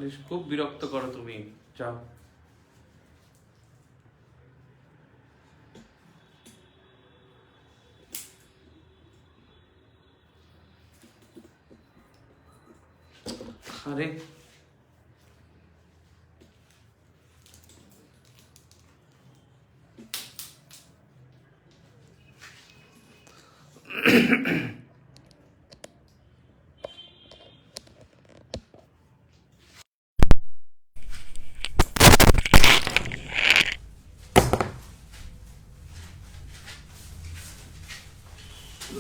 খালি খুব বিরক্ত করো তুমি। যাও। আরে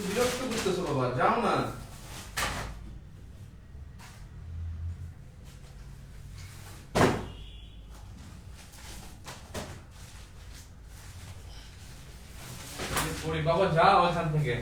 বিরক্ত করতেছো বাবা, যাও না। বাবা যাও এখান থেকে।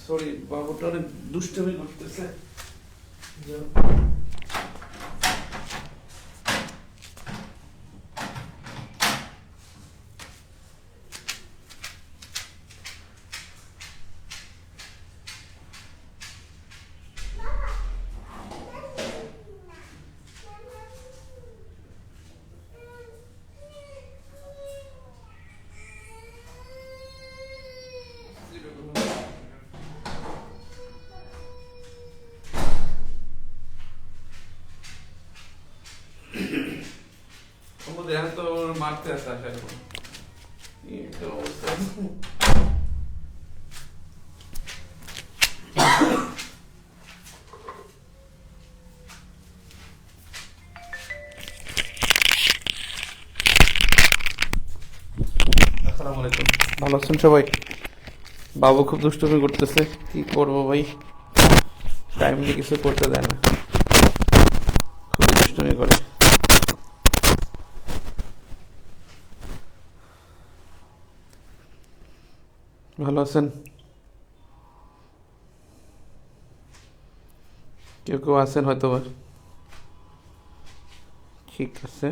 সরি, বাবুটা অনেক দুষ্টুমি করতেছে। দেখা তো মারতে আসে আসার পর অবস্থা। আসসালামু আলাইকুম, ভালো আছেন সবাই? বাবু খুব দুষ্টুমি করতেছে, কি করবো ভাই, টাইমলি কিছু করতে দেয় না, খুব দুষ্টুমি করে। ভালো আছেন? কেউ কেউ আছেন হয়তো। ঠিক আছে,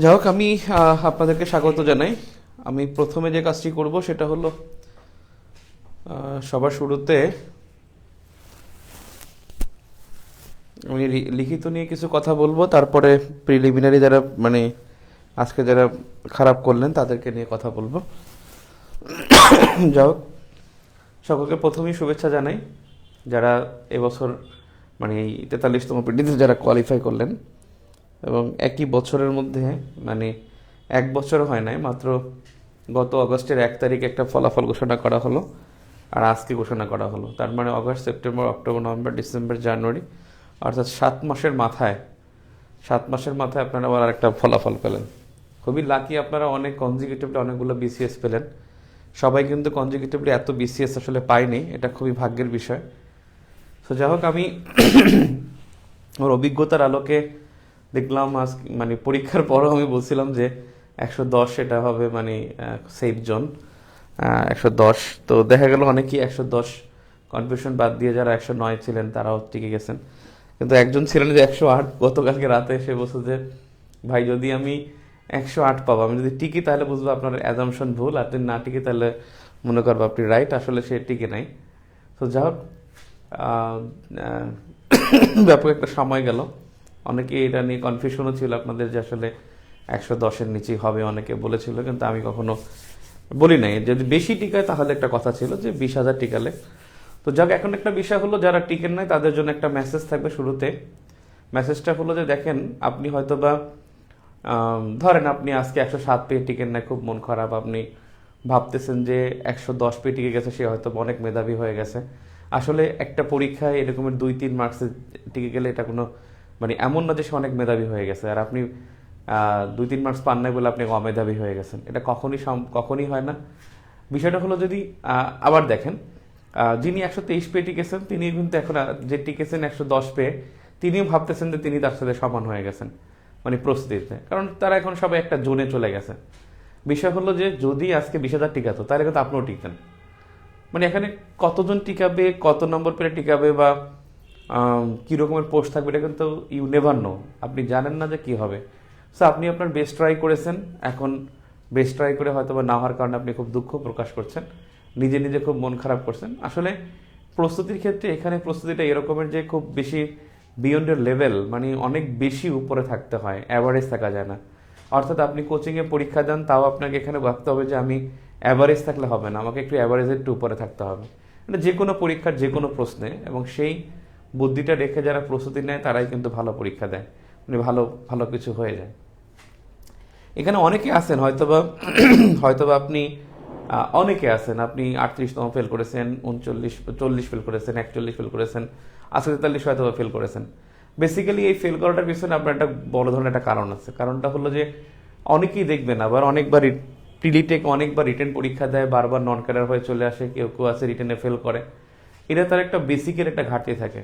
যাই হোক, আমি আপনাদেরকে স্বাগত জানাই। আমি প্রথমে যে কাজটি করব সেটা হলো সবার শুরুতে আমি লিখিত নিয়ে কিছু কথা বলবো, তারপরে প্রিলিমিনারি যারা মানে আজকে যারা খারাপ করলেন তাদেরকে নিয়ে কথা বলবো। যাই হোক, সকলকে প্রথমেই শুভেচ্ছা জানাই যারা এবছর মানে এই 43তম পিডিতে যারা কোয়ালিফাই করলেন, এবং একই বছরের মধ্যে মানে এক বছর হয় নাই, মাত্র গত অগস্টের 1 তারিখ একটা ফলাফল ঘোষণা করা হলো, আর আজকে ঘোষণা করা হলো। তার মানে অগস্ট, সেপ্টেম্বর, অক্টোবর, নভেম্বর, ডিসেম্বর, জানুয়ারি, অর্থাৎ 7 মাসের মাথায় আপনারা আবার একটা ফলাফল পেলেন। খুবই লাকি আপনারা, অনেক কনজিকিউটিভলি অনেকগুলো বিসিএস পেলেন। সবাই কিন্তু কনজিকিউটিভলি এত বিসিএস আসলে পায়নি, এটা খুবই ভাগ্যের বিষয়। তো যাই হোক, আমি ওর অভিজ্ঞতার আলোকে দেখলাম আজ মানে পরীক্ষার পরও আমি বলছিলাম যে 110 এটা হবে মানে সেফ জোন, 110। তো দেখা গেল অনেকেই 110 কনফিউশন বাদ দিয়ে যারা 109 ছিলেন তারাও টিকে গেছেন, কিন্তু একজন ছিলেন যে 108, গতকালকে রাতে এসে বলছে যে ভাই যদি আমি 108 পাবো, আমি যদি টিকি তাহলে বুঝবো আপনার অ্যাজামশন ভুল, আর যদি না টিকি তাহলে মনে করবো আপনি রাইট। আসলে সে টিকে নাই। তো যাই হোক, ব্যাপক একটা সময় গেল। অনেকে এটা নিয়ে কনফিউশনও ছিল আপনাদের যে আসলে 110-এর নিচেই হবে, অনেকে বলেছিল, কিন্তু আমি কখনো বলি নাই। যদি বেশি টিকায় তাহলে একটা কথা ছিল যে 20,000 টিকালে। তো যাক, এখন একটা বিষয় হলো যারা টিকেন নাই তাদের জন্য একটা মেসেজ থাকবে শুরুতে। মেসেজটা হলো যে দেখেন, আপনি হয়তো বা ধরেন আপনি আজকে 107 পেয়ে টিকেন নাই, খুব মন খারাপ, আপনি ভাবতেছেন যে 110 পেয়ে টিকে গেছে, সে হয়তো অনেক মেধাবী হয়ে গেছে। আসলে একটা পরীক্ষায় এরকমের 2-3 মার্কসে টিকে গেলে এটা কোনো মানে এমন না যে সে অনেক মেধাবী হয়ে গেছে, আর আপনি 2-3 মার্কস পান নাই বলে আপনি অমেধাবী হয়ে গেছেন, এটা কখনই হয় না। বিষয়টা হলো যদি আবার দেখেন, যিনি 123 পেয়ে টিকেছেন তিনি কিন্তু এখন যে টিকেছেন 110 পেয়ে, তিনিও ভাবতেছেন যে তিনি তার সাথে সমান হয়ে গেছেন মানে প্রস্তুতিতে, কারণ তারা এখন সবাই একটা জোনে চলে গেছে। বিষয় হলো যে যদি আজকে 20,000 টিকাতো তাহলে কিন্তু আপনিও টিকতেন। মানে এখানে কতজন টিকাবে, কত নম্বর পেলে টিকাবে, বা কী রকমের পোস্ট থাকবে, এটা কিন্তু ইউ নেভার নো, আপনি জানেন না যে কী হবে। সো আপনি আপনার বেস্ট ট্রাই করেছেন, এখন বেস্ট ট্রাই করে হয়তো বা না হওয়ার কারণে আপনি খুব দুঃখ প্রকাশ করছেন, নিজে নিজে খুব মন খারাপ করছেন। আসলে প্রস্তুতির ক্ষেত্রে এখানে প্রস্তুতিটা এরকমের যে খুব বেশি বিয়ন্ড এর লেভেল, মানে অনেক বেশি উপরে থাকতে হয়, অ্যাভারেজ থাকা যায় না। অর্থাৎ আপনি কোচিংয়ে পরীক্ষা দেন, তাও আপনাকে এখানে ভাবতে হবে যে আমি অ্যাভারেজ থাকলে হবে না, আমাকে একটু অ্যাভারেজের একটু উপরে থাকতে হবে, মানে যে কোনো পরীক্ষার যে কোনো প্রশ্নে। এবং সেই বুদ্ধিটা রেখে যারা প্রস্তুতি নেয় তারাই কিন্তু ভালো পরীক্ষা দেয়, মানে ভালো ভালো কিছু হয়ে যায়। এখানে অনেকে আছেন হয়তোবা হয়তোবা আপনি অনেকে আছেন, আপনি 38তম ফেল করেছেন, 40 ফেল করেছেন, 41 ফেল করেছেন, 43 হয়তো ফেল করেছেন। বেসিক্যালি এই ফেল করাটার পিছনে আপনার একটা বড় ধরনের একটা কারণ আছে। কারণটা হলো যে অনেকেই দেখবেন আবার অনেকবার প্রিলিটেক অনেকবার রিটেন পরীক্ষা দেয়, বারবার নন ক্যাডার হয়ে চলে আসে, কেউ কেউ আছে রিটেনে ফেল করে। এটা তার একটা বেসিকের একটা ঘাটতি থাকে।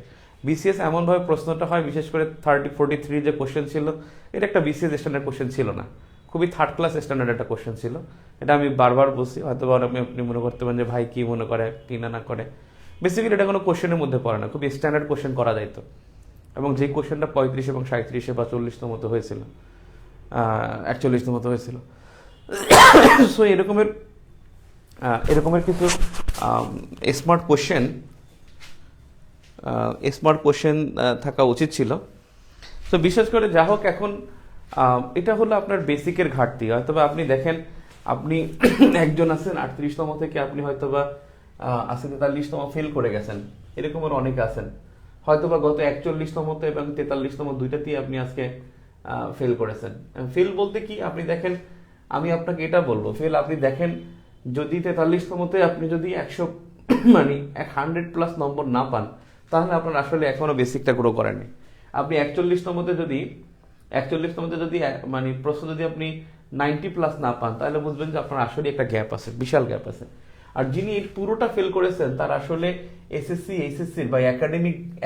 বিসিএস এমনভাবে প্রশ্নটা হয়, বিশেষ করে 43 যে কোশ্চেন ছিল, এটা একটা বিসিএস স্ট্যান্ডার্ড কোশ্চেন ছিল না, খুবই থার্ড ক্লাস স্ট্যান্ডার্ড একটা কোশ্চেন ছিল। এটা আমি বারবার বলছি, হয়তো আপনি মনে করতে পারেন যে ভাই কি মনে করে কি না করে। বেসিক্যালি এটা কোনো কোশ্চেনের মধ্যে পড়ে না, খুবই স্ট্যান্ডার্ড কোশ্চেন করা যাইতো। এবং যে কোশ্চেনটা 35 এবং 37 বা 40 মতো হয়েছিল, 41 মতো হয়েছিল। সো এরকমের কিছু স্মার্ট কোশ্চেন থাকা উচিত ছিল। তো বিশেষ করে যা হোক, এখন এটা হলো আপনার বেসিকের ঘাটতি। হয়তোবা আপনি দেখেন, আপনি একজন আছেন 38তম থেকে আপনি হয়তোবা 43তম ফেল করে গেছেন, এরকমের অনেকে আছেন। হয়তোবা গত 41তম এবং 43তম দুইটাতেই আপনি আজকে ফেল করেছেন। ফেল বলতে কি, আপনি দেখেন, আমি আপনাকে এটা বলবো, ফেল আপনি দেখেন যদি 43তমতে আপনি যদি 100 মানে 100+ নম্বর না পান, তাহলে আপনার আসলে এখনো বেসিকটা গ্রো করেনি। আপনি 41তমতে যদি মানে প্রশ্ন যদি আপনি 90+ না পান, তাহলে বুঝবেন যে আপনার আসলে একটা গ্যাপ আছে, বিশাল গ্যাপ আছে। আর যিনি পুরোটা ফেল করেছেন তার আসলে এইচএসসি বা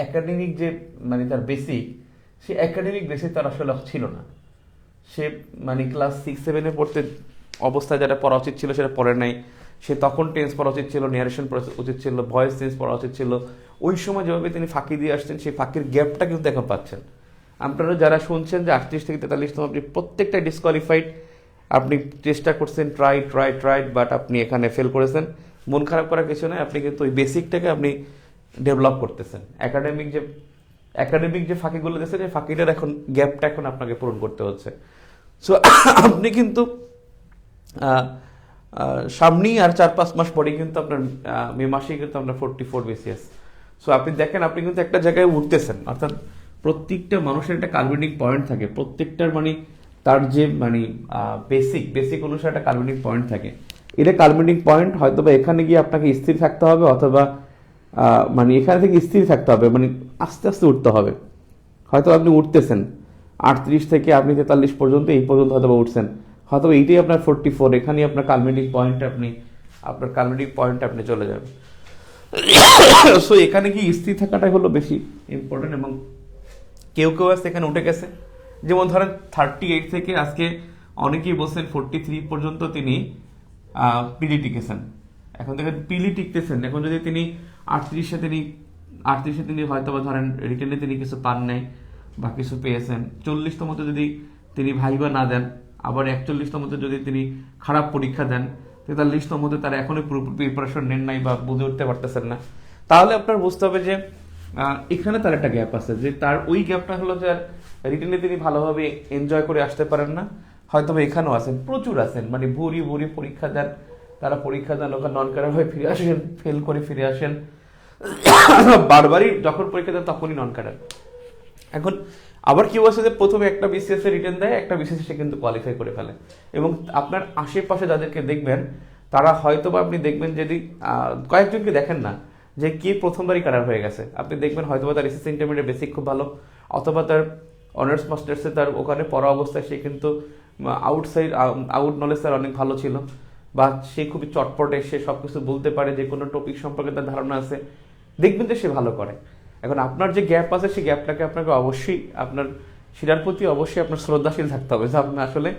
একাডেমিক যে মানে তার বেসিক, সে একাডেমিক বেসিক তার আসলে ছিল না। সে মানে ক্লাস 6-7 পড়তে অবস্থায় যেটা পড়া উচিত ছিল সেটা পড়ে নাই। সে তখন টেন্স পড়া উচিত ছিল, ন্যারেশন পড়া উচিত ছিল, ভয়েস টেন্স পড়া উচিত ছিল। ওই সময় যেভাবে তিনি ফাঁকি দিয়ে আসছেন, সেই ফাঁকির গ্যাপটা কিন্তু এখন পাচ্ছেন। আপনারা যারা শুনছেন যে 38 থেকে 43তম আপনি প্রত্যেকটা ডিসকোয়ালিফাইড, আপনি চেষ্টা করছেন, ট্রাই, বাট আপনি এখানে ফেল করেছেন। মন খারাপ করার কিছু নয়, আপনি কিন্তু ওই বেসিকটাকে আপনি ডেভেলপ করতেছেন। একাডেমিক যে ফাঁকিগুলো দিয়েছে, যে ফাঁকিটার এখন গ্যাপটা এখন আপনাকে পূরণ করতে হচ্ছে। সো আপনি কিন্তু সামনেই আর 4-5 মাস পরে কিন্তু আপনার মে মাসেই কিন্তু আপনার 44 বিসিএস। সো আপনি দেখেন, আপনি কিন্তু একটা জায়গায় উঠতেছেন। অর্থাৎ প্রত্যেকটা মানুষের একটা কাল্পনিক পয়েন্ট থাকে, প্রত্যেকটার মানে তার যে মানে বেসিক অনুসারে একটা কাল্পনিক পয়েন্ট থাকে। এটা কাল্পনিক পয়েন্ট, হয়তো বা এখানে গিয়ে আপনাকে স্থির থাকতে হবে, অথবা মানে এখানে থেকে স্থির থাকতে হবে, মানে আস্তে আস্তে উঠতে হবে। হয়তো আপনি উঠতেছেন 38 থেকে আপনি 43 পর্যন্ত, এই পর্যন্ত হয়তো বা উঠছেন, হয়তো এইটাই আপনার 44, এখানেই আপনার কাল্পনিক পয়েন্ট আপনি চলে যাবেন। সো এখানে কি স্থির থাকাটাই হলো বেশি ইম্পর্টেন্ট। এবং কেউ আছে এখানে উঠে গেছে, যেমন ধরেন 38 থেকে আজকে অনেকেই বলছেন 43 পর্যন্ত তিনি পিলি টিকেছেন। এখন দেখেন পিলি টিকতেছেন, এখন যদি তিনি 38-এ তিনি হয়তো বা ধরেন রিটেনে তিনি কিছু পান নাই বা কিছু পেয়েছেন, 40তমতে যদি তিনি ভাইবা না দেন, আবার 41তমতে যদি তিনি খারাপ পরীক্ষা দেন, 43তমতে তারা এখনই পুরোপুরি প্রিপারেশন নেন নাই বা বুঝে উঠতে পারতেছেন না, তাহলে আপনার বুঝতে হবে যে এখানে তার একটা গ্যাপ আছে। যে তার ওই গ্যাপটা হলো যে রিটেনে তিনি ভালোভাবে এনজয় করে আসতে পারেন না। হয়তো এখানেও আছেন, প্রচুর আছেন, মানে ভুরি পরীক্ষা দেন, তারা পরীক্ষা দেন, ওখানে নন ক্যাডার হয়ে ফিরে আসেন, ফেল করে ফিরে আসেন, বারবারই যখন পরীক্ষা দেন তখনই নন ক্যাডার। এখন আবার কেউ আছে যে প্রথমে একটা বিসিএস এ রিটেন দেয়, একটা বিসিএস সে কিন্তু কোয়ালিফাই করে ফেলে। এবং আপনার আশেপাশে যাদেরকে দেখবেন তারা হয়তো বা আপনি দেখবেন যদি কয়েকজনকে দেখেন না যে কে প্রথমবারই কারার হয়ে গেছে, আপনি দেখবেন হয়তো বা তার এসএসসি ইন্টারমিডিয়েট বেসিক খুব ভালো, অথবা তার অনার্স মাস্টার্সে তার ওখানে পড়া অবস্থায় সে কিন্তু আউট নলেজ তার অনেক ভালো ছিল, বা সে খুবই চটপটে, সে সব কিছু বলতে পারে, যে কোনো টপিক সম্পর্কে তার ধারণা আছে, দেখবেন যে সে ভালো করে। এখন আপনার যে গ্যাপ আছে সেই গ্যাপটাকে আপনাকে অবশ্যই আপনার সেটার প্রতি অবশ্যই আপনার শ্রদ্ধাশীল থাকতে হবে যে আপনার আসলে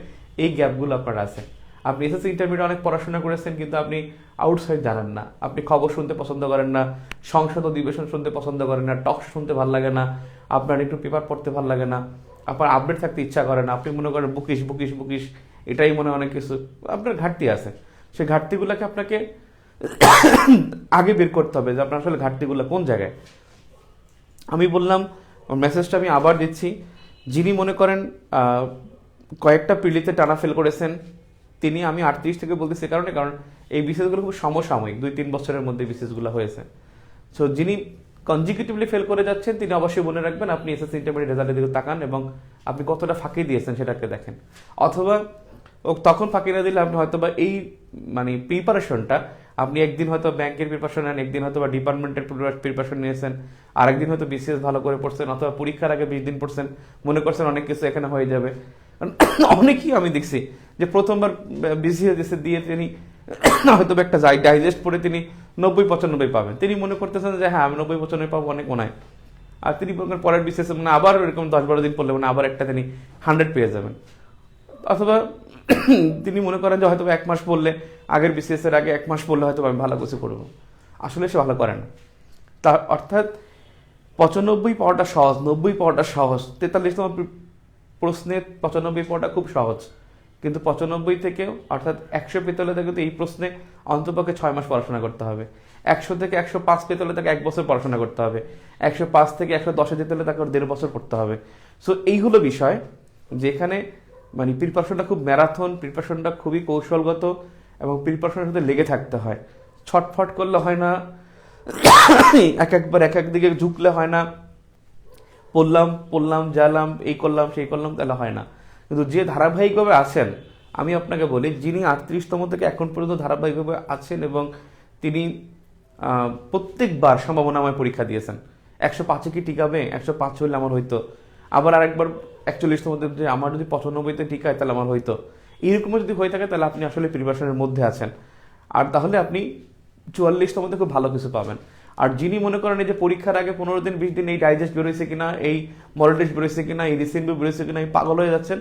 এই গ্যাপগুলো আপনার আছে। আপনি এসএসসি ইন্টারমিডিয়েট অনেক পড়াশোনা করেছেন কিন্তু আপনি আউটসাইড জানেন না, আপনি খবর শুনতে পছন্দ করেন না, সংসদ অধিবেশন শুনতে পছন্দ করেন না, টক শুনতে ভালো লাগে না, আপনার একটু পেপার পড়তে ভালো লাগে না, আপনার আপডেট থাকতে ইচ্ছা করে না, আপনি মনে করেন বুকিশ বুকিশ বুকিশ, এটাই মনে অনেক কিছু, আপনার ঘাটতি আছে। সেই ঘাটতিগুলোকে আপনাকে আগে বের করতে হবে যে আপনার আসলে ঘাটতিগুলো কোন জায়গায়। আমি বললাম, মেসেজটা আমি আবার দিচ্ছি, যিনি মনে করেন কয়েকটা পিলিতে টানা ফেল করেছেন, তিনি, আমি 38 থেকে বলতেছি কারণ এই বিসিএসগুলো খুব সমসাময়িক, 2-3 বছরের মধ্যে বিসিএসগুলো হয়েছে। সো যিনি কনজিকিউটিভলি ফেল করে যাচ্ছেন তিনি অবশ্যই মনে রাখবেন আপনি এসএসসি ইন্টারমিডিয়েট রেজাল্টের দিকে তাকান এবং আপনি কতটা ফাঁকি দিয়েছেন সেটাকে দেখেন। অথবা তখন ফাঁকি না দিলে আপনি হয়তো বা এই মানে প্রিপারেশনটা আপনি একদিন হয়তো ব্যাংকের প্রিপারেশন নেন, একদিন হয়তো বা ডিপার্টমেন্টের প্রিপারেশন নিয়েছেন, আরেকদিন হয়তো বিসিএস ভালো করে পড়ছেন, অথবা পরীক্ষার আগে 20 দিন পড়ছেন, মনে করছেন অনেক কিছু এখানে হয়ে যাবে। অনেকেই আমি দেখছি যে প্রথমবার বিসিএস দিয়ে তিনি হয়তো একটা ডাইজেস্ট পড়ে তিনি 90-95 পাবেন, তিনি মনে করতেছেন যে হ্যাঁ আমি 90-95 পাবো, অনেক মনে হয়। আর তিনি পরের বিসিএস মানে আবার এরকম 10-12 দিন পড়লে মানে আবার একটা তিনি 100 পেয়ে যাবেন। অথবা তিনি মনে করেন যে হয়তো 1 মাস পড়লে, আগের বিসিএস এর আগে 1 মাস পড়লে হয়তো আমি ভালো কিছু করবো, আসলে সে ভালো করে না। তা অর্থাৎ 95 পাওয়াটা সহজ, 90 পাওয়াটা সহজ, 43তম প্রশ্নে 95 পাওয়াটা খুব সহজ, কিন্তু 95 থেকেও অর্থাৎ 100 পেতে হলে কিন্তু এই প্রশ্নে অন্তপক্ষে 6 মাস পড়াশোনা করতে হবে, 100 থেকে 105 পেতে হলে তাকে 1 বছর পড়াশোনা করতে হবে, 105 থেকে 110 যেতে হলে তাকে 1.5 বছর পড়তে হবে। সো এই হলো বিষয়, যেখানে মানে প্রিপারেশনটা খুব ম্যারাথন, প্রিপারেশনটা খুবই কৌশলগত এবং প্রিপারেশনের সাথে লেগে থাকতে হয়। ছটফট করলে হয় না, একবার এক দিকে ঝুঁকলে হয় না, পড়লাম জালাম, এই করলাম সেই করলাম, তাহলে হয় না। কিন্তু যে ধারাবাহিকভাবে আছেন, আমি আপনাকে বলি, যিনি 38তম থেকে এখন পর্যন্ত ধারাবাহিকভাবে আছেন এবং তিনি প্রত্যেকবার সম্ভাবনাময় পরীক্ষা দিয়েছেন, 105-এ কি টিকাবে, 105 হলে আমার হইতো, আবার আরেকবার 41তম যে আমার যদি 95-তে টিকায় তাহলে আমার হইতো, এরকম যদি হয়ে থাকে তাহলে আপনি আসলে প্রিপারেশনের মধ্যে আছেন, আর তাহলে আপনি 44তমতে খুব ভালো কিছু পাবেন। আর যিনি মনে করেন এই যে পরীক্ষার আগে 15 দিন 20 দিন এই ডাইজেস্ট বেরোয়েছে কিনা, এই মডেল টেস্ট বেরোয়েছে কিনা, এই রিসেন্ট বেরোয়েছে কিনা, এই পাগল হয়ে যাচ্ছেন,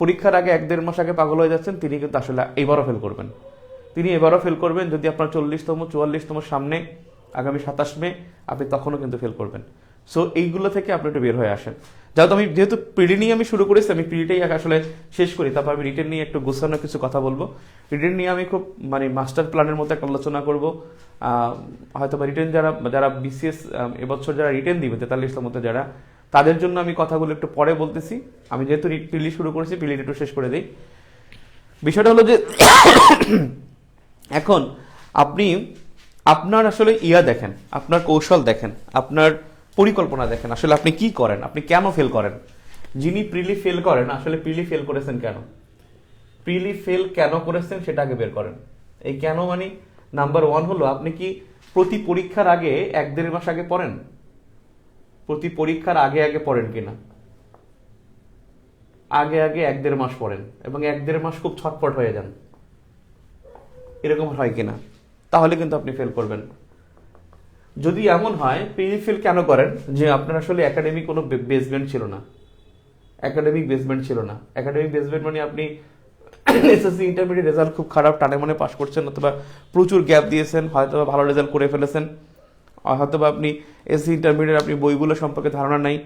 পরীক্ষার আগে 1-1.5 মাস আগে পাগল হয়ে যাচ্ছেন, তিনি কিন্তু আসলে এবারও ফেল করবেন। তিনি এবারও ফেল করবেন যদি আপনার 40তম 44তম সামনে আগামী 27 মে, আপনি তখনও কিন্তু ফেল করবেন। সো এইগুলো থেকে আপনি একটু বের হয়ে আসেন। যেহেতু পিডি নিয়ে আমি শুরু করেছি, আমি পিডিটাই আসলে শেষ করি, তারপর আমি রিটেন নিয়ে একটু গোছানো কিছু কথা বলবো। রিটেন নিয়ে আমি খুব মানে মাস্টার প্ল্যানের মতো একটা আলোচনা করবো। হয়তো বা রিটেন যারা বিসিএস এবছর যারা রিটেন দিবে 43টার মধ্যে যারা, তাদের জন্য আমি কথাগুলো একটু পরে বলতেছি। আমি যেহেতু পিলি শুরু করেছি, পিলিটা একটু শেষ করে দিই। বিষয়টা হলো যে এখন আপনি আপনার আসলে দেখেন, আপনার কৌশল দেখেন, আপনার পরিকল্পনা দেখেন, আসলে আপনি কি করেন, আপনি কেন ফেল করেন। যিনি প্রিলি ফেল করেন, আসলে প্রিলি ফেল করেছেন কেন, প্রিলি ফেল কেন করেছেন সেটা আগে বের করেন। এই কেন মানে নাম্বার 1 হলো, আপনি কি প্রতি পরীক্ষার আগে 1-1.5 মাস আগে পড়েন? প্রতি পরীক্ষার আগে পড়েন কিনা? আগে 1-1.5 মাস পড়েন এবং 1-1.5 মাস খুব ছটফট হয়ে যান, এরকম হয় কিনা? তাহলে কিন্তু আপনি ফেল করবেন। যদি এমন হয়, প্রিলি ফেল কেন করেন, যে আপনার আসলে একাডেমিক কোনো বেসমেন্ট ছিল না, একাডেমিক বেসমেন্ট মানে আপনি এসএসসি ইন্টারমিডিয়েট রেজাল্ট খুব খারাপ, টানে মনে পাস করছেন, অথবা প্রচুর গ্যাপ দিয়েছেন, হয়তো ভালো রেজাল্ট করে ফেলেছেন, হয়তো বা আপনি এসএসসি ইন্টারমিডিয়েট আপনি বইগুলো সম্পর্কে ধারণা নাই,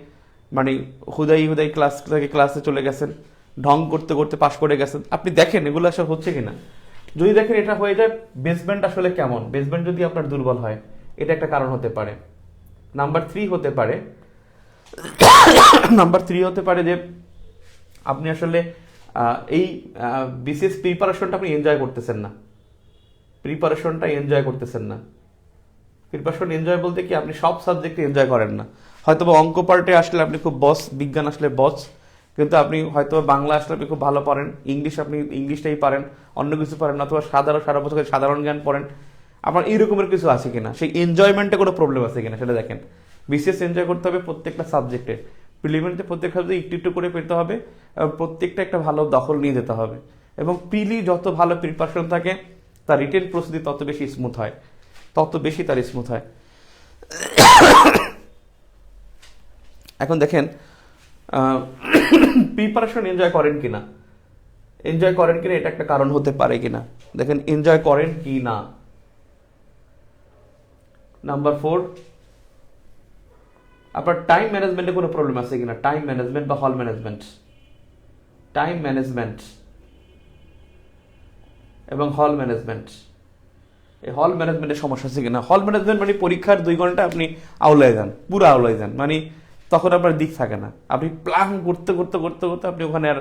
মানে হুদাই ক্লাস থেকে ক্লাসে চলে গেছেন, ঢং করতে করতে পাস করে গেছেন। আপনি দেখেন এগুলো আসলে হচ্ছে কিনা। যদি দেখেন এটা হয়ে যায়, বেসমেন্ট আসলে কেমন, বেসমেন্ট যদি আপনার দুর্বল হয়, এটা একটা কারণ হতে পারে। নাম্বার 3 হতে পারে যে আপনি আসলে এই বিসিএস প্রিপারেশনটা আপনি এনজয় করতেছেন না। প্রিপারেশন এনজয় বলতে কি, আপনি সব সাবজেক্টে এনজয় করেন না। হয়তো বা অঙ্ক পার্টে আসলে আপনি খুব বস, বিজ্ঞান আসলে বস, কিন্তু আপনি হয়তো বাংলা আসলে আপনি খুব ভালো পারেন, ইংলিশ আপনি ইংলিশটাই পারেন, অন্য কিছু পারেন, অথবা সারা বছর সাধারণ জ্ঞান পড়েন, আপনার এইরকমের কিছু আছে কিনা, সেই এনজয়মেন্টে কোনো প্রবলেম আছে কিনা সেটা দেখেন। বিসিএস এনজয় করতে হবে প্রত্যেকটা সাবজেক্টে, প্রিলিমিনারিতে প্রত্যেকটা সাবজেক্ট একটু একটু করে পেতে হবে, এবং প্রত্যেকটা একটা ভালো দখল নিয়ে যেতে হবে। এবং পিলি যত ভালো প্রিপারেশন থাকে, তার রিটেন প্রস্তুতি তত বেশি স্মুথ হয়, তত বেশি তার স্মুথ হয়। এখন দেখেন প্রিপারেশন এনজয় করেন কিনা, এনজয় করেন কিনা এটা একটা কারণ হতে পারে কিনা। দেখেন এনজয় করেন কি না। নাম্বার 4, আপনার টাইম ম্যানেজমেন্টে কোনো প্রবলেম আছে কিনা, টাইম ম্যানেজমেন্ট বা হল ম্যানেজমেন্ট, টাইম ম্যানেজমেন্ট এবং হল ম্যানেজমেন্ট, এই হল ম্যানেজমেন্টের সমস্যা আছে কিনা। হল ম্যানেজমেন্ট মানে পরীক্ষার 2 ঘন্টা আপনি আউলায় যান, পুরো আউলায় যান, মানে তখন আপনার দিক থাকে না, আপনি প্ল্যান করতে করতে করতে করতে আপনি ওখানে আর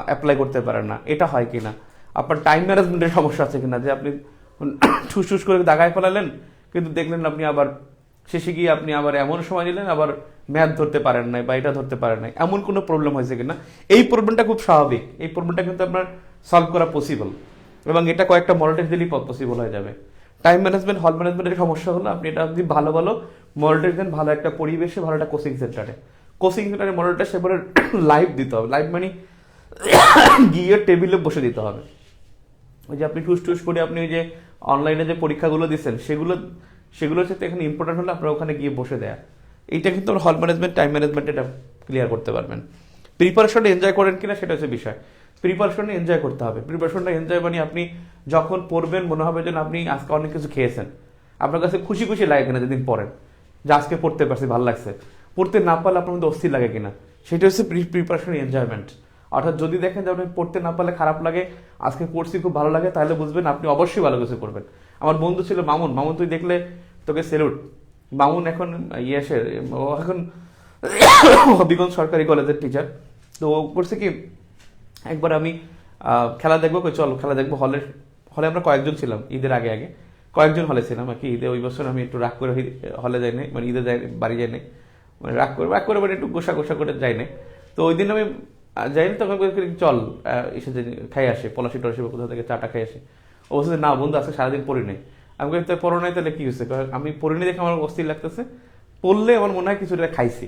অ্যাপ্লাই করতে পারেন না, এটা হয় কিনা। আপনার টাইম ম্যানেজমেন্টের সমস্যা আছে কিনা, যে আপনি ঠুস করে দাগায় ফেলালেন, কিন্তু দেখলেন আপনি আবার শেষে গিয়ে আপনি আবার এমন সময় নিলেন আবার ম্যাথ ধরতে পারেন নাই বা এটা ধরতে পারেন নাই, এমন কোনো প্রবলেম হয়েছে কিনা। এই প্রবলেমটা খুব স্বাভাবিক, এই প্রবলেমটা কিন্তু আপনার সলভ করা পসিবল, এবং এটা কয়েকটা মডেল টেস্ট দিলেই পসিবল হয়ে যাবে। টাইম ম্যানেজমেন্ট, হল ম্যানেজমেন্টের সমস্যা হলো আপনি এটা যদি ভালো মডেল টেস্ট দেন, ভালো একটা পরিবেশে, ভালো একটা কোচিং সেন্টারে মডেল টেস্ট সেবারে লাইভ দিতে হবে। লাইভ মানে গিয়ে টেবিলে বসে দিতে হবে। ওই যে আপনি টুস করে আপনি ওই যে অনলাইনে যে পরীক্ষাগুলো দিচ্ছেন সেগুলো হচ্ছে এখানে ইম্পর্টেন্ট হলে আপনার ওখানে গিয়ে বসে দেয়া। এইটা কিন্তু হল ম্যানেজমেন্ট, টাইম ম্যানেজমেন্ট এটা ক্লিয়ার করতে পারবেন। প্রিপারেশনটা এনজয় করেন কিনা সেটা হচ্ছে বিষয়। প্রিপারেশনটা এনজয় করতে হবে। প্রিপারেশনটা এনজয় মানে আপনি যখন পড়বেন মনে হবে যেন আপনি আজকে অনেক কিছু খেয়েছেন, আপনার কাছে খুশি লাগে কিনা যেদিন পড়েন, যে আজকে পড়তে পারছি, ভালো লাগছে। পড়তে না পারলে আপনার মধ্যে অস্থির লাগে কিনা, সেটা হচ্ছে প্রিপারেশন এনজয়মেন্ট। অর্থাৎ যদি দেখেন যে আপনি পড়তে না পারলে খারাপ লাগে, আজকে পড়ছি খুব ভালো লাগে, তাহলে বুঝবেন আপনি অবশ্যই ভালো কিছু করবেন। আমার বন্ধু ছিল মামুন, তুই দেখলে তোকে সেলুট। মামুন এখন ও এখন হবিগঞ্জ সরকারি কলেজের টিচার। তো ও করছে কি, একবার আমি খেলা দেখবো, চলো খেলা দেখবো। হলে আমরা কয়েকজন ছিলাম, ঈদের আগে কয়েকজন হলে ছিলাম আর কি। ঈদে ওই বছর আমি একটু রাগ করে হলে যাই নাই, মানে ঈদে বাড়ি যাই নাই, মানে রাগ করে মানে একটু গোসা করে যাই নাই। তো ওই দিন আমি যাইনি, তখন চল এসে খাই আসে, পলাশি টলাশি কোথা থেকে চাটা খাই আসে। ও বলছে না বন্ধু আজকে সারাদিন পড়ি নাই। আমি বলি তাই পড়ো নাই, তাহলে কি হয়েছে? আমি পড়িনি দেখে আমার অস্থির লাগতেছে, পড়লে আমার মনে হয় কিছুটা খাইছি,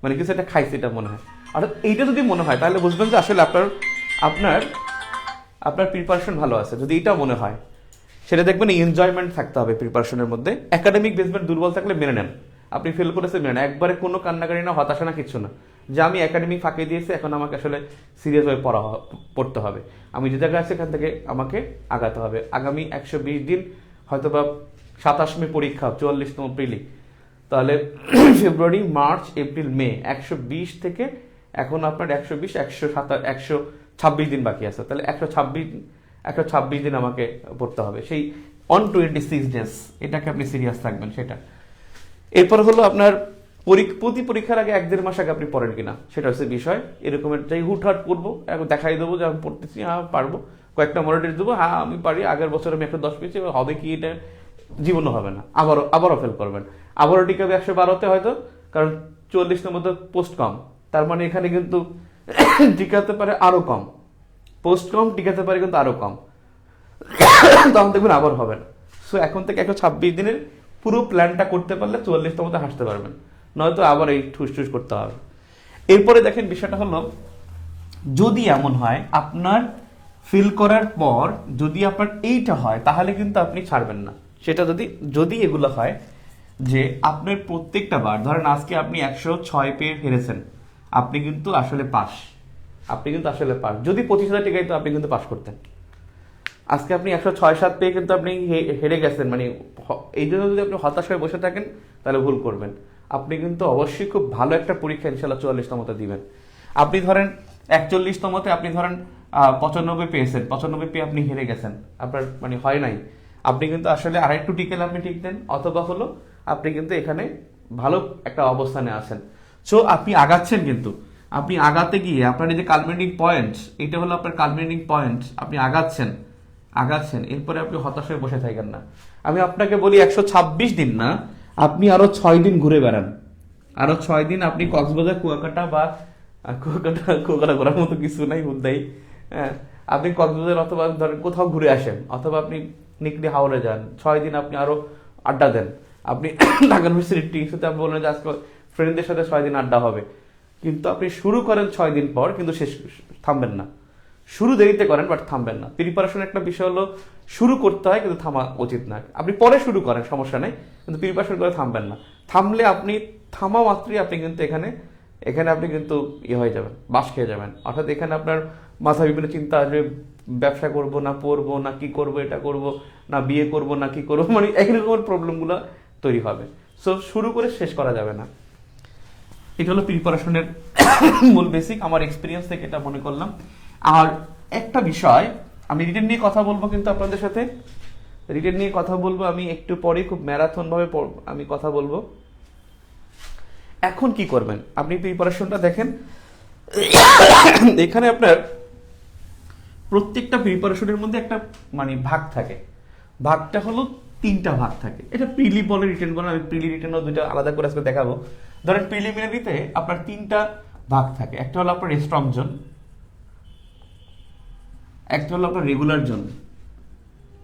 মানে কিছু একটা খাইছি এটা মনে হয়। অর্থাৎ এইটা যদি মনে হয় তাহলে বুঝবেন যে আসলে আপনার প্রিপারেশন ভালো আছে। যদি এটা মনে হয়, সেটা দেখবেন এনজয়মেন্ট থাকতে হবে প্রিপারেশনের মধ্যে। একাডেমিক বেসমেন্ট দুর্বল থাকলে মেনে নেন, আপনি ফেল করেছে মেনে নেন, একবারে কোনো কান্নাকারি না, হতাশা না, কিচ্ছু না, যে আমি একাডেমিক ফাঁকি দিয়েছি, এখন আমাকে আসলে সিরিয়াস হয়ে পড়তে হবে, আমি যে জায়গায় আছি এখান থেকে আমাকে আগাতে হবে। আগামী 120 দিন, হয়তো বা 27 মে পরীক্ষা, 44তম প্রিলি, তাহলে ফেব্রুয়ারি, মার্চ, এপ্রিল, মে, 120 থেকে এখন আপনার 126 দিন বাকি আছে। তাহলে 126 দিন আমাকে পড়তে হবে, সেই 126 ডেজ, এটাকে আপনি সিরিয়াস থাকবেন সেটা। এরপর হলো আপনার প্রতি পরীক্ষার আগে 1-1.5 মাস আগে আপনি পড়েন কিনা, সেটা হচ্ছে বিষয়। এরকমের যাই হুটহাট পড়বো, দেখাই দেবো যে আমি পড়তেছি, হ্যাঁ পারবো, কয়েকটা মডেল টেস্ট দেবো, হ্যাঁ আমি পারি, আগের বছর আমি 10 পেয়েছি, হবে কি এটা? জীবনও হবে না, আবারও ফেল করবেন। আবারও টিকাবে 112তে হয়তো, কারণ 40-এর মধ্যে পোস্ট কম, তার মানে এখানে কিন্তু টিকাতে পারে আরো কম, পোস্ট কম, টিকাতে পারে কিন্তু আরো কম, তখন দেখবেন আবার হবে না। সো এখন থেকে 126 দিনের পুরো প্ল্যানটা করতে পারলে 44তম মধ্যে হাসতে পারবেন, নয়তো আবার এই ঠুস করতে হবে। এরপরে দেখেন বিষয়টা হলো, যদি এমন হয় আপনার ফিল করার পর যদি আপনার এইটা হয়, তাহলে কিন্তু আপনি ছাড়বেন না। সেটা যদি এগুলো হয় যে আপনার প্রত্যেকটা বার, ধরেন আজকে আপনি 106 পেয়ে হেরেছেন, আপনি কিন্তু আসলে পাস, যদি 25,000 টাকায় তো আপনি কিন্তু পাস করতেন। আজকে আপনি 106-7 পেয়ে কিন্তু আপনি হেরে গেছেন, মানে এই জন্য যদি আপনি হতাশ হয়ে বসে থাকেন তাহলে ভুল করবেন। আপনি কিন্তু অবশ্যই খুব ভালো একটা পরীক্ষা ইনশাল্লাহ 44তমতে দিবেন। আপনি ধরেন 41তমতে আপনি ধরেন 95 পেয়েছেন, 95 পেয়ে আপনি হেরে গেছেন, আপনার মানে হয় নাই, আপনি কিন্তু আসলে আরেকটু টিকেলে আপনি ঠিক দেন, অথবা হলো আপনি কিন্তু এখানে ভালো একটা অবস্থানে আছেন। সো আপনি আগাচ্ছেন, কিন্তু আপনি আগাতে গিয়ে আপনার এই যে কালমিনেটিং পয়েন্ট, এটা হলো আপনার কালমিনেটিং পয়েন্ট, আপনি আগাচ্ছেন, এরপরে আপনি হতাশ হয়ে বসে থাকেন না। আমি আপনাকে বলি 126 দিন না, আপনি আরো 6 দিন ঘুরে বেড়ান, আরো 6 দিন আপনি কক্সবাজার, কুয়াকাটা বা আর কুয়াকাটা ঘোরার মতো কিছু নাই হুদ্দাই। হ্যাঁ, আপনি কক্সবাজার অথবা ধরেন কোথাও ঘুরে আসেন, অথবা আপনি নিকলি হাওড়ে যান, 6 দিন আপনি আরো আড্ডা দেন। আপনি ঢাকা ইউনিভার্সিটির টিচার আপনি বললেন যে আজকে ফ্রেন্ডদের সাথে 6 দিন আড্ডা হবে, কিন্তু আপনি শুরু করেন 6 দিন পর, কিন্তু শেষ থামবেন না। শুরু দেরিতে করেন বাট থামবেন না। প্রিপারেশন একটা বিষয় হলো শুরু করতে হয় কিন্তু থামা উচিত না। আপনি পরে শুরু করেন সমস্যা নেই, কিন্তু প্রিপারেশন করে থামবেন না। থামলে আপনি থামা মাত্রই আপনি কিন্তু এখানে এখানে আপনি কিন্তু হয়ে যাবেন, বাস খেয়ে যাবেন। অর্থাৎ এখানে আপনার মাথায় বিভিন্ন চিন্তা আসবে, ব্যবসা করব না পড়বো না কি করব, এটা করব না বিয়ে করব না কি করবো, মানে একই রকমের প্রবলেমগুলো তৈরি হবে। সো শুরু করে শেষ করা যাবে না। এটা হলো প্রিপারেশনের মূল বেসিক, আমার এক্সপিরিয়েন্স থেকে এটা মনে করলাম। আর একটা বিষয়, আমি রিটেন নিয়ে কথা বলবো, কিন্তু আপনাদের সাথে রিটেন নিয়ে কথা বলবো আমি একটু পরে, খুব ম্যারাথন ভাবে আমি কথা বলবো। এখন কি করবেন, আপনি প্রিপারেশনটা দেখেন। এখানে আপনার প্রত্যেকটা প্রিপারেশনের মধ্যে একটা মানে ভাগ থাকে। ভাগটা হলো 3টা ভাগ থাকে। এটা প্রিলি বলে, রিটেন বলে। আমি প্রিলি রিটেনও 2টা আলাদা করে আজকে দেখাবো। ধরেন প্রিলিমিনারিতে আপনার 3টা ভাগ থাকে। একটা হলো আপনার স্ট্রং জোন, একটা হলো আপনার রেগুলার জোন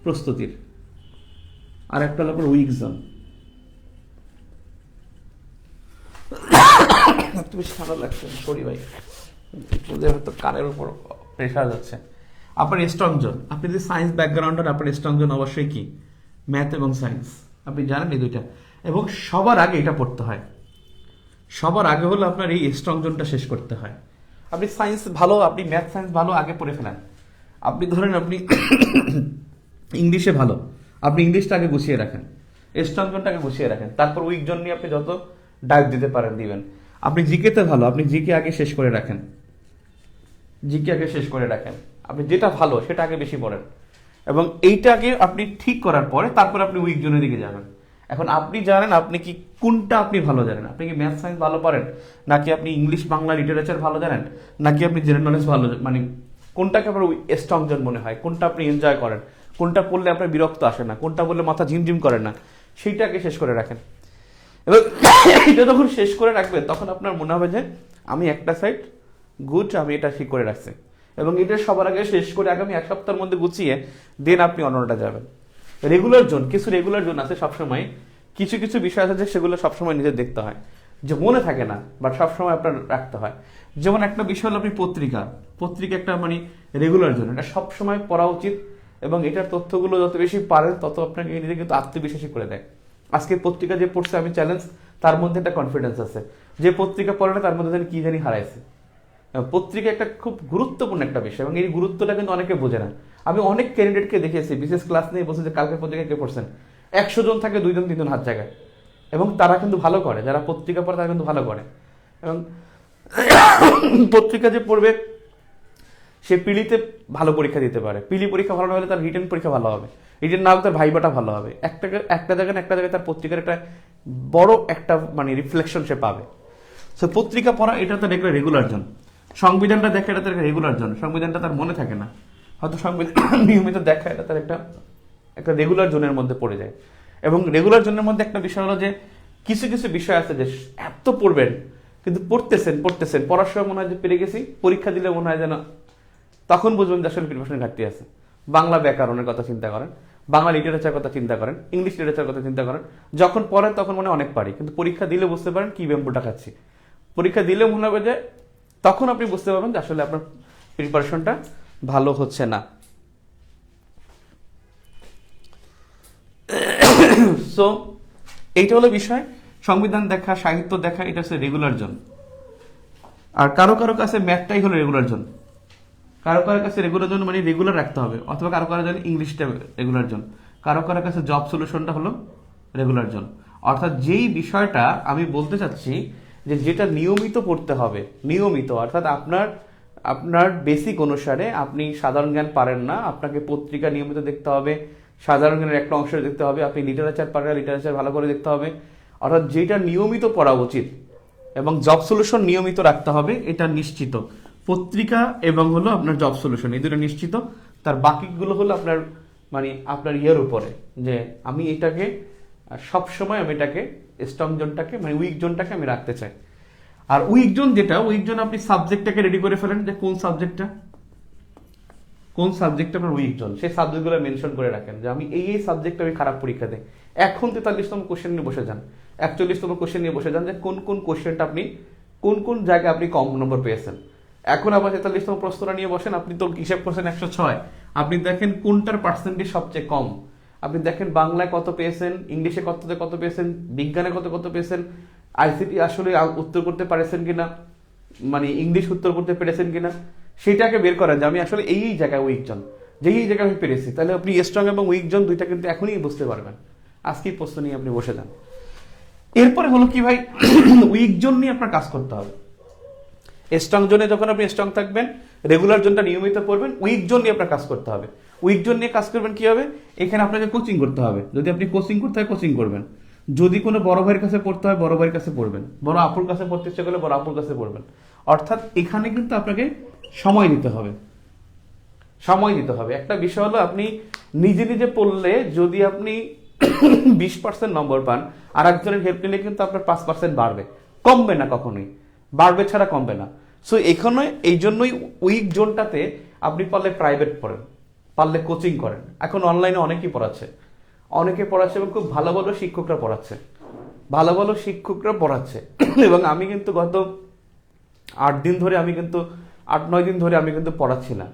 প্রস্তুতির, আর একটা হলো আপনার উইক জোন। একটু বেশি ঠান্ডা লাগছে, সরি ভাই, হয়তো কানের উপর প্রেশার যাচ্ছে। আপনার স্ট্রং জোন, আপনি যদি সায়েন্স ব্যাকগ্রাউন্ডের, আপনার স্ট্রং জোন অবশ্যই কি ম্যাথ এবং সায়েন্স, আপনি জানেন এই 2টা। এবং সবার আগে এটা পড়তে হয়, সবার আগে হলো আপনার এই স্ট্রং জোনটা শেষ করতে হয়। আপনি সায়েন্স ভালো, আপনি ম্যাথ সায়েন্স ভালো আগে পড়ে ফেলেন। আপনি ধরেন আপনি ইংলিশে ভালো, আপনি ইংলিশটা আগে গুছিয়ে রাখেন, স্ট্রং জোনটাকে গুছিয়ে রাখেন, তারপর উইক জোন নিয়ে আপনি যত ডাইভ দিতে পারেন দিবেন। আপনি জিকেতে ভালো, আপনি জিকে আগে শেষ করে রাখেন, জিকে আগে শেষ করে রাখেন। আপনি যেটা ভালো সেটা আগে বেশি পড়েন, এবং এইটাকে আপনি ঠিক করার পরে তারপর আপনি উইক জোনের দিকে যাবেন। এখন আপনি জানেন আপনি কি কোনটা আপনি ভালো জানেন, আপনি কি ম্যাথ সায়েন্স ভালো পারেন, নাকি আপনি ইংলিশ বাংলা লিটারেচার ভালো জানেন, নাকি আপনি জেনারেল নলেজ ভালো, মানে কোনটাকে আপনার স্ট্রং জোন মনে হয়, কোনটা আপনি এনজয় করেন, কোনটা পড়লে আপনার বিরক্ত আসে না, কোনটা বললে মাথা ঝিমঝিম করে না, সেইটাকে শেষ করে রাখেন। এবং এটা যখন শেষ করে রাখবেন তখন আপনার মনে হবে যে আমি একটা সাইড গুড, আমি এটা ঠিক করে রাখছি, এবং এটা সবার আগে শেষ করে আগামী 1 সপ্তাহের মধ্যে গুছিয়ে দেন আপনি অন্যটা যাবেন। রেগুলার জোন, কিছু রেগুলার জোন আছে সবসময়, কিছু কিছু বিষয় আছে যে সেগুলো সবসময় নিজে দেখতে হয়, যে মনে থাকে না বাট সবসময় আপনার রাখতে হয়। যেমন একটা বিষয় হলো আপনি পত্রিকা, পত্রিকা একটা মানে রেগুলার জোন, এটা সবসময় পড়া উচিত, এবং এটার তথ্যগুলো যত বেশি পারেন তত আপনাকে নিজে কিন্তু আত্মবিশ্বাসী করে দেয়। আজকে পত্রিকা যে পড়ছে আমি চ্যালেঞ্জ, তার মধ্যে একটা কনফিডেন্স আছে। যে পত্রিকা পড়ে না তার মধ্যে কি জানি হারাইছে। পত্রিকা একটা খুব গুরুত্বপূর্ণ একটা বিষয়, এবং এই গুরুত্বটা কিন্তু অনেকে বোঝে না। আমি অনেক ক্যান্ডিডেটকে দেখেছি বিশেষ ক্লাস নিয়ে বসে যে কালকে পত্রিকা কে পড়ছেন, 100 জন থাকে 2 জন 3 জন হাত জায়গায়, এবং তারা কিন্তু ভালো করে, যারা পত্রিকা পড়ে তারা কিন্তু ভালো করে। এবং পত্রিকা যে পড়বে সে পিলিতে ভালো পরীক্ষা দিতে পারে, পিলি পরীক্ষা ভালো না হলে তার রিটেন পরীক্ষা ভালো হবে, রিটেন না হলে তার ভাইবাটা ভালো হবে। একটা জায়গায় তার পত্রিকার একটা বড় একটা মানে রিফ্লেকশন সে পাবে। সো পত্রিকা পড়া এটা তার একটা রেগুলার জোন। সংবিধানটা দেখা এটা তার রেগুলার জোন, সংবিধানটা তার মনে থাকে না, হয়তো সংবিধান নিয়মিত দেখা এটা তার একটা রেগুলার জোনের মধ্যে পড়ে যায়। এবং রেগুলার জোনের মধ্যে একটা বিষয় হলো যে কিছু কিছু বিষয় আছে যে এত পড়বেন, কিন্তু পড়তেছেন পড়ার সময় মনে হয় যে পেরে গেছি, পরীক্ষা দিলে মনে হয় যেন, তখন বুঝবেন যে আসলে প্রিপারেশনের ঘাটতি আছে। বাংলা ব্যাকরণের কথা চিন্তা করেন, বাংলা লিটারেচার কথা চিন্তা করেন, ইংলিশ লিটারেচার কথা চিন্তা করেন। যখন পড়েন তখন মনে অনেক পারি, কিন্তু পরীক্ষা দিলে বুঝতে পারেন কি ব্যাম্বুটা খাচ্ছি। পরীক্ষা দিলে মনে হবে যে, তখন আপনি বুঝতে পারবেন যে আসলে আপনার প্রিপারেশনটা ভালো হচ্ছে না। সো এইটা হলো বিষয়, সংবিধান দেখা, সাহিত্য দেখা, এটা হচ্ছে রেগুলার জোন। আর কারো কারো কাছে ম্যাথটাই হলো রেগুলার জোন, কারো কারো কাছে রেগুলার জোন মানে রেগুলার রাখতে হবে, অথবা কারো কারো জন্য ইংলিশটা রেগুলার জোন, কারো কারো কাছে জব সলিউশনটা হলো রেগুলার জোন। অর্থাৎ যেই বিষয়টা আমি বলতে চাচ্ছি যে যেটা নিয়মিত পড়তে হবে, নিয়মিত অর্থাৎ আপনার বেসিক অনুসারে আপনি সাধারণ জ্ঞান পারেন না, আপনাকে পত্রিকা নিয়মিত দেখতে হবে, সাধারণ জ্ঞানের একটা অংশ দেখতে হবে, আপনি লিটারেচার পারেন না, লিটারেচার ভালো করে দেখতে হবে। অর্থাৎ যেটা নিয়মিত পড়া উচিত, এবং জব সলিউশন নিয়মিত রাখতে হবে, এটা নিশ্চিত। পত্রিকা এবং হলো আপনার জব সলিউশন, এই দুটো নিশ্চিত। তার বাকিগুলো হলো আপনার মানে আপনার ইয়ের উপরে, যে আমি এটাকে সবসময় আমি এটাকে স্ট্রং জোনটাকে মানে উইক জোনটাকে আমি রাখতে চাই। আর উইকজন যেটা, উইকজন আপনি সাবজেক্টটাকে রেডি করে ফেলেন যে কোন সাবজেক্টটা আপনার উইকজন, সেই সাবজেক্টগুলো মেনশন করে রাখেন যে আমি এই সাবজেক্টে আমি খারাপ পরীক্ষা দেই। এখন 43তম কোশ্চেন নিয়ে বসে যান, 41তম কোশ্চেন নিয়ে বসে যান যে কোন কোন কোশ্চেনটা আপনি কোন জায়গায় আপনি কম নম্বর পেয়েছেন। এখন আবার 43তম প্রশ্নটা নিয়ে বসেন, আপনি তো হিসাব করছেন 106, আপনি দেখেন কোনটার পার্সেন্টেজ সবচেয়ে কম। আপনি দেখেন বাংলায় কত পেয়েছেন, ইংলিশে কত পেয়েছেন, বিজ্ঞানে কত পেয়েছেন, আইসিটি আসলে উত্তর করতে পারেছেন কিনা, মানে ইংলিশ উত্তর করতে পেরেছেন কিনা, সেটাকে বের করেন যে আমি আসলে এই জায়গায় উইকজন, যেই জায়গায় আমি পেরেছি। তাহলে আপনি স্ট্রং এবং উইকজন দুইটা কিন্তু এখনই বুঝতে পারবেন। আজকেই প্রশ্ন নিয়ে আপনি বসে যান। এরপরে হলো কি ভাই, উইকজন নিয়ে আপনার কাজ করতে হবে। স্ট্রং জোনে যখন আপনি স্ট্রং থাকবেন, রেগুলার জোনটা নিয়মিত পড়বেন, উইক জোন নিয়ে আপনার কাজ করতে হবে। উইক জোন নিয়ে কাজ করবেন কি হবে, এখানে আপনাকে কোচিং করতে হবে। যদি আপনি কোচিং করতে হয় কোচিং করবেন, যদি কোনো বড় ভাইয়ের কাছে পড়তে হয় বড় ভাইয়ের কাছে পড়বেন, বড় আপুর কাছে পড়তে ইচ্ছে করলে বড় আপুর কাছে পড়বেন। অর্থাৎ এখানে কিন্তু আপনাকে সময় দিতে হবে, একটা বিষয় হলো আপনি নিজে পড়লে যদি আপনি 20% নম্বর পান, আর একজনের হেল্প নিলে কিন্তু আপনার 5% বাড়বে, কমবে না কখনোই, বাড়বে ছাড়া কমবে না। সো এখানে এই জন্যই উইক জোনটাতে আপনি পারলে প্রাইভেট পড়েন, পারলে কোচিং করেন। এখন অনলাইনে অনেকে পড়াচ্ছে এবং খুব ভালো শিক্ষকরা পড়াচ্ছে এবং আমি কিন্তু গত 8-9 দিন ধরে আমি কিন্তু পড়াচ্ছি না,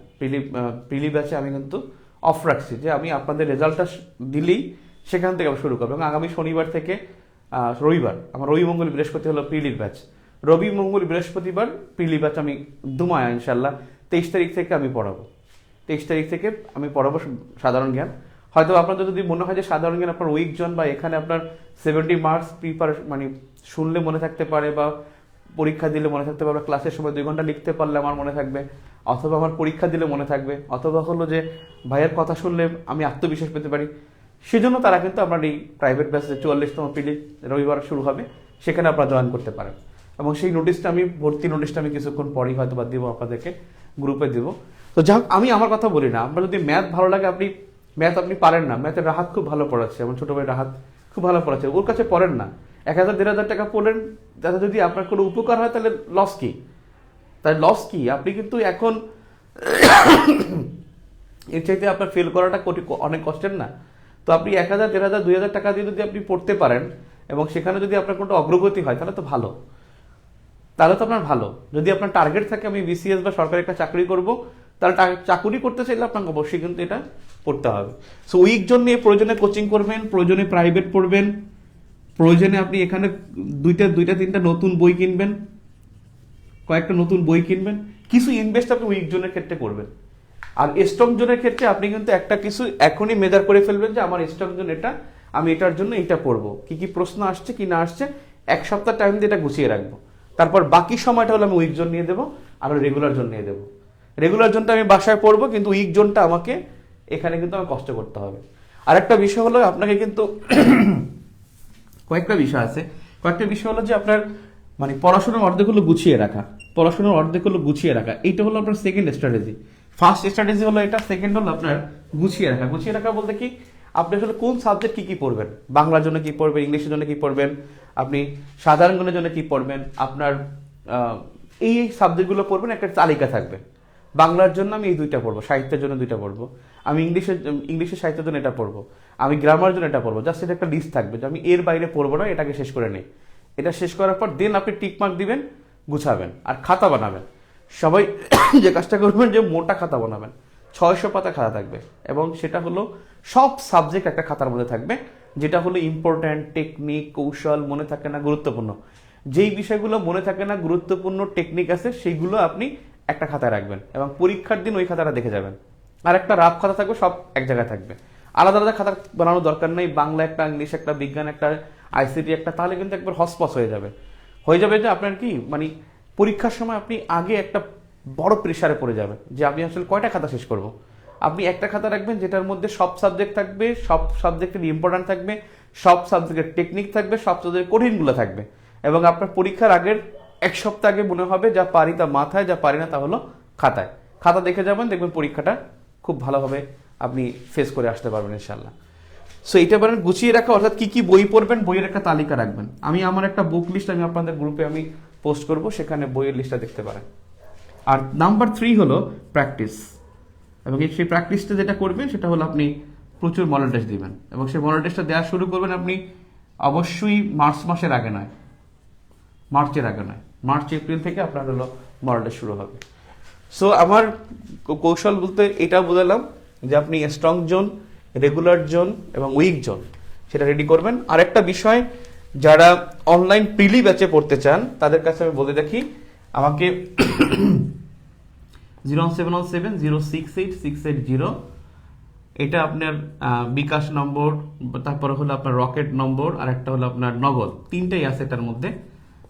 প্রিলি ব্যাচে আমি কিন্তু অফ রাখছি, যে আমি আপনাদের রেজাল্টটা দিলেই সেখান থেকে আমি শুরু করবো। এবং আগামী শনিবার থেকে রবিবার, আমার রবি মঙ্গল বৃহস্পতি হলো প্রিলির ব্যাচ, রবি মঙ্গল বৃহস্পতিবার প্রিলি ব্যাচ আমি দুমায়া ইনশাল্লাহ 23 তারিখ থেকে আমি পড়াবো। 23 তারিখ থেকে আমি পড়াবো সাধারণ জ্ঞান। হয়তো আপনাদের যদি মনে হয় যে সাধারণ জ্ঞান আপনার উইক জন বা এখানে আপনার 70 মার্কস মানে শুনলে মনে থাকতে পারে, বা পরীক্ষা দিলে মনে থাকতে পারবে, ক্লাসের সময় 2 ঘন্টা লিখতে পারলে আমার মনে থাকবে, অথবা আমার পরীক্ষা দিলে মনে থাকবে, অথবা হলো যে ভাইয়ের কথা শুনলে আমি আত্মবিশ্বাস পেতে পারি, সেজন্য তারা কিন্তু আপনার এই প্রাইভেট ব্যাচে 44তম পিডি রবিবার শুরু হবে, সেখানে আপনারা জয়েন করতে পারেন। এবং সেই নোটিশটা আমি ভর্তি নোটিশটা আমি কিছুক্ষণ পরেই হয়তো বা দিব আপনাদেরকে, গ্রুপে দিব। তো যাই হোক, আমি আমার কথা বলি না, আপনার যদি ম্যাথ ভালো লাগে, আপনি পারেন না, ম্যাথের রাহাত খুব ভালো পড়াচ্ছে, আমার ছোট ভাই রাহাত খুব ভালো পড়াচ্ছে, ওর কাছে পড়েন না, 1000-1500 টাকা পড়েন, তাতে যদি আপনার কোনো উপকার হয় তাহলে লস কি? আপনি কিন্তু এখন এর চাইতে আপনার ফেল করাটা অনেক কষ্টের না। তো আপনি 1000, 1500, 2000 টাকা দিয়ে যদি আপনি পড়তে পারেন এবং সেখানে যদি আপনার কোনো অগ্রগতি হয় তাহলে তো আপনার ভালো। যদি আপনার টার্গেট থাকে আমি বিসিএস বা সরকারি একটা চাকরি করব, তাহলে চাকরি করতে চাইলে আপনাকে অবশ্যই কিন্তু এটা পড়তে হবে। সো উইক জন নিয়ে প্রয়োজনে কোচিং করবেন, প্রয়োজনে প্রাইভেট পড়বেন, প্রয়োজনে আপনি এখানে দুইটা তিনটা নতুন বই কিনবেন, কয়েকটা নতুন বই কিনবেন, কিছু ইনভেস্ট আপনি উইক জোনের ক্ষেত্রে করবেন। আর স্ট্রং জোনের ক্ষেত্রে আপনি কিন্তু একটা কিছু এখনই মেজার করে ফেলবেন যে আমার স্ট্রং জোন এটা, আমি এটার জন্য এটা পড়বো, কি প্রশ্ন আসছে কি না আসছে, 1 সপ্তাহ টাইম দিয়ে এটা গুছিয়ে রাখবো। তারপর বাকি সময়টা হলো আমি উইক জোন নিয়ে দেবো, আর রেগুলার জোন নিয়ে দেবো। রেগুলার জোনটা আমি বাসায় পড়বো, কিন্তু উইক জোনটা আমাকে এখানে কিন্তু আমার কষ্ট করতে হবে। আর একটা বিষয় হলো আপনাকে কিন্তু কয়েকটা বিষয় হলো যে আপনার মানে পড়াশোনার অর্ধেকগুলো গুছিয়ে রাখা, এইটা হলো আপনার সেকেন্ড স্ট্র্যাটেজি। ফার্স্ট স্ট্র্যাটেজি হলো এটা, সেকেন্ড হলো আপনার গুছিয়ে রাখা বলতে কি, আপনি আসলে কোন সাবজেক্ট কি পড়বেন, বাংলার জন্য কি পড়বেন, ইংলিশের জন্য কি পড়বেন, আপনি সাধারণ জ্ঞানের জন্য কি পড়বেন, আপনার এই সাবজেক্টগুলো পড়বেন, একটা তালিকা থাকবে। বাংলার জন্য আমি এই 2টা পড়বো, সাহিত্যের জন্য 2টা পড়বো, আমি ইংলিশের সাহিত্যের জন্য এটা পড়বো, আমি গ্রামার জন্য এটা পড়বো। জাস্ট এটা একটা লিস্ট থাকবে যে আমি এর বাইরে পড়বো না, এটাকে শেষ করে নেই। এটা শেষ করার পর দেন আপনি টিক মার্ক দিবেন, গুছাবেন আর খাতা বানাবেন। সবাই যে কাজটা করবেন যে মোটা খাতা বানাবেন, 600 পাতা খাতা থাকবে, এবং সেটা হলো সব সাবজেক্ট একটা খাতার মধ্যে থাকবে, যেটা হলো ইম্পর্ট্যান্ট, টেকনিক, কৌশল, মনে থাকে না, গুরুত্বপূর্ণ যেই বিষয়গুলো মনে থাকে না, গুরুত্বপূর্ণ টেকনিক আছে, সেইগুলো আপনি একটা খাতায় রাখবেন এবং পরীক্ষার দিন ওই খাতাটা দেখে যাবেন। আর একটা রাফ খাতা থাকবে, সব এক জায়গায় থাকবে, আলাদা খাতা বানানোর দরকার নেই। বাংলা একটা, ইংলিশ একটা, বিজ্ঞান একটা, আইসিটি একটা, তাহলে কিন্তু একবার হসপস হয়ে যাবে যে আপনার কি মানে পরীক্ষার সময় আপনি আগে একটা বড় প্রেসারে পড়ে যাবেন যে আমি আসলে কয়টা খাতা শেষ করব। আপনি একটা খাতা রাখবেন যেটার মধ্যে সব সাবজেক্ট থাকবে, সব সাবজেক্টের ইম্পর্টেন্ট থাকবে, সব সাবজেক্টের টেকনিক থাকবে, সব সাবজেক্টের কঠিনগুলো থাকবে, এবং আপনার পরীক্ষার আগের 1 সপ্তাহ আগে মনে হবে যা পারি তা মাথায়, যা পারি না তা হলো খাতায়। খাতা দেখে যাবেন, দেখবেন পরীক্ষাটা খুব ভালোভাবে আপনি ফেস করে আসতে পারবেন ইনশাল্লাহ। সো এটা বলেন গুছিয়ে রাখা, অর্থাৎ কি বই পড়বেন, বইয়ের একটা তালিকা রাখবেন। আমি আমার একটা বুক লিস্ট আমি আপনাদের গ্রুপে আমি পোস্ট করব, সেখানে বইয়ের লিস্টটা দেখতে পারেন। আর নাম্বার 3 হলো প্র্যাকটিস, এবং সেই প্র্যাকটিসটা যেটা করবেন সেটা হলো আপনি প্রচুর মডেল টেস্ট দিবেন, এবং সেই মডেল টেস্টটা দেওয়া শুরু করবেন আপনি অবশ্যই মার্চ মাসের আগে নয়, মার্চের আগে নয়, মার্চ এপ্রিল থেকে আপনার হলো মডেল টেস্ট শুরু হবে। সো আমার কৌশল বলতে এটা বোঝালাম যে আপনি স্ট্রং জোন, রেগুলার জোন এবং উইক জোন সেটা রেডি করবেন। আর একটা বিষয়, যারা অনলাইন প্রিলি ব্যাচে পড়তে চান তাদের কাছে আমি বলে রাখি, আমাকে 01717068680 এটা আপনার বিকাশ নম্বর, তারপরে হলো আপনার রকেট নম্বর, আর একটা হলো আপনার নগদ, তিনটাই আছে এটার মধ্যে।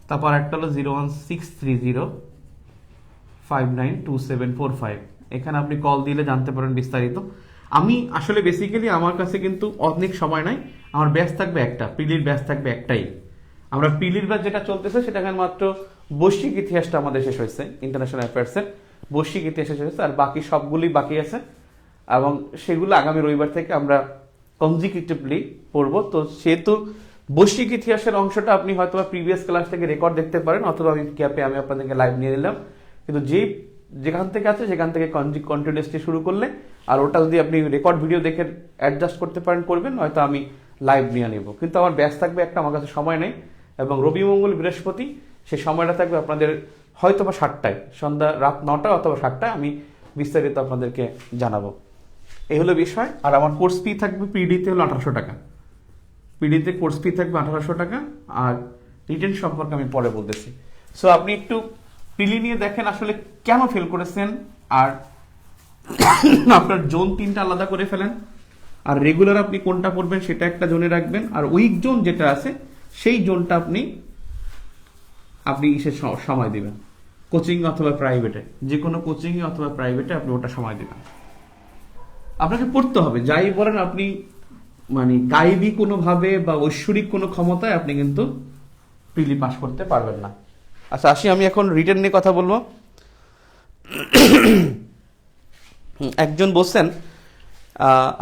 তারপর একটা হলো 01630592745, এখানে আপনি কল দিলে জানতে পারেন বিস্তারিত। আমি আসলে বেসিক্যালি আমার কাছে কিন্তু অনেক সময় নাই, আমার ব্যাচ থাকবে একটা, পিলির ব্যাচ থাকবে একটাই। আমরা পিলির ব্যাচ যেটা চলতেছে সেটা মাত্র বৈশ্বিক ইতিহাসটা আমাদের শেষ হয়েছে, ইন্টারন্যাশনাল অ্যাফেয়ার্সের বৈশ্বিক ইতিহাস শেষ হয়েছে, আর বাকি সবগুলি বাকি আছে, এবং সেগুলো আগামী রবিবার থেকে আমরা কনজিকিউটিভলি পড়বো। তো সেহেতু বৈশ্বিক ইতিহাসের অংশটা আপনি হয়তো প্রিভিয়াস ক্লাস থেকে রেকর্ড দেখতে পারেন, অথবা আমি ক্যাপে আমি আপনাদেরকে লাইভ নিয়ে দিলাম, কিন্তু যেখান থেকে আছে সেখান থেকে কন্টিনিউসলি শুরু করলে, আর ওটা যদি আপনি রেকর্ড ভিডিও দেখে অ্যাডজাস্ট করতে পারেন করবেন, হয়তো আমি লাইভ নিয়ে নেব। কিন্তু আমার ব্যাচ থাকবে একটা, আমার কাছে সময় নেই, এবং রবি মঙ্গল বৃহস্পতি সেই সময়টা থাকবে আপনাদের হয়তো বা 7টায়, সন্ধ্যা রাত 9টা অথবা 7টায় আমি বিস্তারিত আপনাদেরকে জানাবো। এই হলো বিষয়। আর আমার কোর্স ফি থাকবে পিডিতে হলো 1800 টাকা, পিডিতে কোর্স ফি থাকবে 1800 টাকা, আর রিটেন সম্পর্কে আমি পরে বলতেছি। সো আপনি একটু পিলি নিয়ে দেখেন আসলে কেন ফেল করেছেন, আর আপনার জোন 3টা আলাদা করে ফেলেন, আর রেগুলার আপনি কোনটা পড়বেন সেটা একটা জোনে রাখবেন, আর উইক জোন যেটা আছে সেই জোনটা আপনি সে সময় দিবেন কোচিং অথবা প্রাইভেটে, যে কোনো কোচিং অথবা প্রাইভেটে আপনি ওটা সময় দিবেন। আপনাকে পড়তে হবে, যাই বলেন আপনি মানে গাইবী কোনোভাবে বা ঐশ্বরিক কোনো ক্ষমতায় আপনি কিন্তু প্রিলি পাস করতে পারবেন না। আচ্ছা আসি, আমি এখন রিটেন নিয়ে কথা বলবো। একজন বলছেন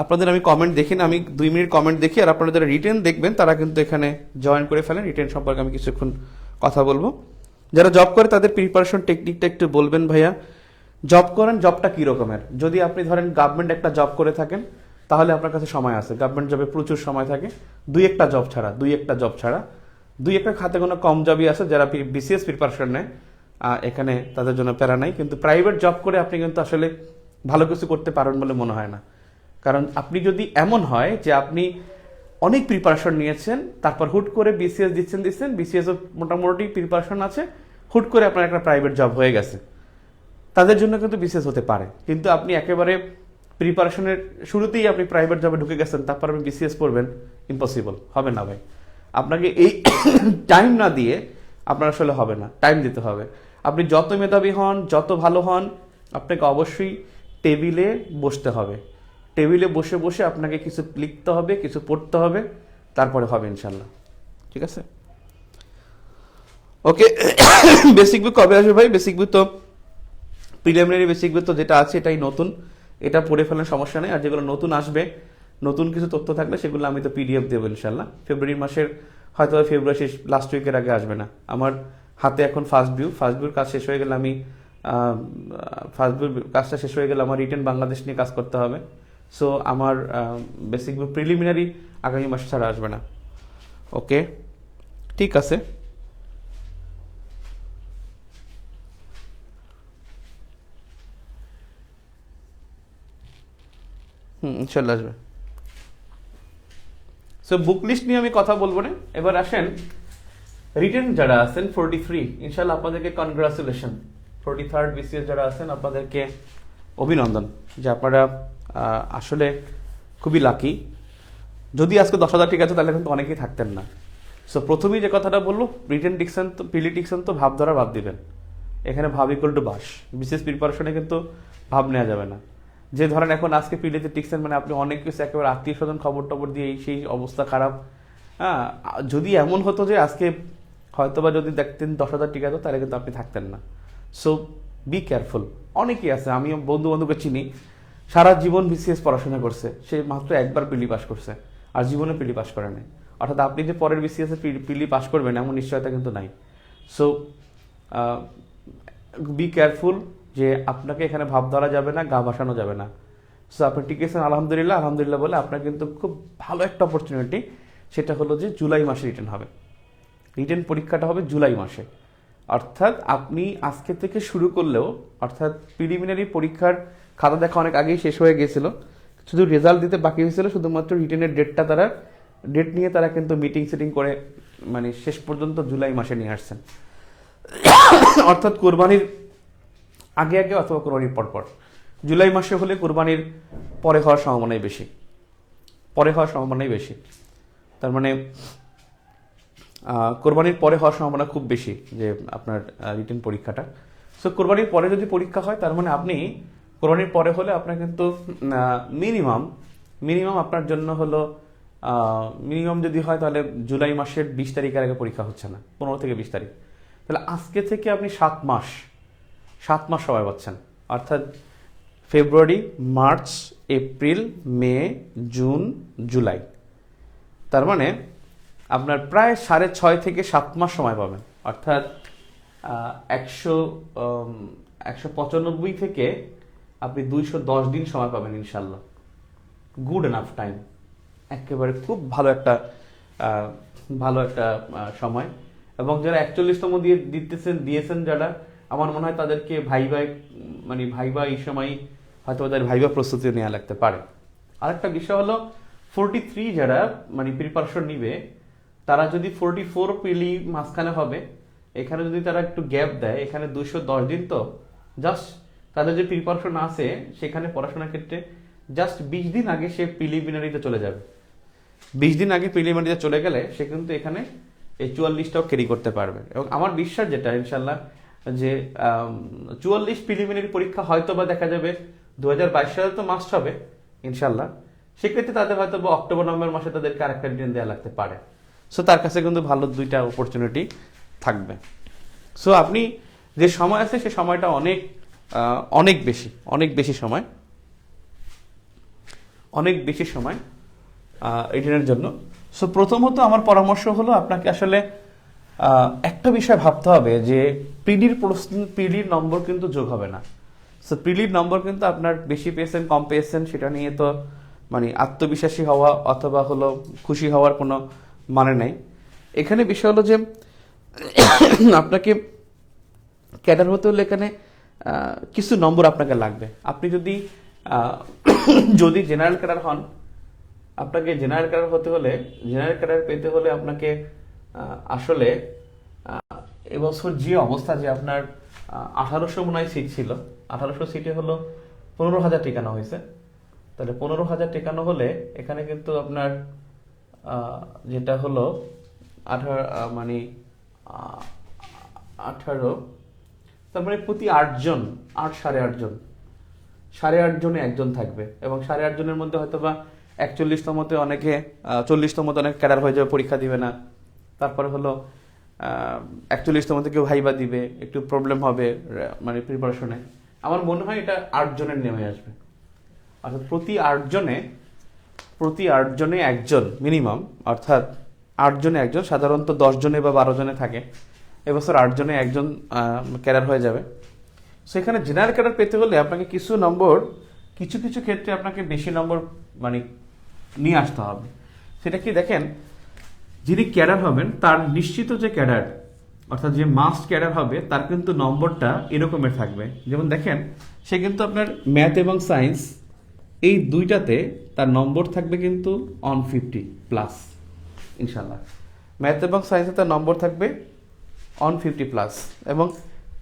আপনাদের আমি কমেন্ট দেখি না, আমি 2 মিনিট কমেন্ট দেখি, আর আপনারা যারা রিটেন দেখবেন তারা কিন্তু এখানে জয়েন করে ফেলেন। রিটেন সম্পর্কে আমি কিছুক্ষণ কথা বলবো। যারা জব করে তাদের প্রিপারেশন টেকনিকটা একটু বলবেন ভাইয়া। জব করেন, জবটা কী রকমের? যদি আপনি ধরেন গভর্নমেন্ট একটা জব করে থাকেন তাহলে আপনার কাছে সময় আছে, গভর্নমেন্ট জবে প্রচুর সময় থাকে, দুই একটা জব ছাড়া দুই একটা খাতে কোনো কম জবই আছে যারা বিসিএস প্রিপারেশন নেয়, এখানে তাদের জন্য প্যারা নাই। কিন্তু প্রাইভেট জব করে আপনি কিন্তু আসলে ভালো কিছু করতে পারেন বলে মনে হয় না। কারণ আপনি যদি এমন হয় যে আপনি অনেক প্রিপারেশন নিয়েছেন, তারপর হুট করে বিসিএস দিচ্ছেন, বিসিএস মোটামুটি প্রিপারেশন আছে, হুট করে আপনার একটা প্রাইভেট জব হয়ে গেছে, তাদের জন্য কিন্তু বিসিএস হতে পারে। কিন্তু আপনি একেবারে প্রিপারেশনের শুরুতেই আপনি প্রাইভেট জবে ঢুকে গেছেন, তারপর আপনি বিসিএস পড়বেন, ইম্পসিবল, হবে না ভাই। আপনাকে এই টাইম না দিয়ে আপনার আসলে হবে না, টাইম দিতে হবে। আপনি যত মেধাবী হন, যত ভালো হন, আপনাকে অবশ্যই টেবিলে বসতে হবে। টেবিলে বসে বসে আপনাকে কিছু লিখতে হবে, কিছু পড়তে হবে, তারপরে হবে ইনশাল্লাহ। ঠিক আছে, ওকে। বেসিক বই কবে আসবে ভাই? বেসিক বই তো প্রিলিমিনারি বেসিক বই তো যেটা আছে এটাই নতুন, এটা পড়ে ফেলার সমস্যা নেই। আর যেগুলো নতুন আসবে, নতুন কিছু তথ্য থাকলে সেগুলো আমি তো পিডিএফ দেবো ইনশাল্লাহ। ফেব্রুয়ারি মাসের হয়তো ফেব্রুয়ারি শেষ লাস্ট উইকের আগে আসবে না। আমার হাতে এখন ফার্স্ট ভিউর কাজ শেষ হয়ে গেলে আমি কাজটা শেষ হয়ে গেলে আমার রিটেন বাংলাদেশ নিয়ে কাজ করতে হবে। সো আমার বেসিক বই প্রিলিমিনারি আগামী মাস ছাড়া আসবে না। ওকে, ঠিক আছে। ইনশাল্লাহ আসবে। সো বুক লিস্ট নিয়ে আমি কথা বলবো না, এবার আসেন রিটেন যারা আছেন 43, ইনশাল্লাহ আপনাদেরকে কনগ্রাচুলেশন। 43rd বিসিএস যারা আছেন আপনাদেরকে অভিনন্দন যে আপনারা আসলে খুবই লাকি। যদি আজকে 10,000 ঠিক আছে তাহলে কিন্তু অনেকেই থাকতেন না। সো প্রথমেই যে কথাটা বললো, রিটেন ডিকশন তো পিলি ডিকশন তো ভাব ধরা ভাব দিবেন, এখানে ভাব ইকুয়াল টু বাস। বিসিএস প্রিপারেশনে কিন্তু ভাব নেওয়া যাবে না। যে ধরেন এখন আজকে পিলিতে টিকছেন মানে আপনি অনেক কিছু একেবারে আত্মীয় স্বজন খবর টবর দিয়ে সেই অবস্থা খারাপ। হ্যাঁ, যদি এমন হতো যে আজকে হয়তোবা যদি দেখতেন 10,000 টিকা তো তাহলে কিন্তু আপনি থাকতেন না। So be careful. অনেকেই আছে, আমি বন্ধু বান্ধবকে চিনি সারা জীবন বিসিএস পড়াশোনা করছে, সে মাত্র একবার পিলি পাস করছে, আর জীবনে পিলি পাস করে নাই। অর্থাৎ আপনি যে পরের বিসিএস পিলি পাস করবেন এমন নিশ্চয়তা কিন্তু নাই। সো বি কেয়ারফুল যে আপনাকে এখানে ভাব ধরা যাবে না, গা ভাসানো যাবে না। সো আপনি টিকেছেন আলহামদুলিল্লাহ, আলহামদুলিল্লাহ বলে আপনার কিন্তু খুব ভালো একটা অপরচুনিটি, সেটা হলো যে জুলাই মাসে রিটার্ন হবে। রিটেন পরীক্ষাটা হবে জুলাই মাসে, অর্থাৎ আপনি আজকে থেকে শুরু করলেও, অর্থাৎ প্রিলিমিনারি পরীক্ষার খাতা দেখা অনেক আগেই শেষ হয়ে গিয়েছিল, শুধু রেজাল্ট দিতে বাকি হয়েছিল, শুধুমাত্র রিটেনের ডেট নিয়ে তারা কিন্তু মিটিং সেটিং করে মানে শেষ পর্যন্ত জুলাই মাসে নিয়ে আসছেন। অর্থাৎ কোরবানির আগে আগে অথবা কোরবানির পরপর, জুলাই মাসে হলে কোরবানির পরে হওয়ার সম্ভাবনাই বেশি। তার মানে কোরবানির পরে হওয়ার সম্ভাবনা খুব বেশি যে আপনার রিটেন পরীক্ষাটা। সো কোরবানির পরে যদি পরীক্ষা হয়, তার মানে আপনি কোরবানির পরে হলে আপনার কিন্তু মিনিমাম আপনার জন্য হলো মিনিমাম যদি হয় তাহলে জুলাই মাসের 20 তারিখের আগে পরীক্ষা হচ্ছে না, 15 থেকে 20 তারিখ। তাহলে আজকে থেকে আপনি 7 মাস সময় পাচ্ছেন, অর্থাৎ ফেব্রুয়ারি, মার্চ, এপ্রিল, মে, জুন, জুলাই। তার মানে আপনার প্রায় 6.5 থেকে 7 মাস সময় পাবেন, অর্থাৎ 195 থেকে আপনি 210 দিন সময় পাবেন ইনশাল্লাহ। গুড এনাফ টাইম, একেবারে খুব ভালো একটা সময়। এবং যারা 41তম দিয়েছেন যারা, আমার মনে হয় তাদেরকে ভাইবা এই সময় হয়তো তাদের ভাইবা প্রস্তুতি নেওয়া লাগতে পারে। আরেকটা বিষয় হলো 43 যারা প্রিপারেশন নিবে, তারা যদি 44 প্রিলি মাঝখানে হবে, এখানে যদি তারা একটু গ্যাপ দেয়, এখানে 210 দিন, তো জাস্ট তাদের যে প্রিপারেশন আছে সেখানে পড়াশোনার ক্ষেত্রে জাস্ট 20 দিন আগে সে প্রিলিমিনারিতে চলে যাবে। 20 দিন আগে প্রিলিমিনারিতে চলে গেলে সে কিন্তু এখানে এই 44টাও ক্যারি করতে পারবে। এবং আমার বিশ্বাস যেটা ইনশাল্লাহ যে 44 প্রিলিমিনারি পরীক্ষা হয়তো বা দেখা যাবে 2022 সালে তো মাস্ট হবে ইনশাল্লাহ, সেক্ষেত্রে তাদের হয়তো বা অক্টোবর নভেম্বর মাসে তাদেরকে আরেকটা রিটেন দেওয়া লাগতে পারে। সো তার কাছে কিন্তু ভালো 2টা অপরচুনিটি থাকবে। সো আপনি যে সময় আছে সে সময়টা অনেক বেশি সময় রিটেনের জন্য। সো প্রথমত আমার পরামর্শ হলো আপনাকে আসলে একটা বিষয় ভাবতে হবে যে প্রিলির নম্বর কিন্তু যোগ হবে না। সো প্রিলির নম্বর কিন্তু আপনার বেশি পেয়েছেন কম পেয়েছেন সেটা নিয়ে তো আত্মবিশ্বাসী হওয়া অথবা হলো খুশি হওয়ার কোনো মানে নেই। এখানে বিষয় হলো যে আপনাকে ক্যাডার হতে হলে এখানে কিছু নম্বর আপনাকে লাগবে। আপনি যদি জেনারেল ক্যাডার হন, আপনাকে জেনারেল ক্যাডার পেতে হলে আপনাকে আসলে এবছর যে অবস্থা যে আপনার 1800 মনে হয় সিট ছিল, 1800 সিটে হলো 15,000 টিকানো হয়েছে। তাহলে 15,000 টিকানো হলে এখানে কিন্তু আপনার যেটা হলো 18 তার মানে প্রতি 8 জন 8.5 জনে একজন থাকবে। এবং 8.5 জনের মধ্যে হয়তো বা 41তমতে অনেকে 40তমতে অনেক ক্যাডার হয়ে যাবে, পরীক্ষা দিবে না। তারপরে হলো 41তমতে কেউ ভাইবা দিবে, একটু প্রবলেম হবে প্রিপারেশনে। আমার মনে হয় এটা 8 জনের নেমে আসবে, অর্থাৎ প্রতি 8 জনে একজন মিনিমাম, অর্থাৎ 8 জনে একজন, সাধারণত 10 জনে বা 12 জনে থাকে, এবছর 8 জনে একজন ক্যাডার হয়ে যাবে। সেখানে জেনারেল ক্যাডার পেতে হলে আপনাকে কিছু ক্ষেত্রে আপনাকে বেশি নম্বর নিয়ে আসতে হবে। সেটা কি দেখেন, যিনি ক্যাডার হবেন তার নিশ্চিত যে ক্যাডার, অর্থাৎ যে মাস্ট ক্যাডার হবে তার কিন্তু নম্বরটা এরকমের থাকবে। যেমন দেখেন, সে কিন্তু আপনার ম্যাথ এবং সায়েন্স এই দুইটাতে তার নম্বর থাকবে কিন্তু 150+ ইনশাল্লাহ। ম্যাথ এবং সায়েন্সে তার নম্বর থাকবে 150+, এবং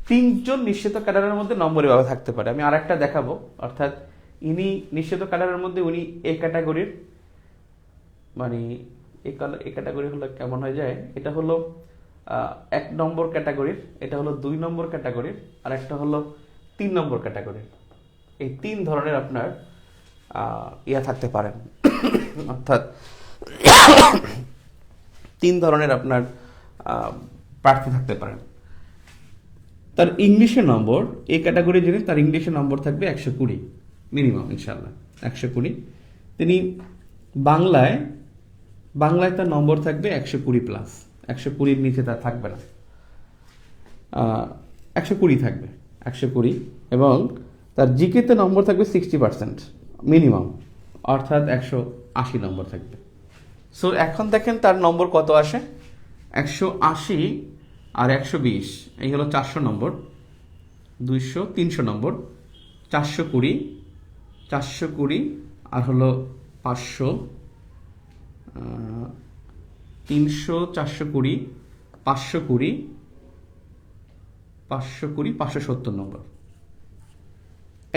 3 জন নিশ্চিত ক্যাডারের মধ্যে নম্বর এভাবে থাকতে পারে। আমি আরেকটা দেখাবো, অর্থাৎ ইনি নিশ্চিত ক্যাডারের মধ্যে উনি এ ক্যাটাগরির, এই ক্যাটাগরি হলো কেমন হয়ে যায়, এটা হলো 1 নম্বর ক্যাটাগরির, এটা হলো 2 নম্বর ক্যাটাগরির, আর একটা হলো 3 নম্বর ক্যাটাগরির। এই 3 ধরনের আপনার থাকতে পারেন, অর্থাৎ 3 ধরনের আপনার প্রার্থী থাকতে পারেন। তার ইংলিশের নম্বর, এই ক্যাটাগরি যিনি, তার ইংলিশের নম্বর থাকবে 120 মিনিমাম ইনশাল্লাহ 120। তিনি বাংলায় তার নম্বর থাকবে 120+, 120-র নিচে তার থাকবে না। 120 থাকবে, 120, এবং তার জিকেতে নম্বর থাকবে 60% মিনিমাম, অর্থাৎ 180 নম্বর থাকবে। সো এখন দেখেন তার নম্বর কত আসে, 180 আর 120, এই হলো 400 নম্বর, 200, 300 নম্বর, 420, 420 আর হলো 500, 300, 420, 520, 520, 570 নম্বর।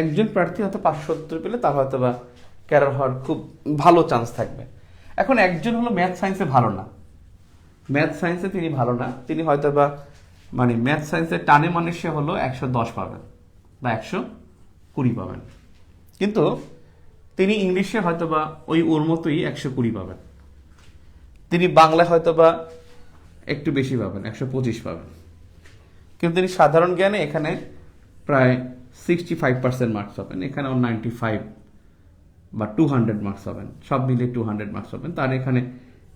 একজন প্রার্থী হয়তো 570 পেলে তার হয়তো বা ক্যাডার হওয়ার খুব ভালো চান্স থাকবে। এখন একজন হলো ম্যাথ সায়েন্সে ভালো না, ম্যাথ সায়েন্সে তিনি ভালো না, তিনি হয়তো বা মানে ম্যাথ সায়েন্সের টানে মানে সে হলো 110 পাবেন বা 120 পাবেন, কিন্তু তিনি ইংলিশে হয়তো বা ওর মতোই 120 পাবেন, তিনি বাংলায় হয়তো বা একটু বেশি পাবেন, 125 পাবেন, কিন্তু তিনি সাধারণ জ্ঞানে এখানে প্রায় 65% মার্কস পাবেন, এখানেও 95 বা 200 মার্কস পাবেন, সব মিলে 200 মার্কস পাবেন। তার এখানে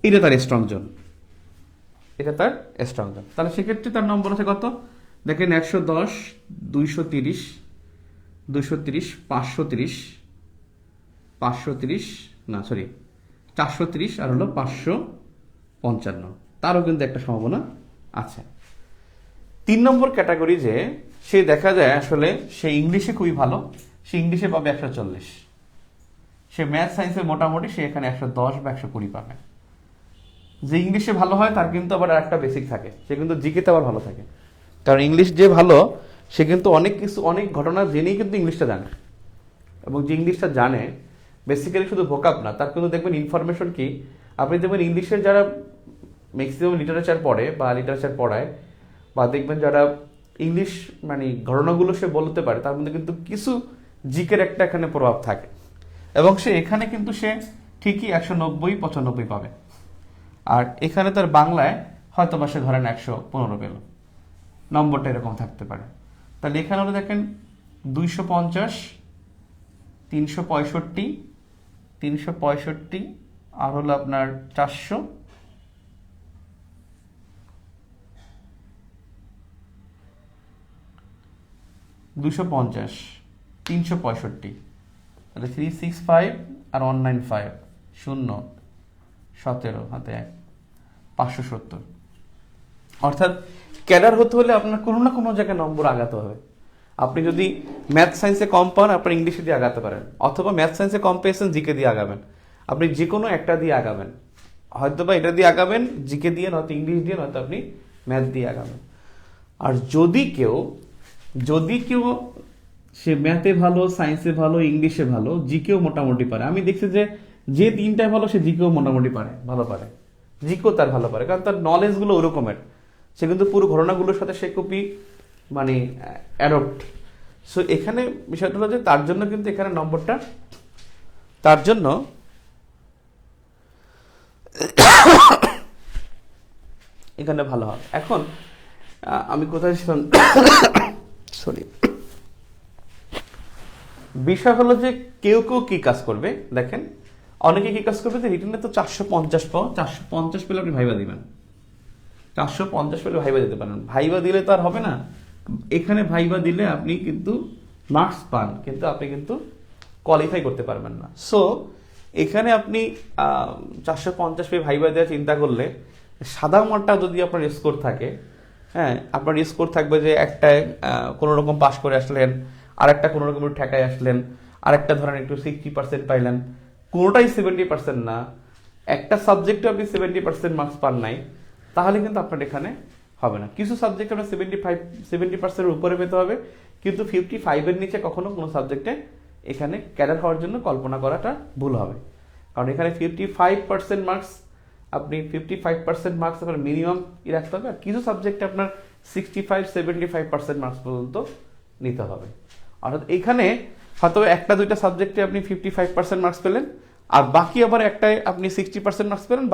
এটা তার স্ট্রং জোন, এটা তার স্ট্রং জোন। তাহলে সেক্ষেত্রে তার নম্বর আছে কত, দেখেন 110, 230, 230, 530, 530 না সরি 430 আর হলো 555, তারও কিন্তু একটা সম্ভাবনা আছে। 3 নম্বর ক্যাটাগরি যে সে দেখা যায় আসলে সে ইংলিশে খুবই ভালো, সে ইংলিশে পাবে 140, সে ম্যাথ সায়েন্সে মোটামুটি সে এখানে 110 বা 120 পাবে। যে ইংলিশে ভালো হয় তার কিন্তু আবার একটা বেসিক থাকে, সে কিন্তু জিকেতে আবার ভালো থাকে, কারণ ইংলিশ যে ভালো সে কিন্তু অনেক কিছু অনেক ঘটনা জেনেই কিন্তু ইংলিশটা জানে, এবং যে ইংলিশটা জানে বেসিক্যালি শুধু ভোকাব না, তার কিন্তু দেখবেন ইনফরমেশন কি, আপনি দেখবেন ইংলিশের যারা ম্যাক্সিমাম লিটারেচার পড়ে বা লিটারেচার পড়ায়, বা দেখবেন যারা ইংলিশ মানে ঘটনাগুলো সে বলতে পারে, তার মধ্যে কিন্তু কিছু জিকের একটা এখানে প্রভাব থাকে, এবং সে এখানে কিন্তু সে ঠিকই 190, 95 পাবে, আর এখানে তার বাংলায় হয়তো বা সে ধরেন 115 পেল, নম্বরটা এরকম থাকতে পারে। তাহলে এখানে হলো দেখেন 250, 365, 365 আর হলো আপনার 400, 250, 365, তাহলে 365 আর 195, 0, 17 হাতে 1, 570। অর্থাৎ ক্যাডার হতে হলে আপনার কোনো না কোনো জায়গায় নম্বর আগাতে হবে। আপনি যদি ম্যাথ সায়েন্সে কম পান আপনার ইংলিশে দিয়ে আগাতে পারেন, অথবা ম্যাথ সায়েন্সে কম পেয়েছেন জিকে দিয়ে আগাবেন, আপনি যে কোনো একটা দিয়ে আগাবেন, হয়তো বা এটা দিয়ে আগাবেন জিকে দিয়ে, নয়তো ইংলিশ দিয়ে, নয়তো আপনি ম্যাথ দিয়ে আগাবেন। আর যদি কেউ সে ম্যাথে ভালো, সায়েন্সে ভালো, ইংলিশে ভালো, জিকেও মোটামুটি পারে, আমি দেখছি যে তিনটায় ভালো সে জিকেও মোটামুটি পারে, ভালো পারে, জিকেও তার ভালো পারে, কারণ তার নলেজগুলো ওরকমের, সে কিন্তু পুরো ঘটনাগুলোর সাথে সে খুবই মানে অ্যাডপ্ট। সো এখানে বিষয়টা হলো যে তার জন্য কিন্তু এখানে নম্বরটা তার জন্য এখানে ভালো হবে। এখন আমি কোথায় ছিলাম, সরি, বিষয় হলো যে কেউ কি কাজ করবে, দেখেন অনেকে কি কাজ করবে, রিটেনে তো 450 পাও, 450 পেলে আপনি ভাইবা দিবেন, 450 পেলে ভাইবা দিতে পারেন, ভাইবা দিলে তো আর হবে না, এখানে ভাইবা দিলে আপনি কিন্তু মার্কস পান, কিন্তু আপনি কিন্তু কোয়ালিফাই করতে পারবেন না। সো এখানে আপনি 450 পেয়ে ভাইবা দেওয়া চিন্তা করলে, সাদা মারটা যদি আপনার স্কোর থাকে, হ্যাঁ আপনার স্কোর থাকবে যে একটায় কোনো রকম পাস করে আসলেন, আর একটা কোনো রকম ঠেকায় আসলেন, আর একটা ধরেন একটু 60% পাইলেন, কোনোটাই 70% না, একটা সাবজেক্টে আপনি 70% মার্কস পান নাই, তাহলে কিন্তু আপনার এখানে হবে না। কিছু সাবজেক্টে আপনার 70% উপরে পেতে হবে, কিন্তু 55 নিচে কখনো কোনো সাবজেক্টে এখানে ক্যাডার হওয়ার জন্য কল্পনা করাটা ভুল হবে, কারণ এখানে 55% মার্কস, আপনি 55% মার্কস আপনার মিনিমাম রাখতে হবে, আর কিছু সাবজেক্টে আপনার 65-75% মার্কস পর্যন্ত নিতে হবে। অর্থাৎ এখানে হয়তো একটা দুইটা সাবজেক্টে আপনি 55% মার্কস পেলেন, আর বাকি আবার একটায় আপনি 60% মার্কস পেলেন,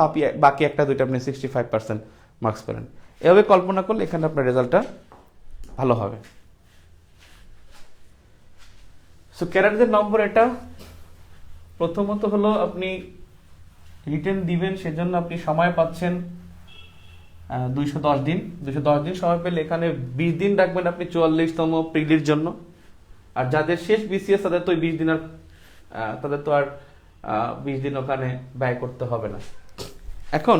বাকি একটা দুইটা আপনি 65% মার্কস পেলেন, এভাবে কল্পনা করলে এখানে আপনার রেজাল্টটা ভালো হবে। সো ক্যাডারদের নম্বর এটা, প্রথমত হলো আপনি রিটেন দিবেন, সেজন্য আপনি সময় পাচ্ছেন 210 দিন। 210 দিন সময় পেলে এখানে 20 দিন রাখবেন আপনি 44তম প্রিলির জন্য। আর যাদের শেষ বিসিএস তাদের তো 20 দিন আর তাদের তো আর 20 দিন ওখানে ব্যয় করতে হবে না। এখন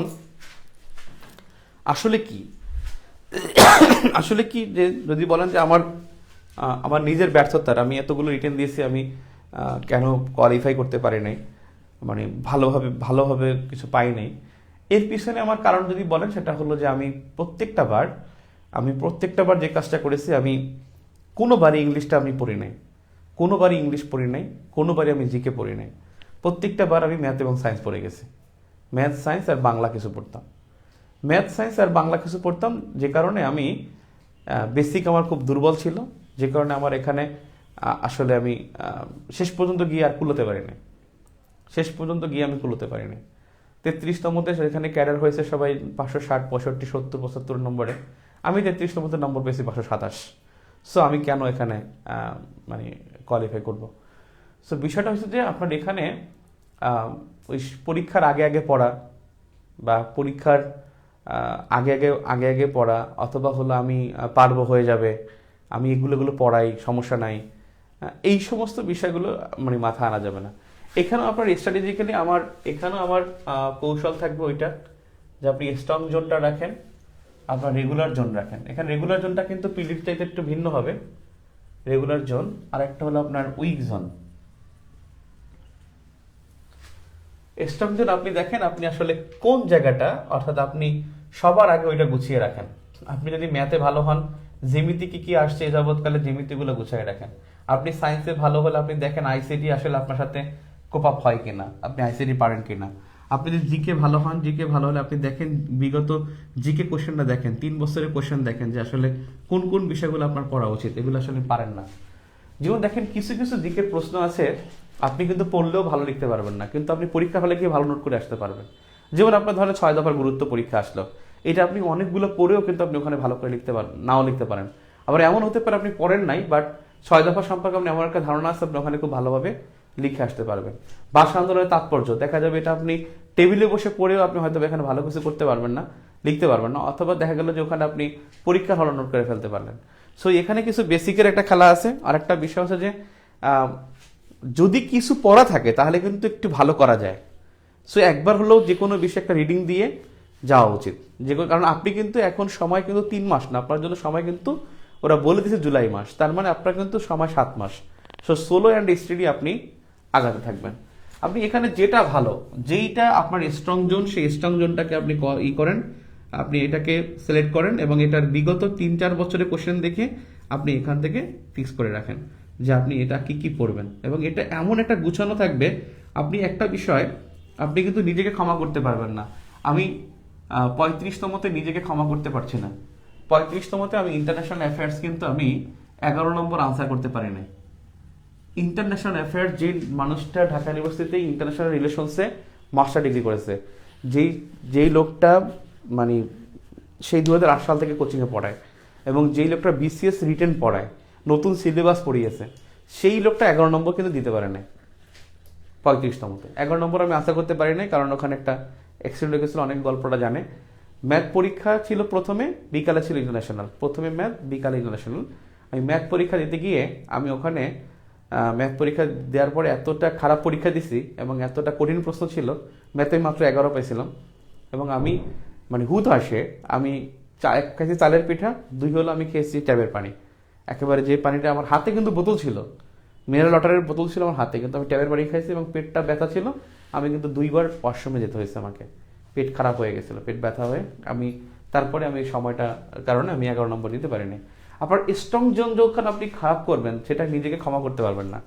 আসলে কি আসলে কি যে যদি বলেন যে আমার নিজের ব্যর্থতার, আমি এতগুলো রিটেন দিয়েছি, আমি কেন কোয়ালিফাই করতে পারি নাই, মানে ভালোভাবে কিছু পাই নাই, এর পিছনে আমার কারণ যদি বলেন সেটা হলো যে আমি প্রত্যেকটা বার যে কাজটা করেছি, আমি কোনোবারই ইংলিশটা আমি পড়ি নাই, কোনোবারই ইংলিশ পড়ি নাই, কোনোবারই আমি জিকে পড়ি নাই। প্রত্যেকটা বার আমি ম্যাথ এবং সায়েন্স পড়ে গেছি। ম্যাথ সায়েন্স আর বাংলা কিছু পড়তাম, যে কারণে আমি বেসিক আমার খুব দুর্বল ছিল, যে কারণে আমার এখানে আসলে আমি শেষ পর্যন্ত গিয়ে আর কুলোতে পারিনি। 33তমতে সেখানে ক্যাডার হয়েছে সবাই 560, 65, 70, 75 নম্বরে, আমি 33তমতে নম্বর পেয়েছি 527। সো আমি কেন এখানে মানে কোয়ালিফাই করব? সো বিষয়টা হচ্ছে যে আপনার এখানে ওই পরীক্ষার আগে পড়া বা পরীক্ষার আগে পড়া, অথবা হলো আমি পারবো, হয়ে যাবে, আমি এগুলো পড়াই, সমস্যা নাই, এই সমস্ত বিষয়গুলো মানে মাথা আনা যাবে না। এখানেও আপনার স্ট্র্যাটেজিক্যালি আমার কৌশল থাকবে ওইটা যে আপনি স্ট্রং জোনটা রাখেন, আপনার রেগুলার জোন রাখেন। এখানে রেগুলার জোনটা কিন্তু পিলির চাইতে একটু ভিন্ন হবে, রেগুলার জোন। আর একটা হলো আপনার উইক জোন। স্ট্রং জোন আপনি দেখেন আপনি আসলে কোন জায়গাটা, অর্থাৎ আপনি সবার আগে ওইটা গুছিয়ে রাখেন। আপনি যদি ম্যাথে ভালো হন, জ্যামিতি কি আসছে এ যাবৎকালে জ্যামিতিগুলো গুছিয়ে রাখেন। আপনি সায়েন্সে ভালো হলে আপনি দেখেন আইসিটি আসলে আপনার সাথে কোপ আপ হয় কিনা, আপনি আইসিটি পারেন কিনা। আপনি যদি জিকে ভালো হন, জিকে ভালো হলে আপনি দেখেন বিগত জিকে কোশ্চেনটা দেখেন, 3 বছরের কোশ্চেন দেখেন যে আসলে কোন কোন বিষয়গুলো আপনার পড়া উচিত, এগুলো আসলে পারেন না। যেমন দেখেন কিছু জিকের প্রশ্ন আছে আপনি কিন্তু পড়লেও ভালো লিখতে পারবেন না, কিন্তু আপনি পরীক্ষা হলে গিয়ে ভালো নোট করে আসতে পারবেন। যেমন আপনার ধরেন 6 দফার গুরুত্ব পরীক্ষা আসলো, এটা আপনি অনেকগুলো পড়েও কিন্তু আপনি ওখানে ভালো করে লিখতে পারেন, নাও লিখতে পারেন। আবার এমন হতে পারে আপনি পড়েন নাই, বাট 6 দফা সম্পর্কে আপনি এমন একটা ধারণা আছে, আপনি ওখানে খুব ভালোভাবে লিখে আসতে পারবেন। ভাষা আন্দোলনের তাৎপর্য দেখা যাবে, এটা আপনি টেবিলে বসে পড়েও আপনি হয়তো এখানে ভালো কিছু করতে পারবেন না, লিখতে পারবেন না, অথবা দেখা গেল যে ওখানে আপনি পরীক্ষার হল নোট করে ফেলতে পারলেন। সো এখানে কিছু বেসিকের একটা খেলা আছে। আর একটা বিষয় হচ্ছে যে যদি কিছু পড়া থাকে তাহলে কিন্তু একটু ভালো করা যায়। সো একবার হলেও যে কোনো বিষয়ে একটা রিডিং দিয়ে যাওয়া উচিত, কারণ আপনি কিন্তু এখন সময় কিন্তু 3 মাস না, আপনার জন্য সময় কিন্তু ওরা বলে দিয়েছে জুলাই মাস, তার মানে আপনার কিন্তু সময় 7 মাস। সো সোলো অ্যান্ড স্টাডি আপনি আগাতে থাকবেন। আপনি এখানে যেটা ভালো, যেইটা আপনার স্ট্রং জোন, সেই স্ট্রং জোনটাকে আপনি করেন, আপনি এটাকে সিলেক্ট করেন এবং এটার বিগত 3-4 বছরের কোশ্চেন দেখে আপনি এখান থেকে ফিক্স করে রাখেন যে আপনি এটা কি পড়বেন। এবং এটা এমন একটা গুছানো থাকবে, আপনি একটা বিষয় আপনি কিন্তু নিজেকে ক্ষমা করতে পারবেন না। আমি 35তমতে নিজেকে ক্ষমা করতে পারছি না। 35তমতে আমি ইন্টারন্যাশনাল অ্যাফেয়ার্স কিন্তু আমি 11 নম্বর আনসার করতে পারি নাই। ইন্টারন্যাশনাল অ্যাফেয়ার্স, যে মানুষটা ঢাকা ইউনিভার্সিটিতে ইন্টারন্যাশনাল রিলেশনসে মাস্টার ডিগ্রি করেছে, যেই লোকটা মানে সেই 2008 সাল থেকে কোচিংয়ে পড়ায়, এবং যেই লোকটা বিসিএস রিটেন পড়ায়, নতুন সিলেবাস পড়িয়েছে, সেই লোকটা 11 নম্বর কিন্তু দিতে পারে নাই 35তমতে। 11 নম্বর আমি আশা করতে পারি নাই, কারণ ওখানে একটা অ্যাক্সিডেন্ট হয়ে গেছিলো, অনেক গল্পটা জানে। ম্যাথ পরীক্ষা ছিল প্রথমে, বিকালে ছিল ইন্টারন্যাশনাল, প্রথমে ম্যাথ, বিকালে ইন্টারন্যাশনাল। আমি ম্যাথ পরীক্ষা দিতে গিয়ে আমি ওখানে ম্যাথ পরীক্ষা দেওয়ার পরে এতটা খারাপ পরীক্ষা দিছি এবং এতটা কঠিন প্রশ্ন ছিল, ম্যাথে মাত্র 11 পাইছিলাম। এবং আমি মানে হুতাশে আমি 1 খাইছি চালের পিঠা, 2 হলো আমি খেয়েছি ট্যাবের পানি। একেবারে যে পানিটা আমার হাতে কিন্তু বোতল ছিল, মিনারেল ওয়াটারের বোতল ছিল আমার হাতে, কিন্তু আমি ট্যাবের পানি খাইছি এবং পেটটা ব্যথা ছিল। আমি কিন্তু 2 বার ওয়াশরুমে যেতে হয়েছে আমাকে, পেট খারাপ হয়ে গেছিলো, পেট ব্যথা হয়ে তারপরে আমি সময়টা কারণে আমি 11 নম্বর দিতে পারিনি। আবার স্ট্রং জোন যখন আপনি খারাপ করবেন, সেটা নিজেকে ক্ষমা করতে পারবেন না।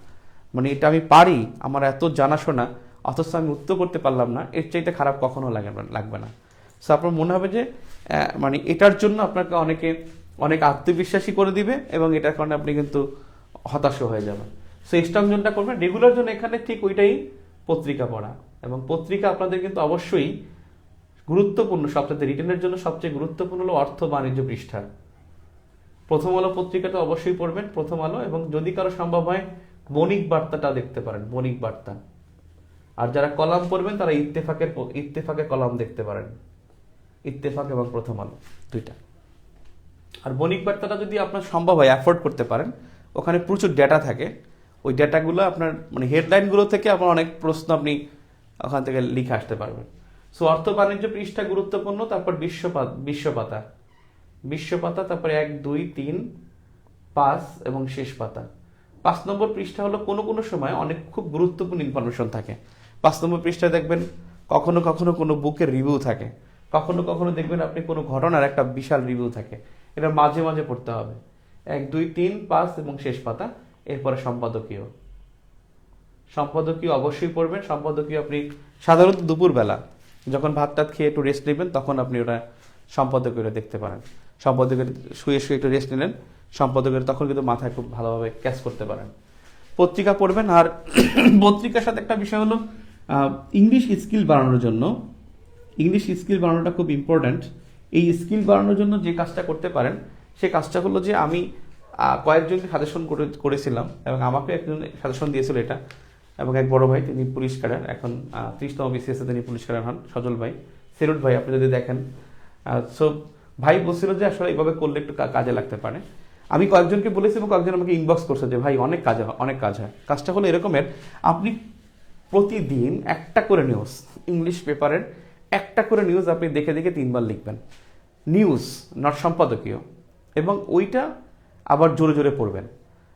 মানে এটা আমি পারি, আমার এত জানাশোনা, অথচ আমি উত্তর করতে পারলাম না, এর চাইতে খারাপ কখনো লাগবে না। সো আপনার মনে হবে যে মানে এটার জন্য আপনাকে অনেক আত্মবিশ্বাসী করে দিবে, এবং এটার কারণে আপনি কিন্তু হতাশ হয়ে যাবেন। সো স্ট্রং জোনটা করবেন। রেগুলার জোন এখানে ঠিক ওইটাই, পত্রিকা পড়া। এবং পত্রিকা আপনাদের কিন্তু অবশ্যই গুরুত্বপূর্ণ, সবচেয়ে রিটেনের জন্য সবচেয়ে গুরুত্বপূর্ণ হলো অর্থ বাণিজ্য পৃষ্ঠা। প্রথম আলো পত্রিকাটা অবশ্যই পড়বেন, প্রথম আলো, এবং যদি কারো সম্ভব হয় বণিক বার্তাটা দেখতে পারেন, বণিক বার্তা। আর যারা কলাম পড়বেন তারা ইত্তেফাকে কলাম দেখতে পারেন। ইত্তেফাক এবং প্রথম আলো, দুইটা। আর বণিক বার্তাটা যদি আপনার সম্ভব হয় অ্যাফোর্ড করতে পারেন, ওখানে প্রচুর ডেটা থাকে, ওই ডেটাগুলো আপনার মানে হেডলাইনগুলো থেকে আপনার অনেক প্রশ্ন আপনি ওখান থেকে লিখে আসতে পারবেন। সো অর্থ বাণিজ্য পৃষ্ঠা গুরুত্বপূর্ণ, তারপর বিশ্বপাতা, তারপরে 1, 2, 3, 5 এবং শেষ পাতা। 5 নম্বর পৃষ্ঠা হলো কোনো সময় অনেক খুব গুরুত্বপূর্ণ ইনফরমেশন থাকে। 5 নম্বর পৃষ্ঠায় দেখবেন কখনো কখনো কোনো বুকের রিভিউ থাকে, কখনো কখনো দেখবেন আপনি কোনো ঘটনার একটা বিশাল রিভিউ থাকে, এটা মাঝে মাঝে পড়তে হবে। 1, 2, 3, 5 এবং শেষ পাতা। এরপরে সম্পাদকীয় অবশ্যই পড়বেন। সম্পাদকীয় আপনি সাধারণত দুপুরবেলা যখন ভাত টাত খেয়ে একটু রেস্ট নেবেন, তখন আপনি ওটা সম্পাদকীয়টা দেখতে পারেন। সম্পাদকীয় শুয়ে একটু রেস্ট নিলেন, সম্পাদকীয় তখন কিন্তু মাথায় খুব ভালোভাবে ক্যাচ করতে পারেন। পত্রিকা পড়বেন। আর পত্রিকার সাথে একটা বিষয় হলো ইংলিশ স্কিল বাড়ানোর জন্য, ইংলিশ স্কিল বাড়ানোটা খুব ইম্পর্ট্যান্ট। এই স্কিল বাড়ানোর জন্য যে কাজটা করতে পারেন, সে কাজটা হলো যে আমি কয়েকজনকে সাজেশন করেছিলাম এবং আমাকে একজন সাজেশন দিয়েছিল এটা, এবং এক বড় ভাই, তিনি পুলিশ ক্যাডার, এখন 30তম বিসিএসে তিনি পুলিশ ক্যাডার হন, সজল ভাই, সেলুট ভাই, আপনি যদি দেখেন। সো ভাই বলছিল যে আসলে এইভাবে করলে একটু কাজে লাগতে পারে। আমি কয়েকজনকে বলেছি এবং কয়েকজন আমাকে ইনবক্স করছে যে ভাই অনেক কাজ হয়। কাজটা হলো এরকমের, আপনি প্রতিদিন একটা করে নিউজ, ইংলিশ পেপারের একটা করে নিউজ আপনি দেখে দেখে 3 বার লিখবেন, নিউজ নট সম্পাদকীয়, এবং ওইটা আবার জোরে জোরে পড়বেন।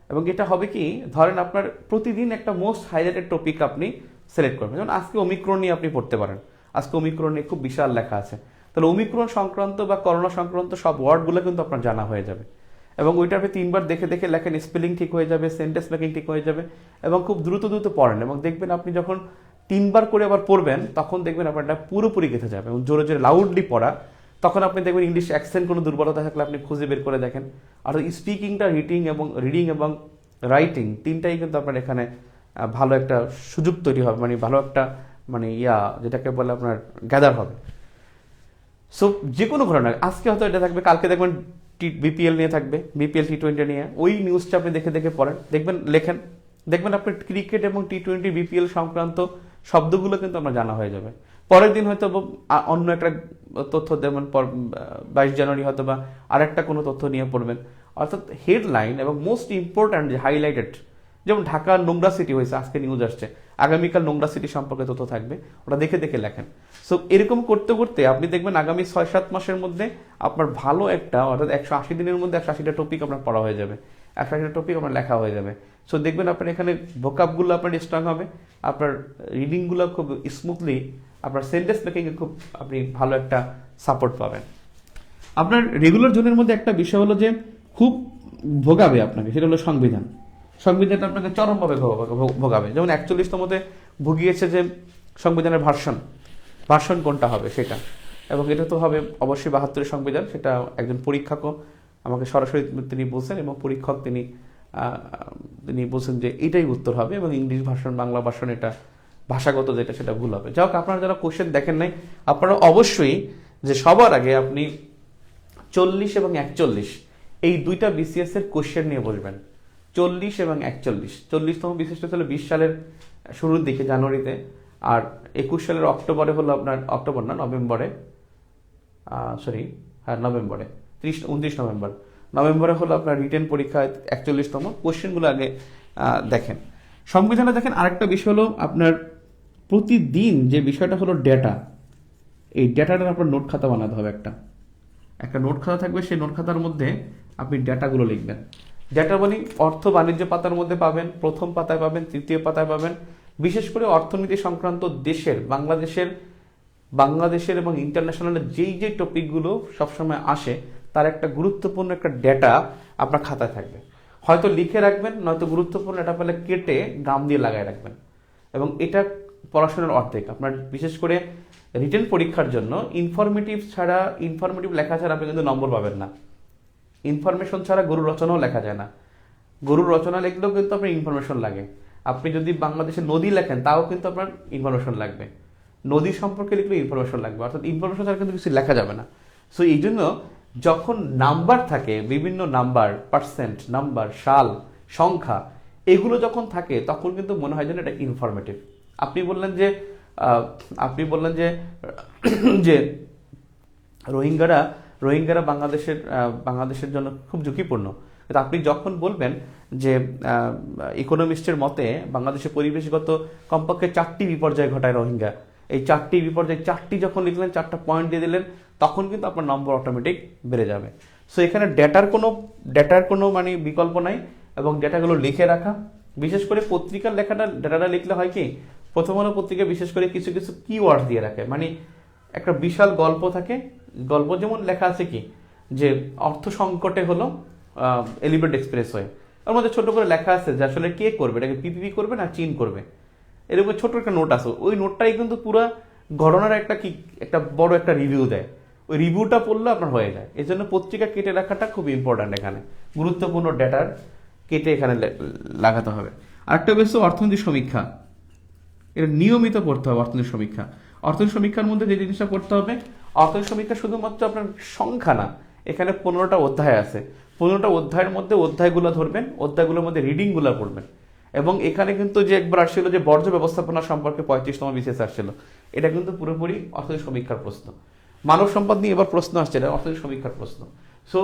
এবং এটা হবে কি, ধরেন আপনার প্রতিদিন একটা মোস্ট হাইলাইটেড টপিক আপনি সিলেক্ট করবেন। যেমন আজকে ওমিক্রন নিয়ে আপনি পড়তে পারেন, আজকে ওমিক্রন নিয়ে খুব বিশাল লেখা আছে, তাহলে ওমিক্রন সংক্রান্ত বা করোনা সংক্রান্ত সব ওয়ার্ডগুলো কিন্তু আপনার জানা হয়ে যাবে, এবং ওইটা আপনি 3 বার দেখে দেখে লেখেন, স্পেলিং ঠিক হয়ে যাবে, সেন্টেন্স মেকিং ঠিক হয়ে যাবে, এবং খুব দ্রুত দ্রুত পড়েন। এবং দেখবেন আপনি যখন 3 বার করে আবার পড়বেন, তখন দেখবেন আপনার এটা পুরোপুরি গেঁথে যাবে। এবং জোরে জোরে লাউডলি পড়া, তখন আপনি দেখবেন ইংলিশ অ্যাকসেন্ট কোনো দুর্বলতা থাকলে আপনি খুঁজে বের করে দেখেন। আর স্পিকিংটা, রিডিং এবং রাইটিং, 3টাই কিন্তু আপনার এখানে ভালো একটা সুযোগ তৈরি হবে, মানে ভালো একটা মানে যেটাকে বলে আপনার গ্যাদার হবে। সো যে কোনো ঘটনা, আজকে হয়তো এটা থাকবে, কালকে দেখবেন বিপিএল নিয়ে থাকবে, বিপিএল T20 নিয়ে, ওই নিউজটা আপনি দেখে দেখে পড়েন, দেখবেন লেখেন, দেখবেন আপনার ক্রিকেট এবং T20 বিপিএল সংক্রান্ত শব্দগুলো কিন্তু আমার জানা হয়ে যাবে। পরের দিন হয়তো অন্য একটা তথ্য, যেমন 22 জানুয়ারি হয়তো বা আরেকটা কোনো তথ্য নিয়ে পড়বেন। অর্থাৎ হেডলাইন এবং মোস্ট ইম্পর্ট্যান্ট যে হাইলাইটেড, যেমন ঢাকা নোংরা সিটি হয়েছে, আজকে নিউজ আসছে, আগামীকাল নোংরা সিটি সম্পর্কে তথ্য থাকবে, ওটা দেখে দেখে লেখেন। সো এরকম করতে করতে আপনি দেখবেন আগামী 6-7 মাসের মধ্যে আপনার ভালো একটা, অর্থাৎ 180 দিনের মধ্যে 180টা টপিক আপনার পড়া হয়ে যাবে, 180টা টপিক আপনার লেখা হয়ে যাবে। সো দেখবেন আপনার এখানে ভোকাবগুলো আপনার স্ট্রং হবে, আপনার রিডিংগুলো খুব স্মুথলি, আপনার সেন্টেন্স মেকিংয়ে খুব আপনি ভালো একটা সাপোর্ট পাবেন। আপনার রেগুলার জোনের মধ্যে একটা বিষয় হলো যে খুব ভোগাবে আপনাকে, সেটা হলো সংবিধানটা আপনাকে চরমভাবে ভোগাবে। যেমন 41তমতে ভুগিয়েছে যে সংবিধানের ভার্সন কোনটা হবে সেটা, এবং এটা তো হবে অবশ্যই 72 সংবিধান। সেটা একজন পরীক্ষকও আমাকে সরাসরি তিনি বলছেন, এবং পরীক্ষক তিনি বলছেন যে এটাই উত্তর হবে, এবং ইংলিশ ভার্সন, বাংলা ভার্সন, এটা ভাষাগত যেটা সেটা ভুল হবে। যাই হোক, আপনারা যারা কোশ্চেন দেখেন নাই, আপনারা অবশ্যই যে সবার আগে আপনি 40 এবং 41 এই দুইটা বিসিএস এর কোশ্চেন নিয়ে বসবেন। 40 এবং 41, 40তম বিসিএসটা ছিল 20 সালের শুরুর দিকে, জানুয়ারিতে, আর 21 সালের অক্টোবরে হলো আপনার, অক্টোবর না নভেম্বরে, নভেম্বরে 29 নভেম্বরে হলো আপনার রিটেন পরীক্ষা 41তম। কোশ্চেনগুলো আগে দেখেন, সংবিধানে দেখেন। আরেকটা বিষয় হলো আপনার প্রতিদিন যে বিষয়টা হলো ডেটা, এই ডেটাটার আপনার নোট খাতা বানাতে হবে। একটা নোট খাতা থাকবে, সেই নোট খাতার মধ্যে আপনি ডেটাগুলো লিখবেন। ডেটা মানে অর্থ বাণিজ্য পাতার মধ্যে পাবেন, প্রথম পাতায় পাবেন, তৃতীয় পাতায় পাবেন। বিশেষ করে অর্থনীতি সংক্রান্ত দেশের, বাংলাদেশের এবং ইন্টারন্যাশনালের যেই টপিকগুলো সবসময় আসে, তার একটা গুরুত্বপূর্ণ একটা ডেটা আপনার খাতায় থাকবে। হয়তো লিখে রাখবেন, নয়তো গুরুত্বপূর্ণ এটা পেলে কেটে গাম দিয়ে লাগায় রাখবেন। এবং এটা পড়াশোনার অর্ধেক। আপনার বিশেষ করে রিটেন পরীক্ষার জন্য ইনফরমেটিভ লেখা ছাড়া আপনি কিন্তু নম্বর পাবেন না। ইনফরমেশন ছাড়া গরুর রচনাও লেখা যায় না। গরুর রচনা লিখলেও কিন্তু আপনার ইনফরমেশন লাগে। আপনি যদি বাংলাদেশের নদী লেখেন, তাও কিন্তু আপনার ইনফরমেশন লাগবে। নদী সম্পর্কে লিখলে ইনফরমেশন লাগবে, অর্থাৎ ইনফরমেশন ছাড়া কিন্তু কিছু লেখা যাবে না। সো এই জন্য যখন নাম্বার থাকে, বিভিন্ন নাম্বার, পার্সেন্ট নাম্বার, সাল, সংখ্যা, এগুলো যখন থাকে, তখন কিন্তু মনে হয় যেন এটা ইনফরমেটিভ। আপনি বললেন যে রোহিঙ্গারা রোহিঙ্গারা বাংলাদেশের জন্য খুব ঝুঁকিপূর্ণ। কিন্তু আপনি যখন বলবেন যে ইকোনমিস্টের মতে বাংলাদেশের পরিবেশগত কমপক্ষে 4টি বিপর্যয় ঘটায় রোহিঙ্গা, এই 4টি বিপর্যয় 4টি যখন লিখলেন, 4টা পয়েন্ট দিয়ে দিলেন, তখন কিন্তু আপনার নম্বর অটোমেটিক বেড়ে যাবে। সো এখানে ডেটার কোনো মানে বিকল্প নাই, এবং ডেটাগুলো লিখে রাখা, বিশেষ করে পত্রিকার ডেটাটা লিখলে হয় কি, প্রথম আলো পত্রিকা বিশেষ করে কিছু কিছু কিওয়ার্ড দিয়ে রাখে, মানে একটা বিশাল গল্প থাকে, গল্প যেমন লেখা আছে কি যে অর্থ সংকটে হলো এলিভেটেড এক্সপ্রেসওয়ে, ওর মধ্যে ছোট করে লেখা আছে যে আসলে কে করবে, এটাকে পিপিপি করবে না চীন করবে, এরকম ছোট একটা নোট আছে। ওই নোটটাই কিন্তু পুরো ঘটনার একটা বড় একটা রিভিউ দেয়। ওই রিভিউটা পড়লে আপনার হয়ে যায়। এই জন্য পত্রিকা কেটে রাখাটা খুব ইম্পর্ট্যান্ট, এখানে গুরুত্বপূর্ণ ডেটার কেটে এখানে লাগাতে হবে। আরেকটা বিষয় অর্থনৈতিক সমীক্ষা, এটা নিয়মিত পড়তে হবে। অর্থনৈতিক সমীক্ষার মধ্যে যে জিনিসটা পড়তে হবে, অর্থনৈতিক সমীক্ষা শুধুমাত্র আপনার সংখ্যা না, এখানে 15টা অধ্যায় আছে। 15টা অধ্যায়ের মধ্যে অধ্যায়গুলো ধরবেন, অধ্যায়গুলোর মধ্যে রিডিংগুলো পড়বেন। এবং এখানে কিন্তু যে একবার আসছিল যে বর্জ্য ব্যবস্থাপনা সম্পর্কে 35তম বিশেষ আসছিল, এটা কিন্তু পুরোপুরি অর্থনৈতিক সমীক্ষার প্রশ্ন। মানব সম্পদ নিয়ে এবার প্রশ্ন আসছে, এটা অর্থনৈতিক সমীক্ষার প্রশ্ন। সো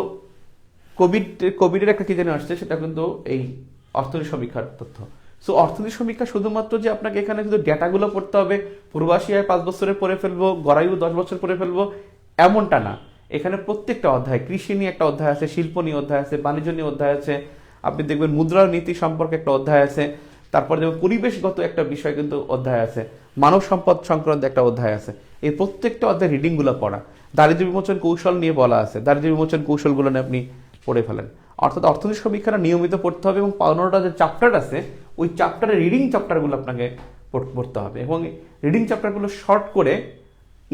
কোভিডের একটা কি জানি আসছে, সেটা কিন্তু এই অর্থনৈতিক সমীক্ষার তথ্য। সো অর্থনৈতিক সমীক্ষা শুধুমাত্র যে আপনাকে এখানে শুধু ডেটাগুলো পড়তে হবে, প্রবাসী আয় 5 বছরে পড়ে ফেলবো, গড়ায়ু 10 বছর পড়ে ফেলবো, এমনটা না। এখানে প্রত্যেকটা অধ্যায়, কৃষি নিয়ে একটা অধ্যায় আছে, শিল্প নিয়ে অধ্যায় আছে, বাণিজ্য নিয়ে অধ্যায় আছে, আপনি দেখবেন মুদ্রা নীতি সম্পর্কে একটা অধ্যায় আছে, তারপর যেমন পরিবেশগত একটা বিষয় কিন্তু অধ্যায় আছে, মানব সম্পদ সংক্রান্ত একটা অধ্যায় আছে। এই প্রত্যেকটা অধ্যায় রিডিংগুলো পড়া, দারিদ্র্য বিমোচন কৌশল নিয়ে বলা আছে, দারিদ্র্য বিমোচন কৌশলগুলো নিয়ে আপনি পড়ে ফেলেন। অর্থাৎ অর্থনৈতিক সমীক্ষাটা নিয়মিত পড়তে হবে, এবং 15টা যে চ্যাপ্টার আছে, ওই চ্যাপ্টারের রিডিং চ্যাপ্টারগুলো আপনাকে পড়তে হবে, এবং রিডিং চ্যাপ্টারগুলো শর্ট করে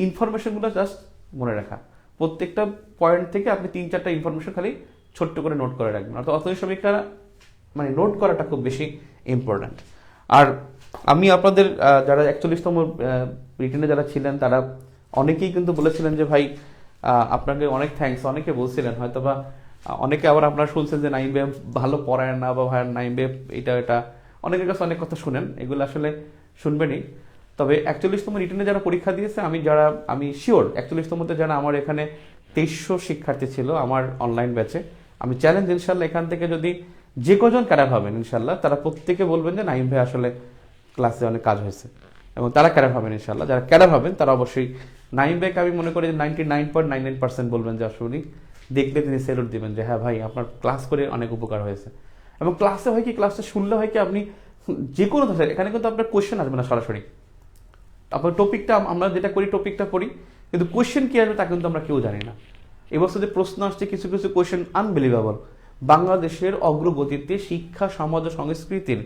ইনফরমেশনগুলো জাস্ট মনে রাখা। প্রত্যেকটা পয়েন্ট থেকে আপনি 3-4টা ইনফরমেশন খালি ছোট্ট করে নোট করে রাখবেন। অর্থাৎ অর্থনৈতিক সমীক্ষা মানে নোট করাটা খুব বেশি ইম্পর্ট্যান্ট। আর আমি আপনাদের যারা 41তম রিটেনে যারা ছিলেন, তারা অনেকেই কিন্তু বলেছিলেন যে ভাই আপনাকে অনেক থ্যাঙ্কস, অনেকে বলছিলেন, হয়তো বা অনেকে আবার আপনারা শুনছেন যে নাইম ভাই ভালো পড়ায় না, বা ভাই নাইম ভাই এটা অনেকের কাছে অনেক কথা শুনেন, এগুলো আসলে শুনবেনই। তবে 41তম রিটেনে যারা পরীক্ষা দিয়েছে, আমি শিওর 41তমতে যারা আমার এখানে 2300 শিক্ষার্থী ছিল আমার অনলাইন ব্যাচে, আমি চ্যালেঞ্জ ইনশাল্লাহ এখান থেকে যদি যে কজন ক্যাডার হবেন ইনশাল্লাহ, তারা প্রত্যেকে বলবেন যে নাইম ভাই আসলে ক্লাসে অনেক কাজ হয়েছে, এবং তারা ক্যাডার হবেন ইনশাল্লাহ। যারা ক্যাডার হবেন তারা অবশ্যই নাইম ভাইকে আমি মনে করি যে 99.99% বলবেন যে আসলে দেখলে তিনি সেলুট দিবেন যে হ্যাঁ ভাই আপনার ক্লাস করে অনেক উপকার হয়েছে। এবং ক্লাসে হয় কি, ক্লাসটা শুনলে হয় কি, আপনি যে কোনো এখানে কিন্তু আপনার কোয়েশ্চেন আসবে না সরাসরি, আপনার টপিকটা আমরা যেটা করি টপিকটা পড়ি, কিন্তু কোয়েশ্চেন কি আসবে তা কিন্তু আমরা কেউ জানি না। এবছর যে প্রশ্ন আসছে, কিছু কিছু কোয়েশ্চেন আনবিলিভেবল। বাংলাদেশের অগ্রগতিতে শিক্ষা, সমাজ ও সংস্কৃতির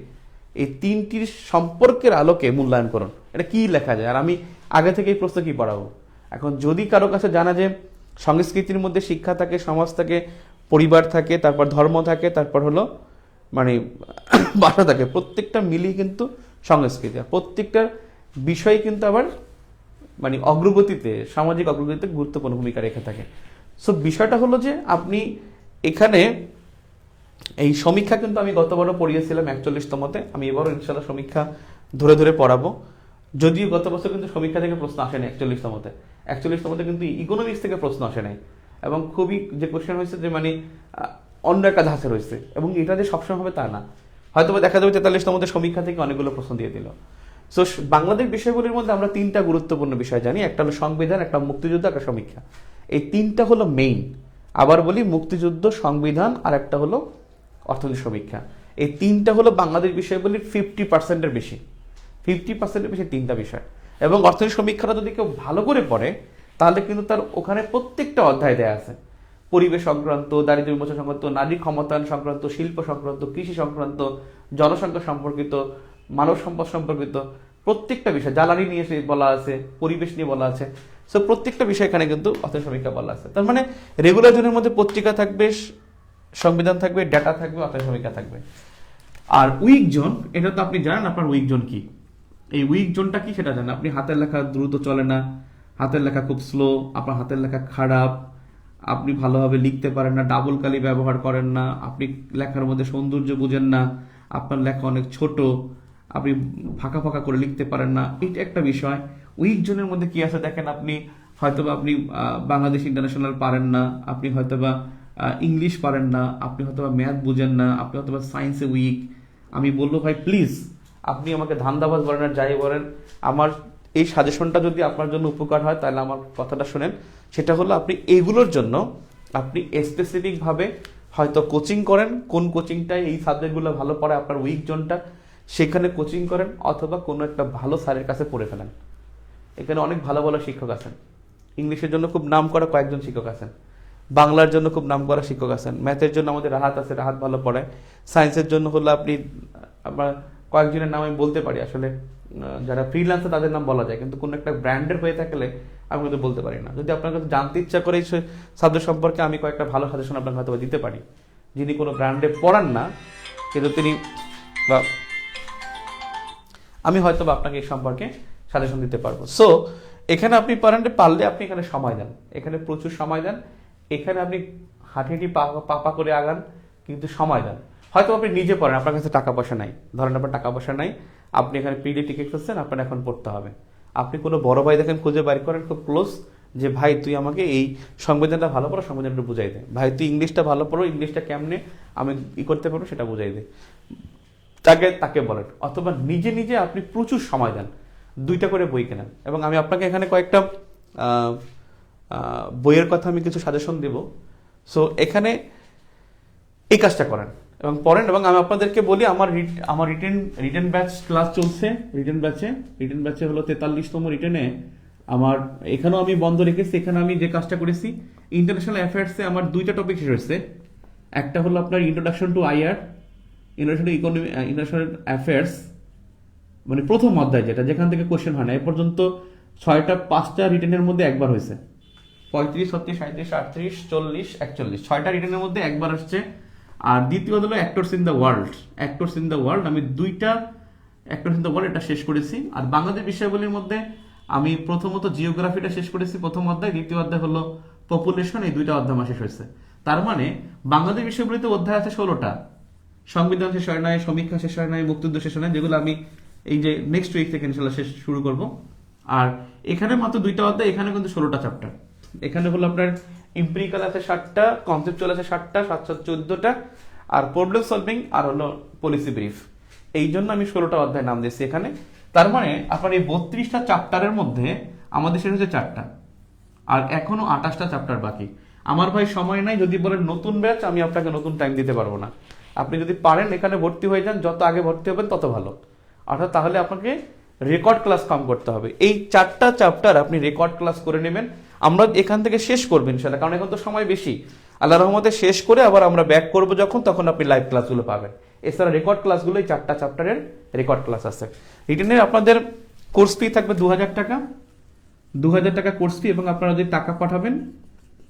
এই 3টির সম্পর্কের আলোকে মূল্যায়ন করুন, এটা কি লেখা যায়। আর আমি আগে থেকে এই প্রশ্ন কি পড়াবো। এখন যদি কারো কাছে জানা যে সংস্কৃতির মধ্যে শিক্ষা থাকে, সমাজ থাকে, পরিবার থাকে, তারপর ধর্ম থাকে, তারপর হলো মানে ভাষা থাকে, প্রত্যেকটা মিলিয়ে কিন্তু সংস্কৃতি, আর প্রত্যেকটা বিষয় কিন্তু আবার মানে অগ্রগতিতে, সামাজিক অগ্রগতিতে গুরুত্বপূর্ণ ভূমিকা রেখে থাকে। সো বিষয়টা হলো যে আপনি এখানে এই সমীক্ষা কিন্তু আমি গতবারও পড়িয়েছিলাম 41তমতে, আমি এবারও ইনশাল্লাহ সমীক্ষা ধরে ধরে পড়াবো। যদিও গত বছর কিন্তু সমীক্ষা থেকে প্রশ্ন আসে নাই 41তমতে কিন্তু ইকোনমিক্স থেকে প্রশ্ন আসে নাই, এবং খুবই যে কোশ্চেন হয়েছে যে মানে অন্য একটা ধাঁচে রয়েছে, এবং এটা যে সবসময় হবে তা না, হয়তো দেখা যাবে 43তমতে সমীক্ষা থেকে অনেকগুলো প্রশ্ন দিয়ে দিল। সো বাংলাদেশ বিষয়গুলির মধ্যে আমরা 3টা গুরুত্বপূর্ণ বিষয় জানি, একটা হলো সংবিধান, একটা মুক্তিযুদ্ধ, একটা সমীক্ষা। এই 3টা হলো মেইন। আবার বলি, মুক্তিযুদ্ধ, সংবিধান, আর একটা হলো অর্থনৈতিক সমীক্ষা। এই 3টা হলো বাংলাদেশ বিষয়গুলির 50%-এর বেশি, 50%-এর বেশি 3টা বিষয়। এবং অর্থনৈতিক সমীক্ষাটা যদি কেউ ভালো করে পড়ে, তাহলে কিন্তু তার ওখানে প্রত্যেকটা অধ্যায় দেয়া আছে, পরিবেশ সংক্রান্ত, দারিদ্র্য বিমোচন সংক্রান্ত, নারী ক্ষমতায়ন সংক্রান্ত, শিল্প সংক্রান্ত, কৃষি সংক্রান্ত, জনসংখ্যা সম্পর্কিত, মানব সম্পদ সম্পর্কিত প্রত্যেকটা বিষয়, জ্বালানি নিয়ে বলা আছে, পরিবেশ নিয়ে বলা আছে। সো প্রত্যেকটা বিষয় এখানে কিন্তু অর্থনৈতিক সমীক্ষা বলা আছে। তার মানে রেগুলার জনের মধ্যে পত্রিকা থাকবে, সংবিধান থাকবে, ডেটা থাকবে, অর্থনৈতিক সমীক্ষা থাকবে। আর উইক জোন, এটা তো আপনি জানেন আপনার উইক জোন কি। এই উইক জোনটা কি সেটা জানেন আপনি। হাতের লেখা দ্রুত চলে না, হাতের লেখা খুব স্লো, আপনার হাতের লেখা খারাপ, আপনি ভালোভাবে লিখতে পারেন না, ডাবল কালি ব্যবহার করেন না, আপনি লেখার মধ্যে সৌন্দর্য বুঝেন না, আপনার লেখা অনেক ছোট, আপনি ফাঁকা ফাঁকা করে লিখতে পারেন না, এটা একটা বিষয়। উইক জোনের মধ্যে কি আছে দেখেন আপনি, হয়তোবা আপনি বাংলাদেশ ইন্টারন্যাশনাল পারেন না, আপনি হয়তোবা ইংলিশ পারেন না, আপনি হয়তোবা ম্যাথ বুঝেন না, আপনি হয়তোবা সায়েন্সে উইক, আমি বলবো ভাই প্লিজ আপনি আমাকে ধান্দাবাজ বলেন আর যাই বলেন, আমার এই সাজেশনটা যদি আপনার জন্য উপকার হয় তাহলে আমার কথাটা শোনেন। সেটা হলো আপনি এইগুলোর জন্য আপনি স্পেসিফিকভাবে হয়তো কোচিং করেন, কোন কোচিংটায় এই সাবজেক্টগুলো ভালো পড়ে আপনার উইক জোনটা, সেখানে কোচিং করেন, অথবা কোনো একটা ভালো স্যারের কাছে পড়ে ফেলেন। এখানে অনেক ভালো ভালো শিক্ষক আছেন, ইংলিশের জন্য খুব নাম করা কয়েকজন শিক্ষক আছেন, বাংলার জন্য খুব নাম করা শিক্ষক আছেন, ম্যাথের জন্য আমাদের রাহাত আছে, রাহাত ভালো পড়ায়, সায়েন্সের জন্য হলো আপনি আমরা কয়েকজনের নাম আমি বলতে পারি, আসলে যারা ফ্রিল্যান্সে তাদের নাম বলা যায়, কিন্তু কোনো একটা ব্র্যান্ডের হয়ে থাকলে আমি কিন্তু বলতে পারি না। যদি আপনার কাছে জানতে ইচ্ছা করে এই সাবজেক্ট সম্পর্কে, আমি কয়েকটা ভালো সাজেশন আপনাকে হয়তো দিতে পারি, যিনি কোনো ব্র্যান্ডে পড়ান না কিন্তু তিনি, বা আমি হয়তো বা আপনাকে এই সম্পর্কে সাজেশন দিতে পারবো। সো এখানে আপনি পারলে আপনি এখানে সময় দেন, এখানে প্রচুর সময় দেন, এখানে আপনি হাঁটি পাপা করে আগান, কিন্তু সময় দেন। হয়তো আপনি নিজে পড়েন, আপনার কাছে টাকা পয়সা নাই, ধরেন আপনার টাকা পয়সা নাই, আপনি এখানে পিডি টিকিট করছেন, আপনার এখন পড়তে হবে, আপনি কোনো বড় ভাই দেখেন খুঁজে বাইর করেন খুব ক্লোজ, যে ভাই তুই আমাকে এই সংবিধানটা ভালো পড়ো, সংবিধানটা বুঝাই দে, ভাই তুই ইংলিশটা ভালো পড়ো, ইংলিশটা কেমনে আমি করতে পারবো সেটা বুঝাই দে, তাকে বলেন। অথবা নিজে নিজে আপনি প্রচুর সময় দেন, 2টা করে বই কেনেন, এবং আমি আপনাকে এখানে কয়েকটা বইয়ের কথা আমি কিছু সাজেশন দেব। সো এখানে এই কাজটা করেন এবং পড়েন। এবং আমি আপনাদেরকে বলি, আমার রিটেন ব্যাচ ক্লাস চলছে, রিটেন ব্যাচে হলো 43তম রিটেনে আমার, এখানেও আমি বন্ধ রেখেছি। এখানে আমি যে কাজটা করেছি, ইন্টারন্যাশনাল অ্যাফেয়ার্সে আমার 2টা টপিক শেষ হয়েছে। একটা হলো আপনার introduction to IR, international economy, international affairs, মানে প্রথম অধ্যায় যেটা, যেখান থেকে কোশ্চেন হয় না। এ পর্যন্ত 5টা রিটেনের মধ্যে একবার হয়েছে, 35, 36, 37, 38, 40, 41, 6টা রিটেনের মধ্যে একবার আসছে। আর দ্বিতীয় হলো অ্যাক্টরস ইন দ্য ওয়ার্ল্ড, আমি 2টা অ্যাক্টরস ইন দ্য ওয়ার্ল্ড এটা শেষ করেছি। আর বাংলাদেশ বিষয়গুলির মধ্যে আমি প্রথমত জিওগ্রাফিটা শেষ করেছি প্রথম অধ্যায়, দ্বিতীয় অধ্যায় হলো পপুলেশন, এই 2টা অধ্যায় আমার শেষ হয়েছে। তার মানে বাংলাদেশ বিষয়গুলিতে অধ্যায় আছে 16টা, সংবিধান শেষ হয় নাই, সমীক্ষা শেষ হয় নাই, মুক্তিযুদ্ধ শেষ হয় নাই, যেগুলো আমি এই যে নেক্সট উইক থেকে ইনশাল্লাহ শেষ শুরু করব। আর এখানে মাত্র 2টা অধ্যায়, এখানে কিন্তু 16টা চ্যাপ্টার। এখানে হলো আপনার এমপিরিক্যাল আছে 7টা, কনসেপচুয়াল আছে 7টা, 714টা, আর প্রবলেম সলভিং, আর হলো পলিসি ব্রিফ। এই জন্য আমি 16টা অধ্যায় নাম দিয়েছি এখানে। তার মানে আপনার এই 32টা চ্যাপ্টারের মধ্যে আমাদের শেষ হচ্ছে 4টা, আর এখনো 28টা চ্যাপ্টার বাকি। আমার ভাই সময় নাই, যদি বলেন নতুন ব্যাচ, আমি আপনাকে নতুন টাইম দিতে পারবো না। আপনি যদি পারেন এখানে ভর্তি হয়ে যান, যত আগে ভর্তি হবেন তত ভালো। অর্থাৎ তাহলে আপনাকে রেকর্ড ক্লাস কম করতে হবে, এই 4টা চ্যাপ্টার আপনি রেকর্ড ক্লাস করে নেবেন। আমরা এখান থেকে শেষ করবেন ইনশাআল্লাহ, কারণ এখন তো সময় বেশি। আল্লাহ রহমতে শেষ করে আবার আমরা ব্যাক করবো যখন, তখন আপনি লাইভ ক্লাসগুলো পাবেন। এছাড়া রেকর্ড ক্লাসগুলো এই 4টা চ্যাপ্টারের রেকর্ড ক্লাস আছে। রিটেনের আপনাদের কোর্স ফি থাকবে 2000 টাকা, 2000 টাকা কোর্স ফি। এবং আপনারা যদি টাকা পাঠাবেন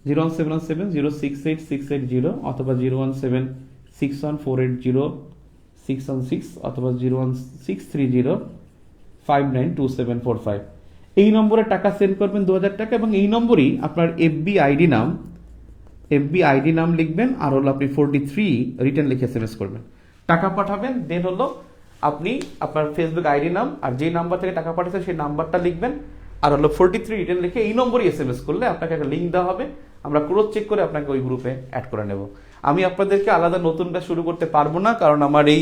01770686880 অথবা 01761480616 অথবা 01630592745, এই নম্বরে টাকা সেন্ড করবেন 2000 টাকা। এবং এই নম্বরই আপনার এফবি আইডি নাম লিখবেন, আর হলো আপনি 43 রিটার্ন লিখে এসএমএস করবেন, টাকা পাঠাবেন। দেন হলো আপনি আপনার ফেসবুক আইডি নাম আর যে নাম্বার থেকে টাকা পাঠাচ্ছেন সেই নাম্বারটা লিখবেন, আর হলো 43 রিটার্ন লিখে এই নম্বরই এসএমএস করলে আপনাকে একটা লিঙ্ক দেওয়া হবে, আমরা ক্রস চেক করে আপনাকে ওই গ্রুপে অ্যাড করে নেব। আমি আপনাদেরকে আলাদা নতুন ব্যাচ শুরু করতে পারবো না, কারণ আমার এই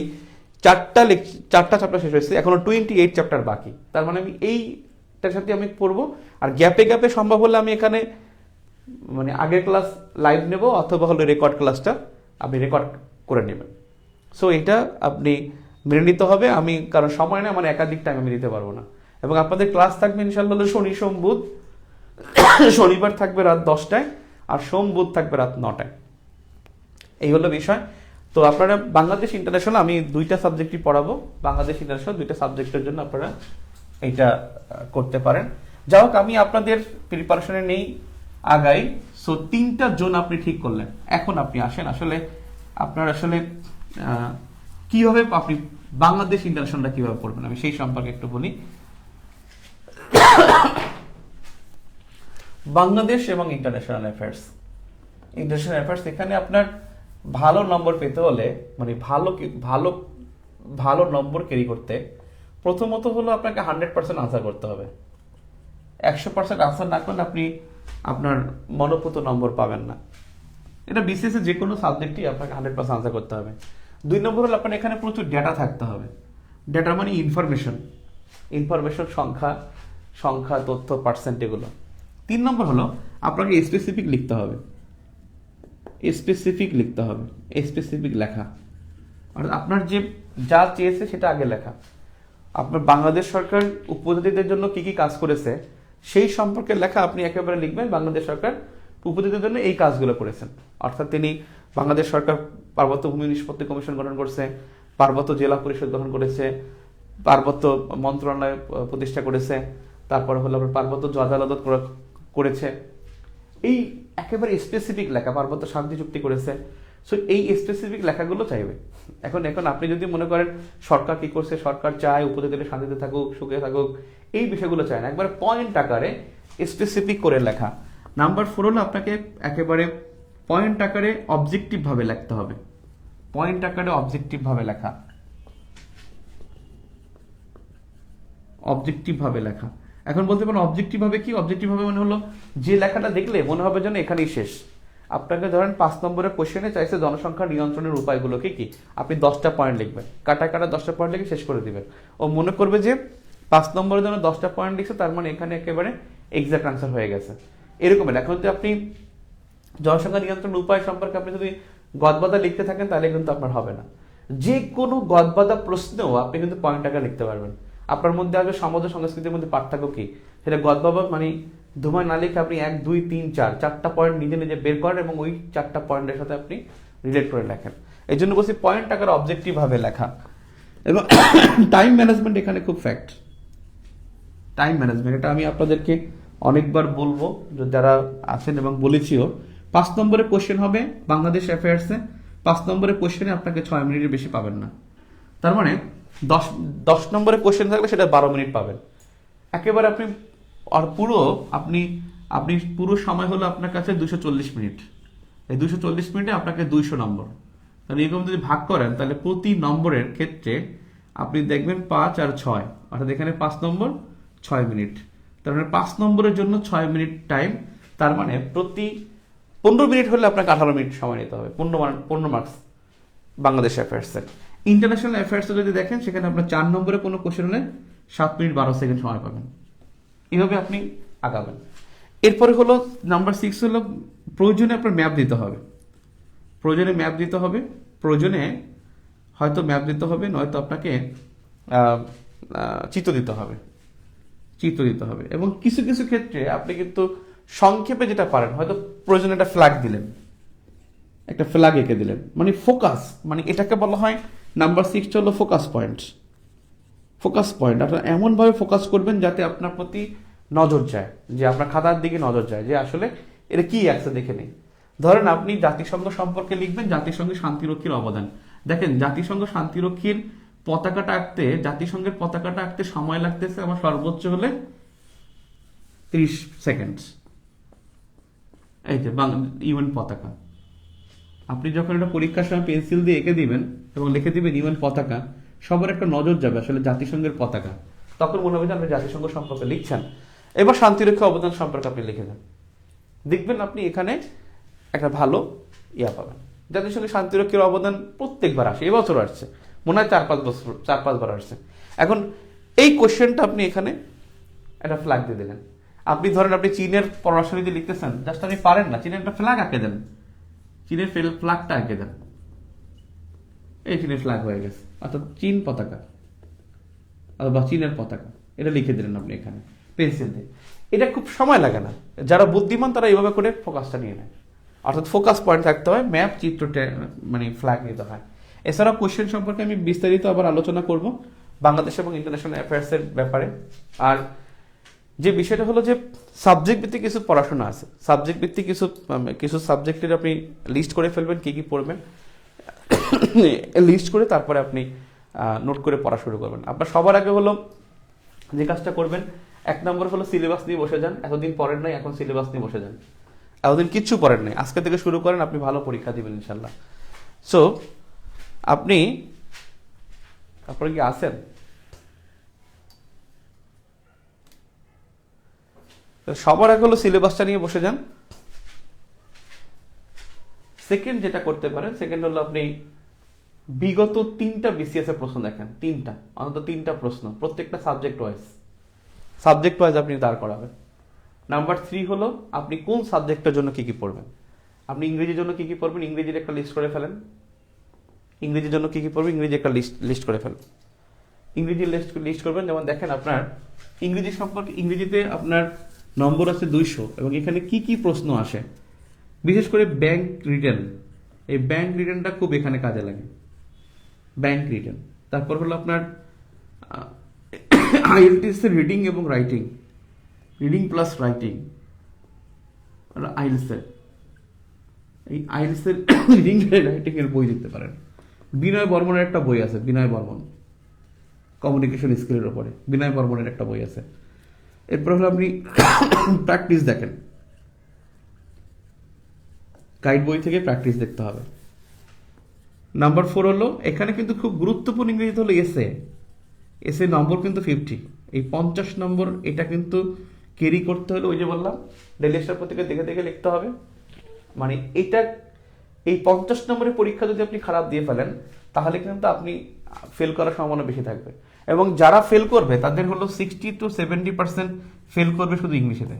4টা চ্যাপ্টার শেষ হয়েছে, এখনো 28 চ্যাপ্টার বাকি। তার মানে আমি এইটার সাথে আমি পড়বো, আর গ্যাপে সম্ভব হলে আমি এখানে মানে আগের ক্লাস লাইভ নেব, অথবা হলো রেকর্ড ক্লাসটা আপনি রেকর্ড করে নেবেন। সো এটা আপনি মেনে নিতে হবে। আমি কারণ সময় না, মানে একাধিক টাইম আমি দিতে পারবো না। এবং আপনাদের ক্লাস থাকবে ইনশাল্লাহ শনি সোম বুধ, শনিবার থাকবে রাত 10টায়, আর সোম বুধ থাকবে রাত 9টায়। এই হলো বিষয়। তো আপনারা বাংলাদেশ ইন্টারন্যাশনাল আমি 2টা সাবজেক্টই পড়াবো, বাংলাদেশ ইন্টারন্যাশনাল 2টা সাবজেক্টের জন্য আপনারা এইটা করতে পারেন। যাই হোক, আমি আপনাদের প্রিপারেশনে নেই আগাই। সো 3টা জোন আপনি ঠিক করলেন, এখন আপনি আসেন আসলে আপনার আসলে কিভাবে আপনি বাংলাদেশ ইন্টারন্যাশনালটা কিভাবে পড়বেন, আমি সেই সম্পর্কে একটু বলি। বাংলাদেশ এবং ইন্টারন্যাশনাল অ্যাফেয়ার্স, এখানে আপনার ভালো নম্বর পেতে হলে, মানে ভালো নম্বর ক্যারি করতে, প্রথমত হলো আপনাকে 100% আনসার করতে হবে। 100% আনসার না করলে আপনি আপনার মনোপুত নম্বর পাবেন না। এটা বিসিএস যে কোনো সাবজেক্টই আপনাকে 100% আনসার করতে হবে। 2 নম্বর হলো আপনার এখানে প্রচুর ডেটা থাকতে হবে। ডেটা মানে ইনফরমেশন, সংখ্যা তথ্য পার্সেন্ট এগুলো। 3 নম্বর হলো আপনাকে স্পেসিফিক লিখতে হবে, স্পেসিফিক লেখা, আর আপনার যে যা চেয়েছে সেটা আগে লেখা। আপনার বাংলাদেশ সরকার উপজাতিদের জন্য কি কি কাজ করেছে সেই সম্পর্কে লেখা আপনি একেবারে লিখবেন। বাংলাদেশ সরকার উপজাতিদের জন্য এই কাজগুলো করেছেন, অর্থাৎ তিনি বাংলাদেশ সরকার পার্বত্য ভূমি নিষ্পত্তি কমিশন গঠন করছে, পার্বত্য জেলা পরিষদ গঠন করেছে, পার্বত্য মন্ত্রণালয় প্রতিষ্ঠা করেছে, তারপর হলো আপনার পার্বত্য জজ আদালত করেছে। এই একেবারে স্পেসিফিক লেখা, পার্বত্য শান্তি চুক্তি করেছে। সো এই স্পেসিফিক লেখাগুলো চাইবে। এখন আপনি যদি মনে করেন সরকার কি করছে, সরকার চায় উপজাতিরা শান্তিতে থাকুক, সুখে থাকুক, এই বিষয়গুলো চায় না, একবারে পয়েন্ট আকারে স্পেসিফিক করে লেখা। নাম্বার 4 হলো আপনাকে একেবারে পয়েন্ট আকারে অবজেক্টিভ ভাবে লিখতে হবে, পয়েন্ট আকারে অবজেক্টিভ ভাবে লেখা, অবজেক্টিভ ভাবে লেখা। এখন বলতে পারেন অবজেক্টিভ ভাবে কি? অবজেক্টিভ ভাবে মানে হলো যে লেখাটা দেখলে মনে হবে যেন এখানেই শেষ। আপনাকে ধরেন 5 নম্বরের কোশ্চেনে চাইছে জনসংখ্যা নিয়ন্ত্রণের উপায়গুলো কি কি, আপনি 10টা পয়েন্ট লিখবেন, কাটা 10টা পয়েন্ট লিখে শেষ করে দিবেন। ও মনে করবে যে 5 নম্বরের জন্য 10টা পয়েন্ট লিখছে, তার মানে এখানে একেবারে এক্সাক্ট আনসার হয়ে গেছে। এরকমের এখন যদি আপনি জনসংখ্যা নিয়ন্ত্রণ উপায় সম্পর্কে আপনি যদি গদবাদা লিখতে থাকেন তাহলে কিন্তু আপনার হবে না। যে কোনো গদবাদা প্রশ্নেও আপনি কিন্তু পয়েন্ট আকারে লিখতে পারবেন। আপনার মধ্যে আসবে সমাজ ও সংস্কৃতির মধ্যে পার্থক্য কি, সেটা গদবাদা মানে ধুমায় না লিখে আপনি 1 2 3 4 চারটা পয়েন্ট নিজে নিজে বের করেন এবং ওই 4টা পয়েন্টের সাথে আপনি রিলেট করে লেখেন। এই জন্য বলছি পয়েন্ট আকারে অবজেক্টিভ ভাবে লেখা। এবং টাইম ম্যানেজমেন্ট এখানে খুব ফ্যাক্ট। টাইম ম্যানেজমেন্ট এটা আমি আপনাদেরকে অনেকবার বলবো যারা আছেন এবং বলেছিও। 5 নম্বরের কোশ্চেন হবে বাংলাদেশ অ্যাফেয়ার্সে, 5 নম্বরের কোশ্চেনে আপনাকে 6 মিনিটের বেশি পাবেন না। তার মানে 10 নম্বরের কোশ্চেন থাকলে সেটা 12 মিনিট পাবেন একেবারে আপনি। আর আপনি পুরো সময় হলো আপনার কাছে 240 মিনিট। এই 240 মিনিটে আপনাকে 200 নম্বর। তাহলে এরকম যদি ভাগ করেন তাহলে প্রতি নম্বরের ক্ষেত্রে আপনি দেখবেন 5 আর 6, অর্থাৎ এখানে 5 নম্বর 6 মিনিট। তার মানে 5 নম্বরের জন্য 6 মিনিট টাইম। তার মানে প্রতি 15 মিনিট হলে আপনাকে 18 মিনিট সময় নিতে হবে, 15 মার্কস বাংলাদেশ অ্যাফেয়ার্সের। ইন্টারন্যাশনাল অ্যাফেয়ার্সে যদি দেখেন সেখানে আপনার 4 নম্বরে কোনো কোশ্চেন হলে 7 মিনিট 12 সেকেন্ড সময় পাবেন। এইভাবে আপনি আগাবেন। এরপরে হলো নাম্বার 6 হলো প্রয়োজনে আপনার ম্যাপ দিতে হবে। প্রয়োজনে হয়তো ম্যাপ দিতে হবে, নয়তো আপনাকে চিত্র দিতে হবে। এবং কিছু কিছু ক্ষেত্রে আপনি কিন্তু সংক্ষেপে যেটা পারেন, হয়তো প্রয়োজনে একটা ফ্ল্যাগ এঁকে দিলেন, মানে ফোকাস, মানে এটাকে বলা হয় নাম্বার 6 হলো ফোকাস পয়েন্ট। আপনারা এমনভাবে ফোকাস করবেন যাতে আপনার প্রতি নজর যায়, যে আপনার খাতার দিকে নজর যায়, যে আসলে এটা কি আছে দেখে নেই। ধরেন আপনি জাতিসংঘ সম্পর্কে লিখবেন, জাতিসংঘের শান্তিরক্ষীর অবদান। দেখেন জাতিসংঘ শান্তিরক্ষীর জাতিসংঘের পতাকাটা আঁকতে সময় লাগতেছে আমার সর্বোচ্চ হলে 30 সেকেন্ড। এই যে ইউএন পতাকা, আপনি যখন এটা পরীক্ষার সময় পেন্সিল দিয়ে এঁকে দিবেন এবং লিখে দিবেন ইউএন পতাকা, সবার একটা নজর যাবে আসলে জাতিসংঘের পতাকা। তখন মনে হবে যে আপনি জাতিসংঘ সম্পর্কে লিখছেন। এবার শান্তিরক্ষা অবদান সম্পর্কে আপনি লিখে দেন, দেখবেন আপনি এখানে একটা ভালো পাবেন। জাতিসংঘের শান্তিরক্ষীর অবদান প্রত্যেকবার আসে, এবছর আসছে মনে হয় 4-5 বার আসছে। এখন এই কোশ্চেনটা আপনি এখানে একটা ফ্ল্যাগ দিয়ে দিলেন। আপনি ধরেন আপনি চীনের পরামর্শনীতি লিখতেছেন, জাস্ট আপনি পারেন না, চীনের একটা ফ্ল্যাগ আঁকে দেন, চীনের ফ্ল্যাগটা আঁকে দেন, এই চীনের ফ্ল্যাগ হয়ে গেছে, অর্থাৎ চীন পতাকা অথবা চীনের পতাকা, এটা লিখে দিলেন আপনি এখানে পেন্সিল দিয়ে। এটা খুব সময় লাগে না, যারা বুদ্ধিমান তারা এইভাবে করে ফোকাসটা নিয়ে নেয়। অর্থাৎ ফোকাস পয়েন্ট থাকতে হয়, ম্যাপ, চিত্রটা, মানে ফ্ল্যাগ নিতে হয়। এছাড়া কোশ্চেন সম্পর্কে আমি বিস্তারিত আবার আলোচনা করব বাংলাদেশ এবং ইন্টারন্যাশনাল অ্যাফেয়ার্সের ব্যাপারে। আর যে বিষয়টা হলো যে সাবজেক্ট ভিত্তিক কিছু পড়াশোনা আছে, সাবজেক্ট ভিত্তিক কিছু সাবজেক্টের আপনি লিস্ট করে ফেলবেন, কি কি পড়বেন, লিস্ট করে তারপরে আপনি নোট করে পড়া শুরু করবেন। আপনার সবার আগে হলো যে কাজটা করবেন, 1 নম্বর হলো সিলেবাস নিয়ে বসে যান। এতদিন পড়েন নাই, এখন সিলেবাস নিয়ে বসে যান। এতদিন কিচ্ছু পড়েন নাই, আজকে থেকে শুরু করেন, আপনি ভালো পরীক্ষা দিবেন ইনশাল্লাহ। সো আপনারা কি আছেন? সবার আগে হলো সিলেবাসটা নিয়ে বসে যান। সেকেন্ড যেটা করতে পারেন, সেকেন্ড হলো আপনি বিগত 3টা বিসিএস এর প্রশ্ন দেখেন, অন্তত 3টা প্রশ্ন, প্রত্যেকটা সাবজেক্ট ওয়াইজ আপনি দাঁড় করাবেন। নাম্বার 3 হলো আপনি কোন সাবজেক্টের জন্য কি কি পড়বেন। আপনি ইংরেজির জন্য কি কি পড়বেন, ইংরেজির একটা লিস্ট করে ফেলেন। ইংরেজির জন্য কি কি পড়বেন, ইংরেজি একটা লিস্ট করে ফেলেন। ইংরেজি লিস্ট করবেন। যেমন দেখেন আপনার ইংরেজি সম্পর্কে, ইংরেজিতে আপনার নম্বর আছে 200 এবং এখানে কি কি প্রশ্ন আসে, বিশেষ করে ব্যাংক রিটার্ন। এই ব্যাংক রিটার্নটা খুব এখানে কাজে লাগে, ব্যাংক রিটার্ন। তারপর হলো আপনার আইএলটিএস এর রিডিং এবং রাইটিং, রিডিং প্লাস রাইটিং। এই আইএলটিএস এর রিডিং রাইটিং এর বই দেখতে পারেন। বিনয় বর্মনের একটা বই আছে, বিনয় বর্মন কমিউনিকেশন স্কিলের উপরে, বিনয় বর্মনের একটা বই আছে। এরপর হলো আপনি প্র্যাকটিস দেখেন, গাইড বই থেকে প্র্যাকটিস দেখতে হবে। নাম্বার 4 হলো এখানে কিন্তু খুব গুরুত্বপূর্ণ ইংরেজিতে হলো এসে নম্বর কিন্তু 50, এই 50 নম্বর এটা কিন্তু ক্যারি করতে হলে ওই যে বললাম ডেইলি স্টার পত্রিকা দেখে দেখে লিখতে হবে। মানে এটা এই 50 নম্বরের পরীক্ষা যদি আপনি খারাপ দিয়ে ফেলেন তাহলে কিন্তু আপনি ফেল করার সম্ভাবনা বেশি থাকবে। এবং যারা ফেল করবে তাদের হলো 60 to 70% ফেল করবে শুধু ইংলিশেতে,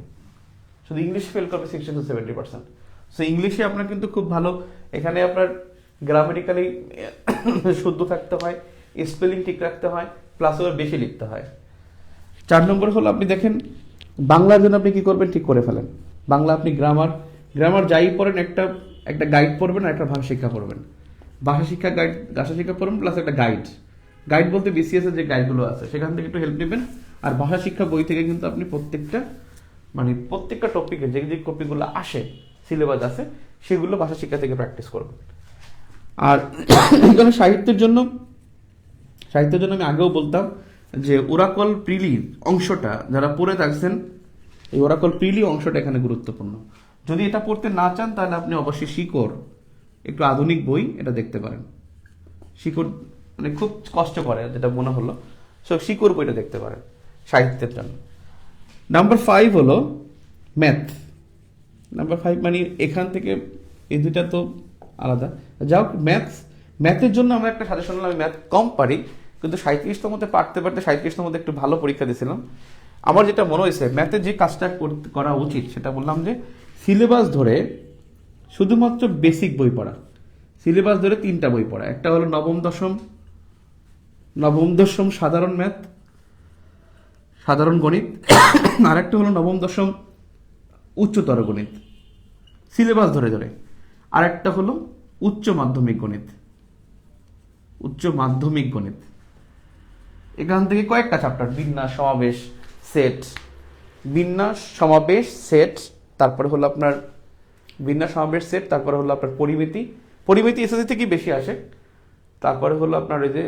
শুধু ইংলিশ ফেল করবে 60 to 70%। সো ইংলিশে আপনার কিন্তু খুব ভালো, এখানে আপনার গ্রামাটিক্যালি শুদ্ধ থাকতে হয়, স্পেলিং ঠিক রাখতে হয়, প্লাস ওর বেশি লিখতে হয়। 4 নম্বর হলো আপনি দেখেন বাংলার জন্য আপনি কি করবেন ঠিক করে ফেলেন। বাংলা আপনি গ্রামার যাই পড়েন, একটা গাইড পড়বেন আর একটা ভাষা শিক্ষা পড়বেন। ভাষা শিক্ষা পড়বেন প্লাস একটা গাইড বলতে বিসিএস এর যে গাইডগুলো আছে সেখান থেকে একটু হেল্প নেবেন। আর ভাষা শিক্ষা বই থেকে কিন্তু আপনি প্রত্যেকটা টপিকের যে টপিকগুলো আসে সিলেবাস আছে সেগুলো ভাষা শিক্ষা থেকে প্র্যাকটিস করবেন। আর এখানে সাহিত্যের জন্য আমি আগেও বলতাম যে ওরাকল প্রিলির অংশটা যারা পড়ে থাকছেন, এই ওরাকল প্রিলি অংশটা এখানে গুরুত্বপূর্ণ। যদি এটা পড়তে না চান তাহলে আপনি অবশ্যই শিকড়, একটু আধুনিক বই, এটা দেখতে পারেন। শিকড় মানে খুব কষ্ট করে যেটা মনে হলো, সব শিকড় বইটা দেখতে পারেন সাহিত্যের জন্য। নাম্বার 5 হলো ম্যাথ। নাম্বার 5 মানে এখান থেকে এই দুইটা তো আলাদা। যাও ম্যাথের জন্য আমরা একটা সাজেশন হলো, আমি ম্যাথ কম পারি কিন্তু 37তমতে পারতে 37তমতে একটু ভালো পরীক্ষা দিয়েছিলাম। আমার যেটা মনে হয়েছে ম্যাথের যে কাজটা করা উচিত সেটা বললাম যে সিলেবাস ধরে শুধুমাত্র বেসিক বই পড়া, সিলেবাস ধরে 3টা বই পড়া। একটা হলো নবম দশম সাধারণ ম্যাথ, সাধারণ গণিত, আর একটা হলো নবম দশম উচ্চতর গণিত, সিলেবাস ধরে ধরে। আর একটা হলো উচ্চ মাধ্যমিক গণিত। এখান থেকে কয়েকটা চ্যাপ্টার, বিন্যাস সমাবেশ সেট, তারপরে হলো আপনার পরিমিতি এসএসসি থেকে বেশি আসে। তারপরে হলো আপনার ওই যে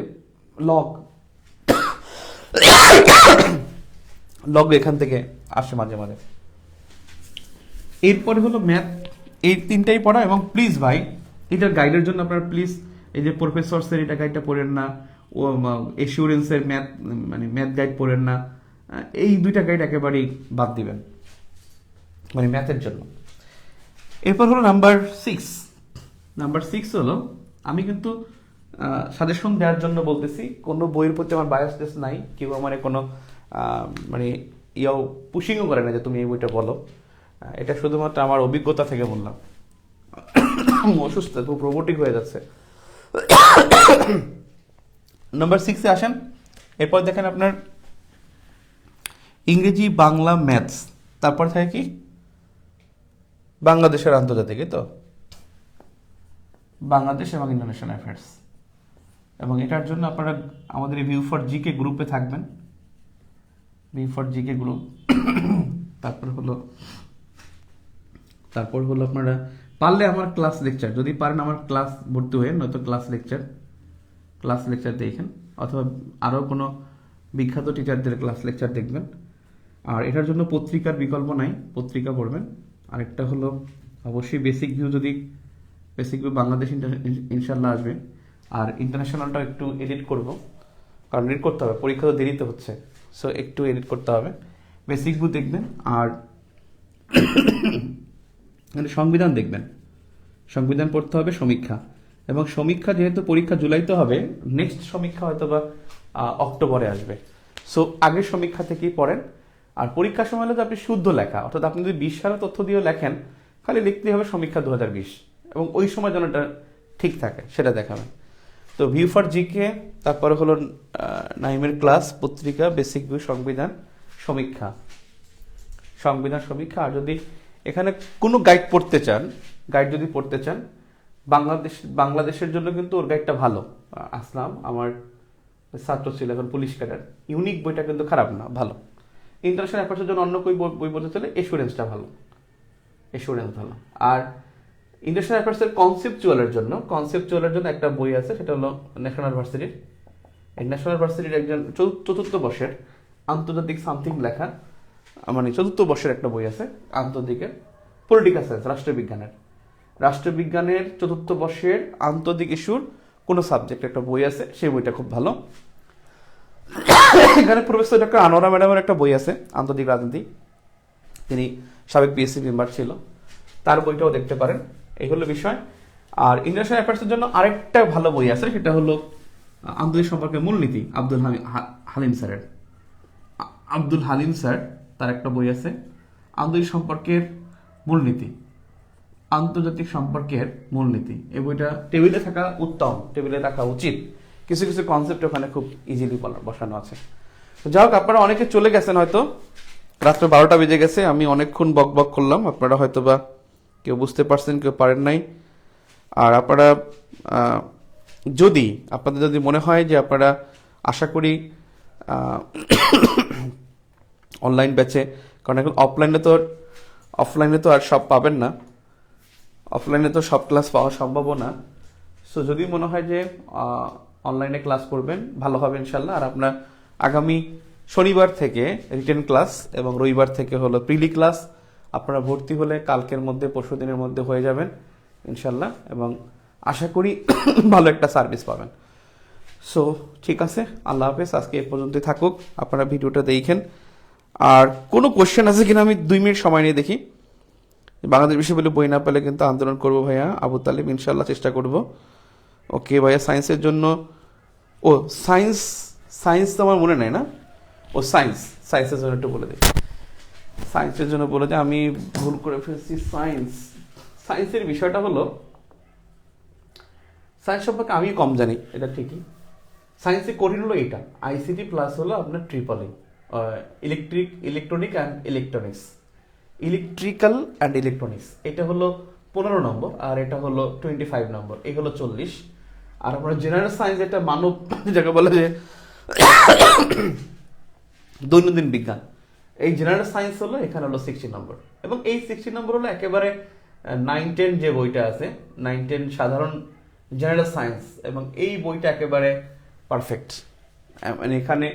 লগ এখান থেকে আসে মাঝে মাঝে। এরপরে হলো ম্যাথ, এই 3টাই পড়া। এবং প্লিজ ভাই এটার গাইডের জন্য আপনার প্লিজ এই যে প্রফেসরসের এটা গাইডটা পড়েন না, ও এসিউরেন্সের ম্যাথ গাইড পড়েন না, এই 2টা গাইড একেবারেই বাদ দিবেন মানে ম্যাথের জন্য। এরপর হলো নাম্বার 6 হলো আমি কিন্তু সাজেশন দেওয়ার জন্য বলতেছি, কোনো বইয়ের প্রতি আমার বায়াসনেস নাই, কেউ আমার কোনো পুশিংও করে না যে তুমি এই বইটা বলো। এটা শুধুমাত্র আমার অভিজ্ঞতা থেকে বললাম। অসুস্থ, খুব রোবোটিক হয়ে যাচ্ছে। নাম্বার 6-এ আসেন। এরপর দেখেন আপনার ইংরেজি, বাংলা, ম্যাথস, তারপর থাকে কি বাংলাদেশের আন্তর্জাতিক, তো বাংলাদেশ এবং ইন্টারন্যাশনাল অ্যাফেয়ার্স। এবং এটার জন্য আপনারা আমাদের এই ভিউ ফর জিকে গ্রুপে থাকবেন, ভিউ ফর জিকে গ্রুপ। তারপর হলো আপনারা পারলে আমার ক্লাস লেকচার, যদি পারেন আমার ক্লাস ভর্তি হয়ে, নয়তো ক্লাস লেকচার দেখেন, অথবা আরও কোনো বিখ্যাত টিচারদের ক্লাস লেকচার দেখবেন। আর এটার জন্য পত্রিকার বিকল্প নাই, পত্রিকা পড়বেন। আরেকটা হলো অবশ্যই বেসিক ভিউ বাংলাদেশ ইনশাল্লাহ আসবে। আর ইন্টারন্যাশনালটা একটু এডিট করব, কারণ এডিট করতে হবে, পরীক্ষা তো দেরিতে হচ্ছে, সো একটু এডিট করতে হবে। বেসিক ভিউ দেখবেন। আর মানে সংবিধান দেখবেন, সংবিধান পড়তে হবে, সমীক্ষা, এবং সমীক্ষা যেহেতু পরীক্ষা জুলাইতে হবে, নেক্সট সমীক্ষা হয়তো বা অক্টোবরে আসবে। সো আগের সমীক্ষা থেকেই পড়েন। আর পরীক্ষার সময় হলে তো আপনি শুদ্ধ লেখা, অর্থাৎ আপনি যদি 20 সালের তথ্য দিয়েও লেখেন, খালি লিখতেই হবে সমীক্ষা 2020, এবং ওই সময় যেন এটা ঠিক থাকে সেটা দেখাবেন। তো ভিউ ফর জিকে, তারপরে হলো নাইমের ক্লাস, পত্রিকা, বেসিক ভিউ, সংবিধান, সমীক্ষা, সংবিধান, সমীক্ষা। আর যদি এখানে কোনো গাইড পড়তে চান, গাইড যদি পড়তে চান, বাংলাদেশের জন্য কিন্তু ওর গাইডটা ভালো। আসলাম আমার ছাত্র ছিল, এখন পুলিশ ক্যাডার, ইউনিক বইটা কিন্তু খারাপ না, ভালো। ইন্টারন্যাশনাল অ্যাফেয়ার্সের জন্য অন্য কই বই বলতে চলে, এসুরেন্সটা ভালো, এসুরেন্স ভালো। আর ইন্টারন্যাশনাল অ্যাফেয়ার্সের কনসেপচুয়ালের জন্য একটা বই আছে, সেটা হলো ন্যাশনাল ভার্সিটির। এই ন্যাশনাল ভার্সিটির একজন চতুর্থ বর্ষের আন্তর্জাতিক সামথিং লেখা, মানে চতুর্থ বর্ষের একটা বই আছে আন্তর্জাতিকের, পলিটিক্যাল সায়েন্স, রাষ্ট্রবিজ্ঞানের চতুর্থ বর্ষের আন্তর্জাতিক ইস্যুর কোনো সাবজেক্ট একটা বই আছে, সেই বইটা খুব ভালো। এখানে প্রফেসর ডক্টর আনোয়ারা ম্যাডামের একটা বই আছে, আন্তর্জাতিক রাজনীতি, তিনি সাবেক পিএসসি মেম্বার ছিল, তার বইটাও দেখতে পারেন। এই হলো বিষয়। আর ইন্টারন্যাশনাল অ্যাফেয়ার্সের জন্য আরেকটা ভালো বই আছে, সেটা হলো আন্তর্জাতিক সম্পর্কের মূলনীতি, হালিম স্যারের। আব্দুল হালিম স্যার, তার একটা বই আছে আন্তর্জাতিক সম্পর্কের মূলনীতি, আন্তর্জাতিক সম্পর্কের মূলনীতি। এই বইটা টেবিলে থাকা উত্তম, টেবিলে রাখা উচিত, কিছু কিছু কনসেপ্ট ওখানে খুব ইজিলি বসানো আছে। যাই হোক, আপনারা অনেকে চলে গেছেন, হয়তো রাত্রে 12টা বেজে গেছে, আমি অনেকক্ষণ বক বক করলাম, আপনারা হয়তো বা কেউ বুঝতে পারছেন, কেউ পারেন নাই। আর আপনারা আপনাদের যদি মনে হয় যে আপনারা, আশা করি অনলাইন ব্যাচে, কারণ এখন অফলাইনে তো আর সব পাবেন না, অফলাইনে তো সব ক্লাস পাওয়া সম্ভব না। সো যদি মনে হয় যে অনলাইনে ক্লাস করবেন, ভালো হবে ইনশাল্লাহ। আর আপনার আগামী শনিবার থেকে রিটেন ক্লাস এবং রবিবার থেকে হলো প্রিলি ক্লাস, আপনারা ভর্তি হলে কালকের মধ্যে, পরশু দিনের মধ্যে হয়ে যাবেন ইনশাল্লাহ, এবং আশা করি ভালো একটা সার্ভিস পাবেন। সো ঠিক আছে, আল্লাহ হাফেজ, আজকে এ পর্যন্তই থাকুক, আপনারা ভিডিওটা দেখেন। আর কোনো কোশ্চেন আছে কিনা আমি 2 মিনিট সময় নিয়ে দেখি। বাংলাদেশ বিশ্ববিদ্যালয় বই না পেলে কিন্তু আন্দোলন করবো ভাইয়া, আবু তালিব, ইনশাল্লাহ চেষ্টা করব। ওকে ভাইয়া, সায়েন্সের জন্য, সায়েন্স তো আমার মনে নেই না, সায়েন্সের জন্য একটু বলে দিই, সায়েন্সের জন্য বলে দিই, আমি ভুল করে ফেলছি। সায়েন্সের বিষয়টা হলো, সায়েন্স সম্পর্কে আমি কম জানি, এটা ঠিকই। সায়েন্সে কঠিন হলো এটা, আইসিটি প্লাস হলো আপনার triple electronic and electronics, electrical and electronics, এটা হলো 15 নম্বর, আর এটা হলো 25 নম্বর, এই হলো 40। আর আমরা জেনারেল সায়েন্স, এটা মানব, যাকে বলে যে দৈনন্দিন বিজ্ঞান, এই জেনারেল সায়েন্স হলো, এখানে হলো 60 নম্বর, এবং এই 60 নম্বর হলো একেবারে 9-10 যে বইটা আছে, 9-10 সাধারণ জেনারেল সায়েন্স, এবং এই বইটা একেবারে পারফেক্ট। মানে এখানে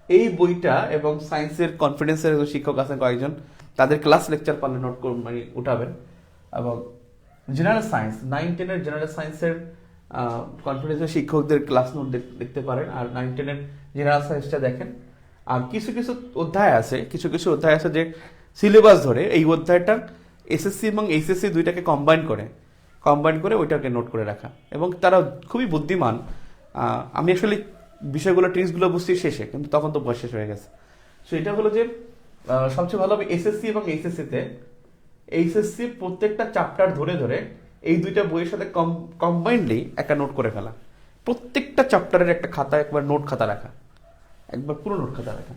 এই বইটা এবং সায়েন্সের কনফিডেন্সের শিক্ষক আছেন কয়েকজন, তাদের ক্লাস লেকচার পারলে নোট মানে উঠাবেন। এবং জেনারেল সায়েন্স 9-10-এর জেনারেল সায়েন্সের কনফিডেন্সের শিক্ষকদের ক্লাস নোট দেখতে পারেন, আর 9-10-এর জেনারেল সায়েন্সটা দেখেন। আর কিছু অধ্যায় আছে, যে সিলেবাস ধরে, এই অধ্যায়টা এসএসসি এবং এইচএসসি দুইটাকে কম্বাইন করে ওইটাকে নোট করে রাখা, এবং তারা খুবই বুদ্ধিমান। আমি আসলে বিষয়গুলো, ট্রিক্সগুলো বুঝছি শেষে, কিন্তু তখন তো বয়স শেষ হয়ে গেছে। সো এটা হলো যে সবচেয়ে ভালো হবে এসএসসি এবং এইচএসসি প্রত্যেকটা চ্যাপ্টার ধরে এই দুইটা বইয়ের সাথে কম্বাইন্ডলি একটা নোট করে ফেলা, প্রত্যেকটা চ্যাপ্টারের একটা খাতা, একবার নোট খাতা রাখা, একবার পুরো নোট খাতা রাখা।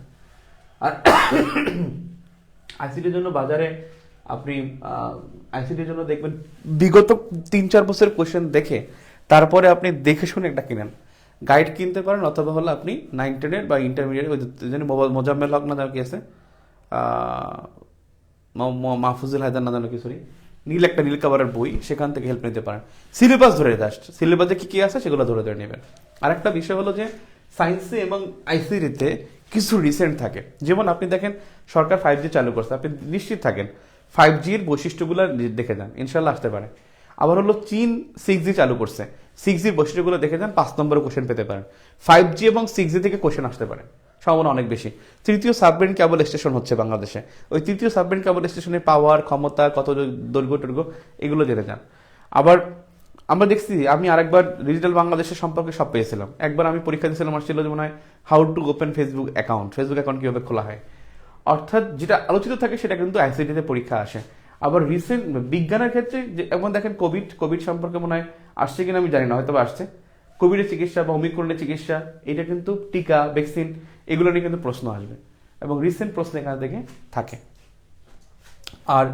আর আইসিটির জন্য বাজারে আপনি আইসিটির জন্য দেখবেন বিগত 3-4 বছরের কোয়েশ্চেন দেখে, তারপরে আপনি দেখে শুনে একটা কিনেন, গাইড কিনতে পারেন, অথবা হলো আপনি 9-10-এর বা ইন্টারমিডিয়েট, ওই মোজাম্মেল হক না জানো কি আছে, মাহফুজুল হায়দার না জানো কি, সরি, নীল কাভারের বই, সেখান থেকে হেল্প নিতে পারেন। সিলেবাস ধরে জাস্ট, সিলেবাসে কি আছে সেগুলো ধরে নেবেন। আর একটা বিষয় হলো যে সায়েন্সে এবং আইসিটিতে কিছু রিসেন্ট থাকে, যেমন আপনি দেখেন সরকার 5G চালু করছে, আপনি নিশ্চিত থাকেন 5Gর বৈশিষ্ট্যগুলো দেখে যান, ইনশাল্লাহ আসতে পারে। আবার হলো চীন 6G চালু করছে, 6Gর বৈশিষ্ট্যগুলো দেখে যান, 5 নম্বরে কোশ্চেন পেতে পারেন। 5G এবং 6G থেকে কোশ্চেন আসতে পারে, সম্ভাবনা অনেক বেশি। তৃতীয় সাবমেরিন কেবল স্টেশন হচ্ছে বাংলাদেশে, ওই তৃতীয় সাবমেরিন কেবল স্টেশনের পাওয়ার ক্ষমতা কত, দৈর্ঘ্য টৈর্ঘ্য এগুলো জেনে যান। আবার আমরা দেখছি, আমি আরেকবার ডিজিটাল বাংলাদেশের সম্পর্কে সব পেয়েছিলাম। একবার আমি পরীক্ষা দিয়েছিলাম, আমার ছিল যে মনে হয় how to open Facebook account কীভাবে খোলা হয়। অর্থাৎ যেটা আলোচিত থাকে সেটা কিন্তু আইসিটিতে পরীক্ষা আসে। আবার রিসেন্ট বিজ্ঞানের ক্ষেত্রে এখন দেখেন কোভিড সম্পর্কে মনে হয় আসছে কিনা আমি জানি না, হয়তো আসছে। কোভিডের চিকিৎসা বা অমিক্রণের চিকিৎসা, এটা কিন্তু টিকা ভ্যাকসিন এগুলো নিয়ে কিন্তু প্রশ্ন আসবে, এবং রিসেন্ট প্রশ্ন এখান থেকে থাকে। আর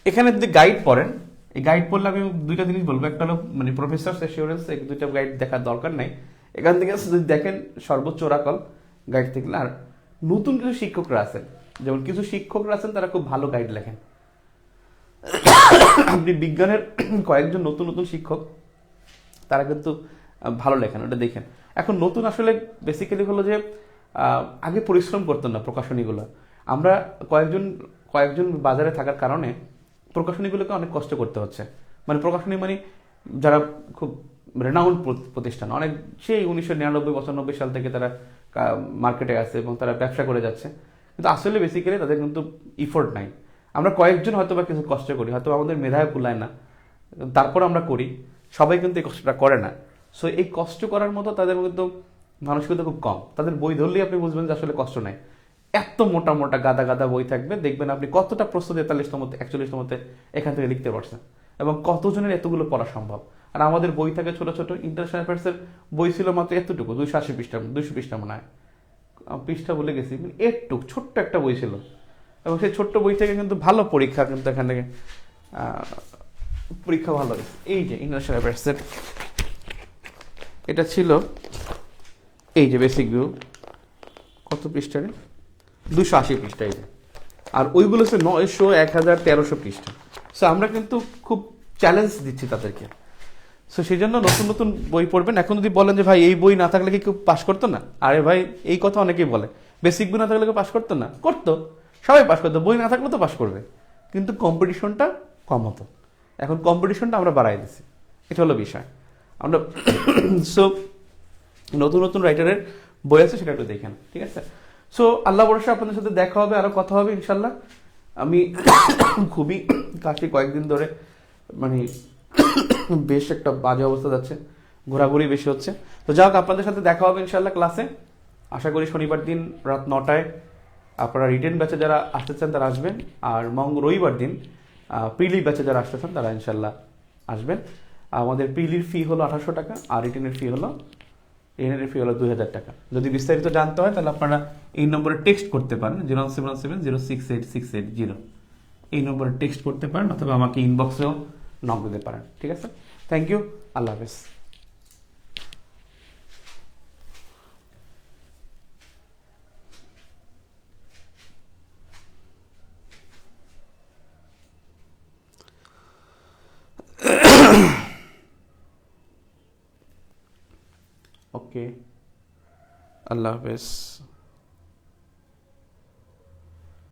এখানে যদি গাইড পড়েন, এই গাইড পড়লে আমি দুইটা জিনিস বলবো। একটা হলো মানে প্রফেসর অ্যাসিওরেন্স, এই দুইটা গাইড দেখার দরকার নাই। এখান থেকে যদি দেখেন সর্বোচ্চ ওরাকল গাইড থেকে। আর নতুন কিছু শিক্ষকরা আছেন, যেমন কিছু শিক্ষকরা আছেন তারা খুব ভালো গাইড লেখেন। আপনি বিজ্ঞানের কয়েকজন নতুন নতুন শিক্ষক, তারা কিন্তু ভালো লেখেন, ওটা দেখেন। এখন নতুন আসলে বেসিক্যালি হলো যে আগে পরিশ্রম করতেন না প্রকাশনীগুলো। আমরা কয়েকজন বাজারে থাকার কারণে প্রকাশনীগুলোকে অনেক কষ্ট করতে হচ্ছে। মানে প্রকাশনী মানে যারা খুব রেনাউন্ড প্রতিষ্ঠান, অনেক সেই 1999-95 সাল থেকে তারা মার্কেটে আছে এবং তারা ব্যবসা করে যাচ্ছে, কিন্তু আসলে বেসিক্যালি তাদের কিন্তু ইফোর্ট নাই। আমরা কয়েকজন হয়তো বা কিছু কষ্ট করি, হয়তো আমাদের মেধায় কুলায় না, তারপর আমরা করি। সবাই কিন্তু এই কষ্টটা করে না। সো এই কষ্ট করার মতো তাদের কিন্তু মানসিকতা খুব কম। তাদের বই ধরলেই আপনি বুঝবেন যে আসলে কষ্ট নাই। এত মোটা মোটা গাদা গাদা বই থাকবে, দেখবেন আপনি কতটা প্রশ্ন 43তমতে 41তমতে এখান থেকে লিখতে পারছেন, এবং কতজনের এতগুলো পড়া সম্ভব। আর আমাদের বই থাকে ছোট ছোট। ইন্টারন্যাশনাল অ্যাফেয়ার্সের বই ছিল মাত্র এতটুকু, 280 পৃষ্ঠা, 200 পৃষ্ঠা মনে হয়, পৃষ্ঠা বলে গেছি, একটু ছোট্ট একটা বই ছিল। এবং সেই ছোট্ট বই থেকে কিন্তু ভালো পরীক্ষা কিন্তু এখান থেকে পরীক্ষা ভালো হয়েছে। এই যে ইন্টারন্যাশনাল অ্যাফেয়ার্সের এটা ছিল, এই যে বেসিক ভিউ, কত পৃষ্ঠারে, 280 পৃষ্ঠা। এই যে, আর ওইগুলো হচ্ছে 900, 1000, 1300 পৃষ্ঠা। সো আমরা কিন্তু খুব চ্যালেঞ্জ দিচ্ছি তাদেরকে। সো সেই জন্য নতুন নতুন বই পড়বেন। এখন যদি বলেন যে ভাই এই বই না থাকলে কি কেউ পাস করতো না, আরে ভাই এই কথা অনেকেই বলে, বেসিক বই না থাকলে কেউ পাস করতো না, করতো, সবাই পাস করতো, বই না থাকলে তো পাস করবে, কিন্তু কম্পিটিশনটা কম হতো। এখন কম্পিটিশনটা আমরা বাড়াই দিচ্ছি, এটা হলো বিষয়। আমরা সো নতুন নতুন রাইটারের বই আছে, সেটা একটু দেখেন, ঠিক আছে? সো আল্লাহ ভরসা আপনাদের সাথে দেখা হবে, আরো কথা হবে ইনশাল্লাহ। আমি খুবই কাছে কয়েকদিন ধরে মানে বেশ একটা বাজে অবস্থা যাচ্ছে, ঘোরাঘুরি বেশি হচ্ছে। তো যাই হোক, আপনাদের সাথে দেখা হবে ইনশাল্লাহ ক্লাসে। আশা করি শনিবার দিন রাত 9টায় আপনারা রিটেন ব্যাচে যারা আসতে চান তারা আসবেন, আর রবিবার দিন প্রিলি ব্যাচে যারা আসতে চান তারা ইনশাল্লাহ আসবেন। আমাদের প্রিলির ফি হলো 1800 টাকা, আর রিটেনের ফি হলো 2000 টাকা। যদি বিস্তারিত জানতে হয় তাহলে আপনারা এই নম্বরে টেক্সট করতে পারেন, 077068680, এই নম্বরে টেক্সট করতে পারেন, অথবা আমাকে ইনবক্সেও নক দিতে পারেন, ঠিক আছে? থ্যাংক ইউ, আল্লাহ হাফেজ। ওকে, আল্লাহ হাফেজ।